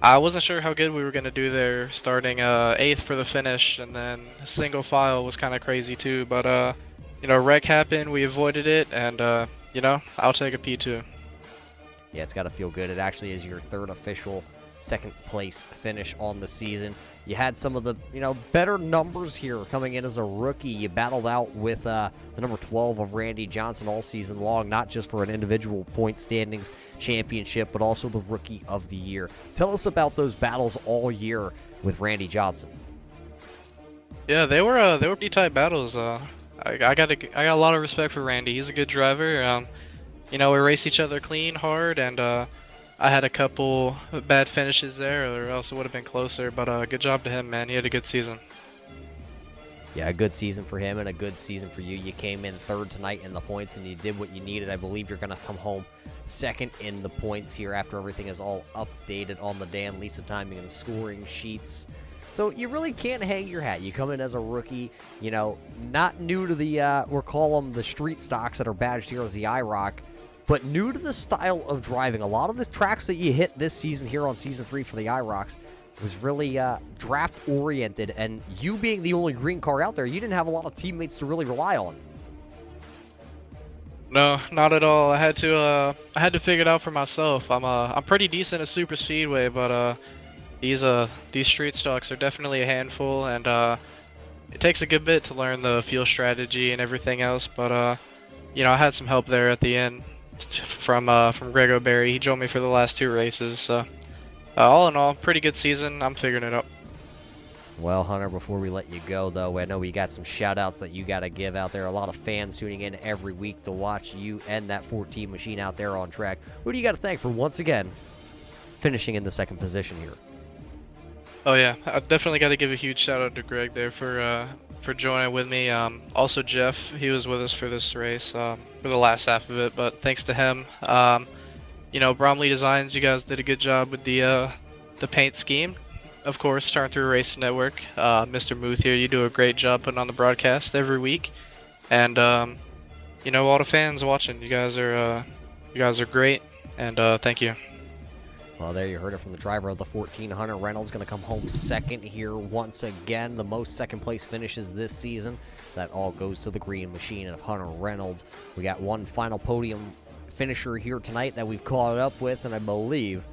I wasn't sure how good we were going to do there, starting 8th for the finish, and then single file was kind of crazy too, but, you know, wreck happened, we avoided it, and, you know, I'll take a P2. Yeah, it's got to feel good. It actually is your third official second place finish on the season. You had some of the, you know, better numbers here coming in as a rookie. You battled out with the number 12 of Randy Johnson all season long, not just for an individual point standings championship, but also the Rookie of the Year. Tell us about those battles all year with Randy Johnson. Yeah, they were pretty tight battles. I got a lot of respect for Randy. He's a good driver. You know, we race each other clean, hard, and I had a couple bad finishes there, or else it would have been closer. But good job to him, man. He had a good season. Yeah, a good season for him and a good season for you. You came in third tonight in the points, and you did what you needed. I believe you're going to come home second in the points here after everything is all updated on the Dan Lisa timing and scoring sheets. So you really can't hang your hat. You come in as a rookie, you know, not new to the, we'll call them the street stocks that are badged here as the IROC, but new to the style of driving. A lot of the tracks that you hit this season here on Season 3 for the IROCs was really draft-oriented, and you being the only green car out there, you didn't have a lot of teammates to really rely on. No, not at all. I had to figure it out for myself. I'm pretty decent at super speedway, but these street stocks are definitely a handful, and it takes a good bit to learn the fuel strategy and everything else. But you know, I had some help there at the end from Greg O'Berry. He drove me for the last 2 races. So all in all, pretty good season. I'm figuring it out. Well, Hunter, before we let you go, though, I know we got some shout-outs that you got to give out there. A lot of fans tuning in every week to watch you and that 14 machine out there on track. Who do you got to thank for, once again, finishing in the second position here? Oh yeah, I definitely got to give a huge shout out to Greg there for joining with me. Also Jeff, he was with us for this race for the last half of it, but thanks to him, you know, Bromley Designs, you guys did a good job with the paint scheme. Of course, Turn Through Racing Network, Mr. Muth here, you do a great job putting on the broadcast every week, and you know, all the fans watching, you guys are great, and thank you. Well, there you heard it from the driver of the 1400. Reynolds going to come home second here once again. The most second-place finishes this season. That all goes to the green machine of Hunter Reynolds. We got one final podium finisher here tonight that we've caught up with, and I believe,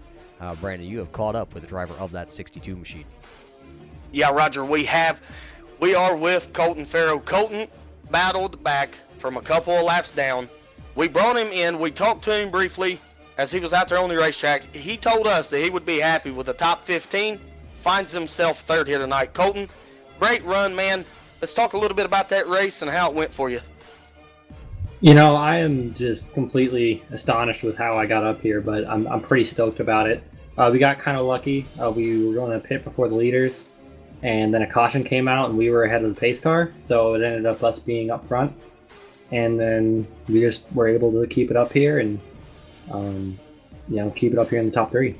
Brandon, you have caught up with the driver of that 62 machine. Yeah, Roger, we are with Colton Farrow. Colton battled back from a couple of laps down. We brought him in. We talked to him briefly as he was out there on the racetrack. He told us that he would be happy with the top 15. Finds himself third here tonight. Colton, great run, man. Let's talk a little bit about that race and how it went for you. You know, I am just completely astonished with how I got up here, but I'm pretty stoked about it. We got kind of lucky. We were going to pit before the leaders, and then a caution came out, and we were ahead of the pace car, so it ended up us being up front. And then we just were able to keep it up here and you know, keep it up here in the top 3.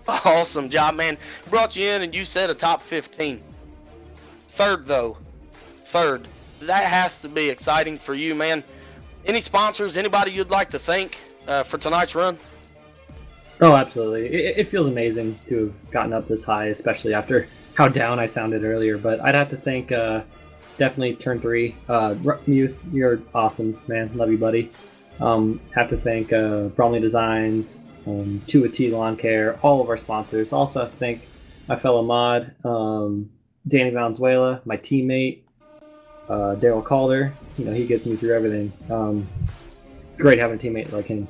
Awesome job, man. Brought you in and you said a top 15. Third, though. Third. That has to be exciting for you, man. Any sponsors, anybody you'd like to thank for tonight's run? Oh, absolutely. It feels amazing to have gotten up this high, especially after how down I sounded earlier. But I'd have to thank definitely Turn 3. Muth, you're awesome, man. Love you, buddy. Have to thank Bromley Designs, 2T Lawn Care, all of our sponsors. Also have to thank my fellow mod, Danny Valenzuela, my teammate, Daryl Calder. You know, he gets me through everything. Great having a teammate like him.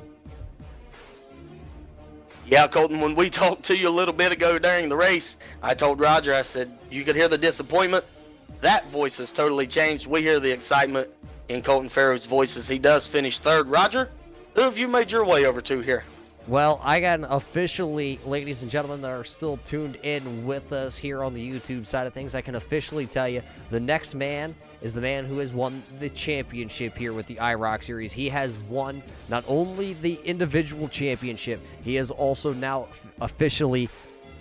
Yeah, Colton, when we talked to you a little bit ago during the race, I told Roger, I said, you could hear the disappointment. That voice has totally changed. We hear the excitement in Colton Farrow's voice as he does finish third. Roger, who have you made your way over to here? Well, I got officially, ladies and gentlemen that are still tuned in with us here on the YouTube side of things, I can officially tell you the next man is the man who has won the championship here with the IROC series. He has won not only the individual championship, he has also now officially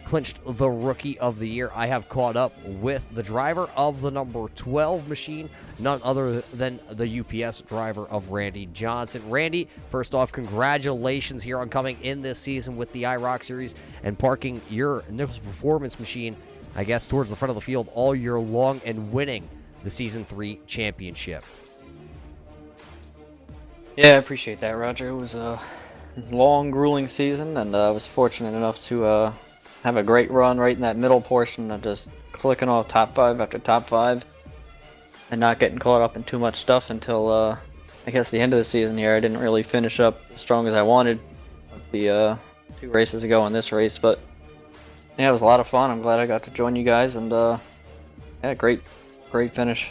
clinched the Rookie of the Year. I have caught up with the driver of the number 12 machine, none other than the UPS driver of Randy Johnson. Randy, first off, congratulations here on coming in this season with the IROC series and parking your Nichols Performance machine, I guess, towards the front of the field all year long and winning the Season 3 championship. Yeah, I appreciate that, Roger. It was a long, grueling season, and I was fortunate enough to have a great run right in that middle portion of just clicking off top 5 after top 5 and not getting caught up in too much stuff until I guess the end of the season here. I didn't really finish up as strong as I wanted the 2 races ago in this race, but yeah, it was a lot of fun. I'm glad I got to join you guys, and yeah, great finish.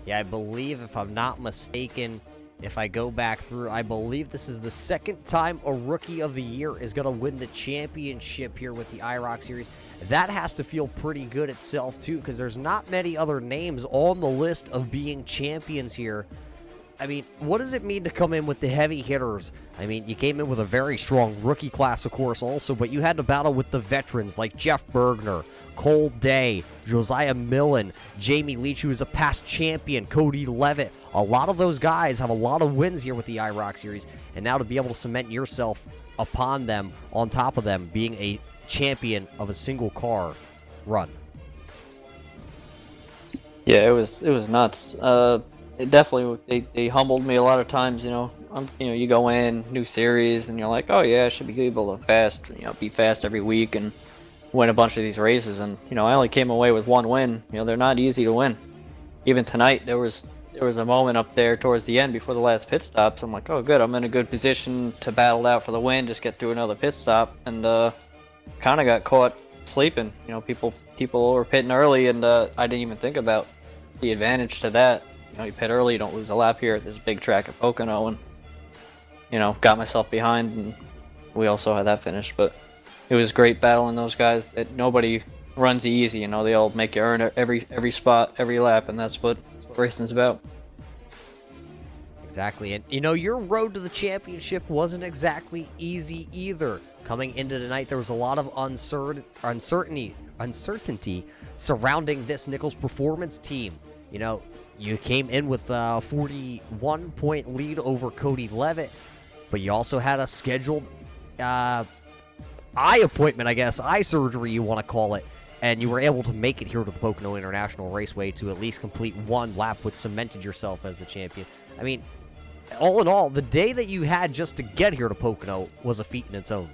Yeah, I believe, if I'm not mistaken, if I go back through, I believe this is the second time a Rookie of the Year is going to win the championship here with the IROC series. That has to feel pretty good itself, too, because there's not many other names on the list of being champions here. I mean, what does it mean to come in with the heavy hitters? I mean, you came in with a very strong rookie class, of course, also, but you had to battle with the veterans like Jeff Bergner, Cole Day, Josiah Millen, Jamie Leach, who is a past champion, Cody Levitt. A lot of those guys have a lot of wins here with the IROC series, and now to be able to cement yourself upon them, on top of them, being a champion of a single car run. Yeah, it was nuts. It definitely they humbled me a lot of times. You know, you go in new series and you're like, oh yeah, I should be able to be fast every week and win a bunch of these races. And I only came away with 1 win. They're not easy to win. Even tonight, there was a moment up there towards the end before the last pit stop. So I'm like, oh good, I'm in a good position to battle out for the win, just get through another pit stop, and kind of got caught sleeping. You know, people were pitting early, and I didn't even think about the advantage to that. You know, you pit early, you don't lose a lap here at this big track at Pocono, and you know, got myself behind, and we also had that finished. But it was great battling those guys. Nobody runs easy. You know, they all make you earn every spot, every lap, and that's what racing's about. Exactly, and you know, your road to the championship wasn't exactly easy either. Coming into tonight, there was a lot of uncertainty surrounding this Nichols Performance team. You know, you came in with a 41-point lead over Cody Levitt, but you also had a scheduled eye appointment, I guess, eye surgery you want to call it, and you were able to make it here to the Pocono International Raceway to at least complete one lap, which cemented yourself as the champion. I mean, all in all, the day that you had just to get here to Pocono was a feat in its own.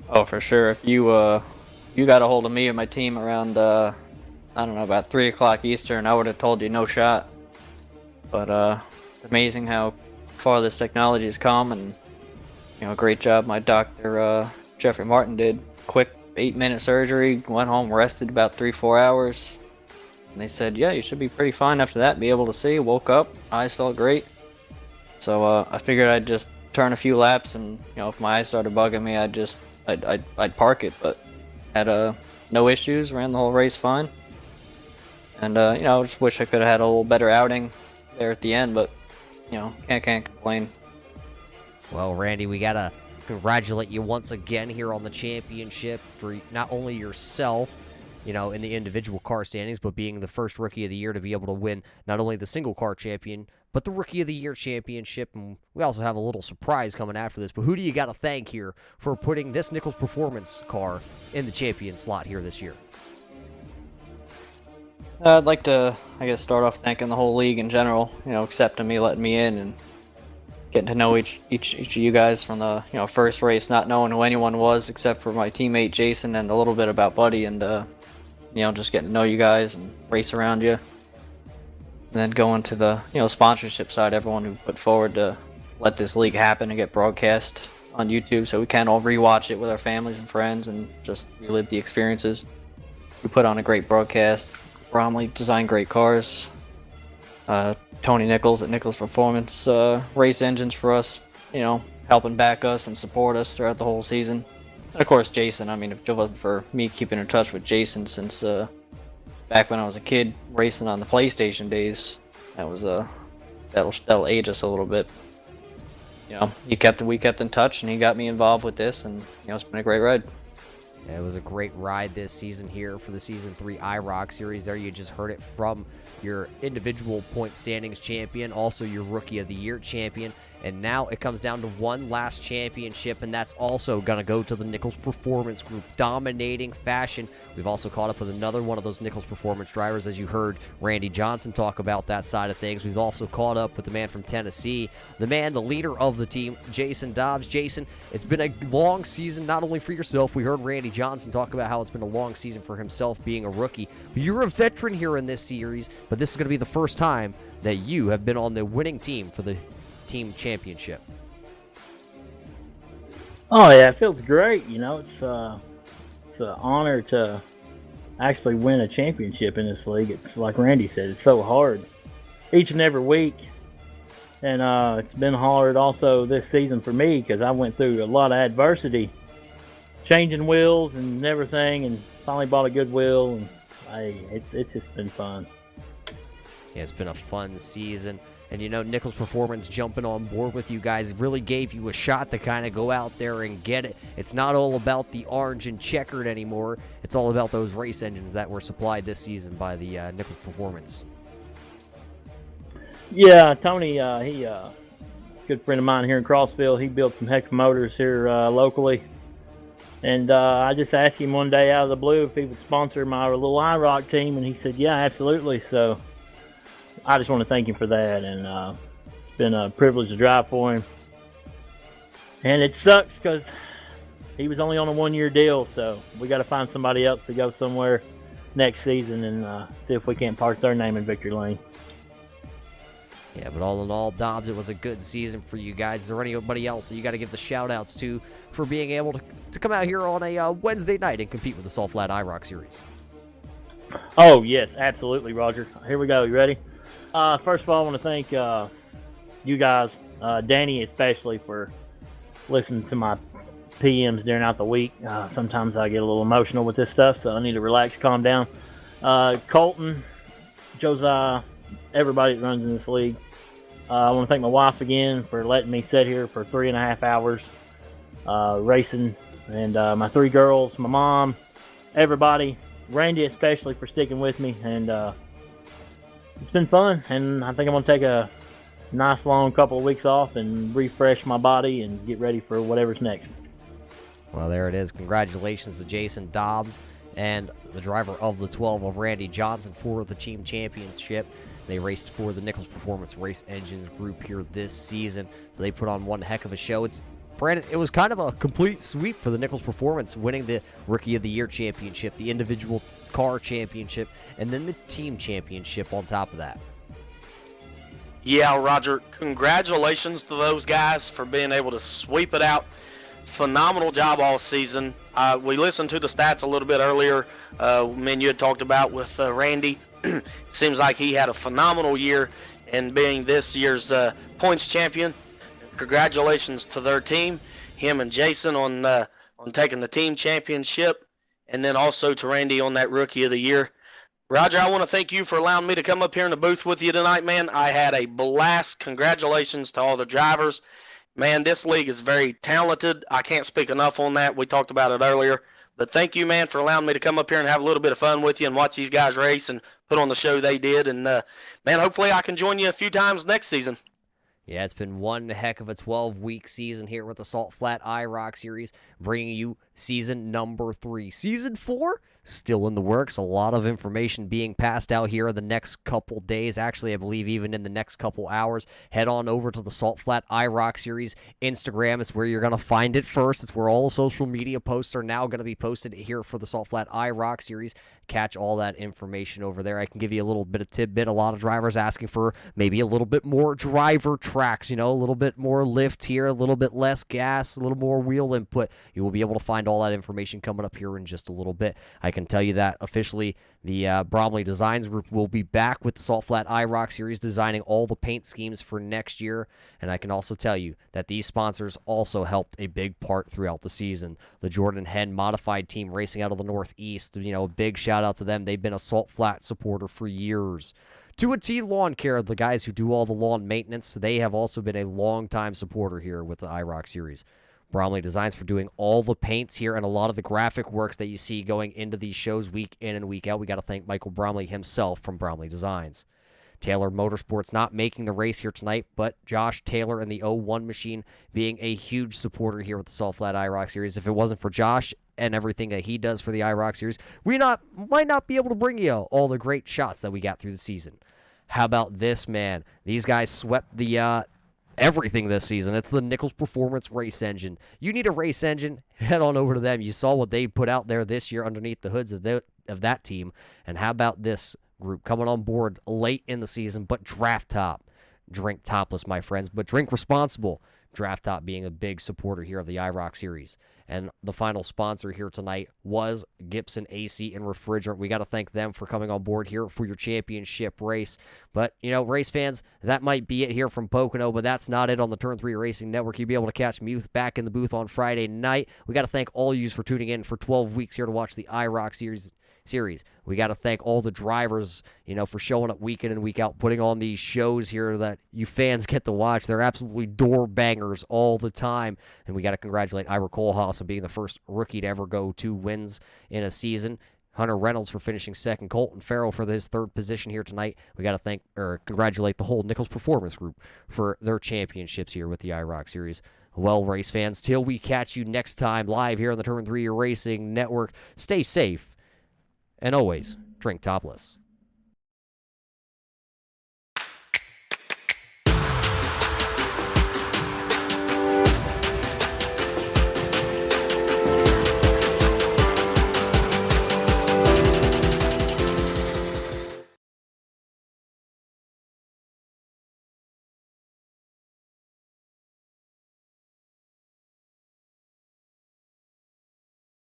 Oh, for sure. If you got a hold of me and my team around I don't know, about 3 o'clock Eastern, I would have told you no shot. But it's amazing how far this technology has come, and you know, great job my doctor Jeffrey Martin did. Quick 8-minute surgery, went home, rested about 3-4 hours, and they said, yeah, you should be pretty fine after that, be able to see. Woke up, eyes felt great. So I figured I'd just turn a few laps, and you know, if my eyes started bugging me, I'd park it. But had no issues, ran the whole race fine. And you know, I just wish I could have had a little better outing there at the end, but you know, can't complain. Well, Randy, we gotta congratulate you once again here on the championship for not only yourself, you know, in the individual car standings, but being the first Rookie of the Year to be able to win not only the single car champion, but the Rookie of the Year championship. And we also have a little surprise coming after this. But who do you got to thank here for putting this Nichols Performance car in the champion slot here this year? I'd like to, I guess, start off thanking the whole league in general. You know, accepting me, letting me in, and getting to know each of you guys from the first race, not knowing who anyone was except for my teammate Jason and a little bit about Buddy, and you know, just getting to know you guys and race around you. And then going to the sponsorship side, everyone who put forward to let this league happen and get broadcast on YouTube, so we can all rewatch it with our families and friends and just relive the experiences. We put on a great broadcast. Bromley designed great cars. Tony Nichols at Nichols Performance race engines for us, you know, helping back us and support us throughout the whole season. And of course, Jason. I mean, if it wasn't for me keeping in touch with Jason since back when I was a kid racing on the PlayStation days, that'll age us a little bit. You know, we kept in touch, and he got me involved with this, and you know, it's been a great ride. It was a great ride this season here for the Season 3 IROC Series. There you just heard it from your individual point standings champion, also your Rookie of the Year champion. And now it comes down to one last championship, and that's also going to go to the Nichols Performance Group. Dominating fashion. We've also caught up with another one of those Nichols Performance drivers, as you heard Randy Johnson talk about that side of things. We've also caught up with the man from Tennessee, the man, the leader of the team, Jason Dobbs. Jason, it's been a long season, not only for yourself. We heard Randy Johnson talk about how it's been a long season for himself being a rookie. But you're a veteran here in this series, but this is going to be the first time that you have been on the winning team for the team championship. Oh yeah, it feels great. You know, it's an honor to actually win a championship in this league. It's like Randy said, it's so hard each and every week, and it's been hard also this season for me because I went through a lot of adversity, changing wheels and everything, and finally bought a good wheel, and it's just been fun. Yeah, it's been a fun season. And, you know, Nichols Performance jumping on board with you guys really gave you a shot to kind of go out there and get it. It's not all about the orange and checkered anymore. It's all about those race engines that were supplied this season by the Nichols Performance. Yeah, Tony, he good friend of mine here in Crossville. He built some heck of motors here locally. And I just asked him one day out of the blue if he would sponsor my little IROC team, and he said, yeah, absolutely. So I just want to thank him for that, and it's been a privilege to drive for him. And it sucks because he was only on a one-year deal, so we got to find somebody else to go somewhere next season and see if we can't park their name in victory lane. Yeah, but all in all, Dobbs, it was a good season for you guys. Is there anybody else that you got to give the shout-outs to for being able to come out here on a Wednesday night and compete with the Salt Flat IROC Series? Oh, yes, absolutely, Roger. Here we go. You ready? First of all, I want to thank you guys, Danny especially, for listening to my PMs during out the week. Sometimes I get a little emotional with this stuff, so I need to relax, calm down. Colton, Josiah, everybody that runs in this league. I want to thank my wife again for letting me sit here for 3.5 hours racing, and my 3 girls, my mom, everybody, Randy especially for sticking with me, and it's been fun, and I think I'm going to take a nice long couple of weeks off and refresh my body and get ready for whatever's next. Well, there it is. Congratulations to Jason Dobbs and the driver of the 12 of Randy Johnson for the team championship. They raced for the Nichols Performance Race Engines group here this season, so they put on one heck of a show. Brandon, it was kind of a complete sweep for the Nichols Performance, winning the Rookie of the Year championship, the individual car championship, and then the team championship on top of that. Yeah, Roger, congratulations to those guys for being able to sweep it out. Phenomenal job all season. We listened to the stats a little bit earlier. Me and you had talked about with Randy. Seems like he had a phenomenal year in being this year's points champion. Congratulations to their team, him and Jason on taking the team championship, and then also to Randy on that Rookie of the Year. Roger, I want to thank you for allowing me to come up here in the booth with you tonight, man. I had a blast. Congratulations to all the drivers. Man, this league is very talented. I can't speak enough on that. We talked about it earlier. But thank you, man, for allowing me to come up here and have a little bit of fun with you and watch these guys race and put on the show they did. And, man, hopefully I can join you a few times next season. Yeah, it's been one heck of a 12-week season here with the Salt Flat IROC Series, bringing you season number 3. Season 4, still in the works. A lot of information being passed out here in the next couple days. Actually, I believe even in the next couple hours. Head on over to the Salt Flat IROC Series Instagram. It's where you're going to find it first. It's where all the social media posts are now going to be posted here for the Salt Flat IROC Series. Catch all that information over there. I can give you a little bit of tidbit. A lot of drivers asking for maybe a little bit more driver tracks, a little bit more lift here, a little bit less gas, a little more wheel input. You will be able to find all that information coming up here in just a little bit. I can tell you that officially the Bromley Designs Group will be back with the Salt Flat IROC Series, designing all the paint schemes for next year. And I can also tell you that these sponsors also helped a big part throughout the season. The Jordan Henn Modified Team racing out of the Northeast, a big shout out to them. They've been a Salt Flat supporter for years. 2T Lawn Care, the guys who do all the lawn maintenance, they have also been a long-time supporter here with the IROC Series. Bromley Designs for doing all the paints here and a lot of the graphic works that you see going into these shows week in and week out. We got to thank Michael Bromley himself from Bromley Designs. Taylor Motorsports not making the race here tonight, but Josh Taylor and the 01 machine being a huge supporter here with the Salt Flat IROC Series. If it wasn't for Josh and everything that he does for the IROC Series, we might not be able to bring you all the great shots that we got through the season. How about this, man? These guys swept the everything this season. It's the Nichols Performance Race Engine. You need a race engine, head on over to them. You saw what they put out there this year underneath the hoods of that team. And how about this group coming on board late in the season, but draft top. Drink topless, my friends, but drink responsible. Draft Top being a big supporter here of the IROC Series. And the final sponsor here tonight was Gibson AC and Refrigerant. We got to thank them for coming on board here for your championship race. But, race fans, that might be it here from Pocono, but that's not it on the Turn 3 Racing Network. You'll be able to catch Muth back in the booth on Friday night. We got to thank all of you for tuning in for 12 weeks here to watch the IROC Series. We got to thank all the drivers, for showing up week in and week out, putting on these shows here that you fans get to watch. They're absolutely door bangers all the time. And we got to congratulate Ira Kohlhaas on being the first rookie to ever go 2 wins in a season. Hunter Reynolds for finishing second. Colton Farrell for his third position here tonight. We got to congratulate the whole Nichols Performance Group for their championships here with the IROC Series. Well, race fans, till we catch you next time live here on the Turn 3 Racing Network, stay safe and always drink topless.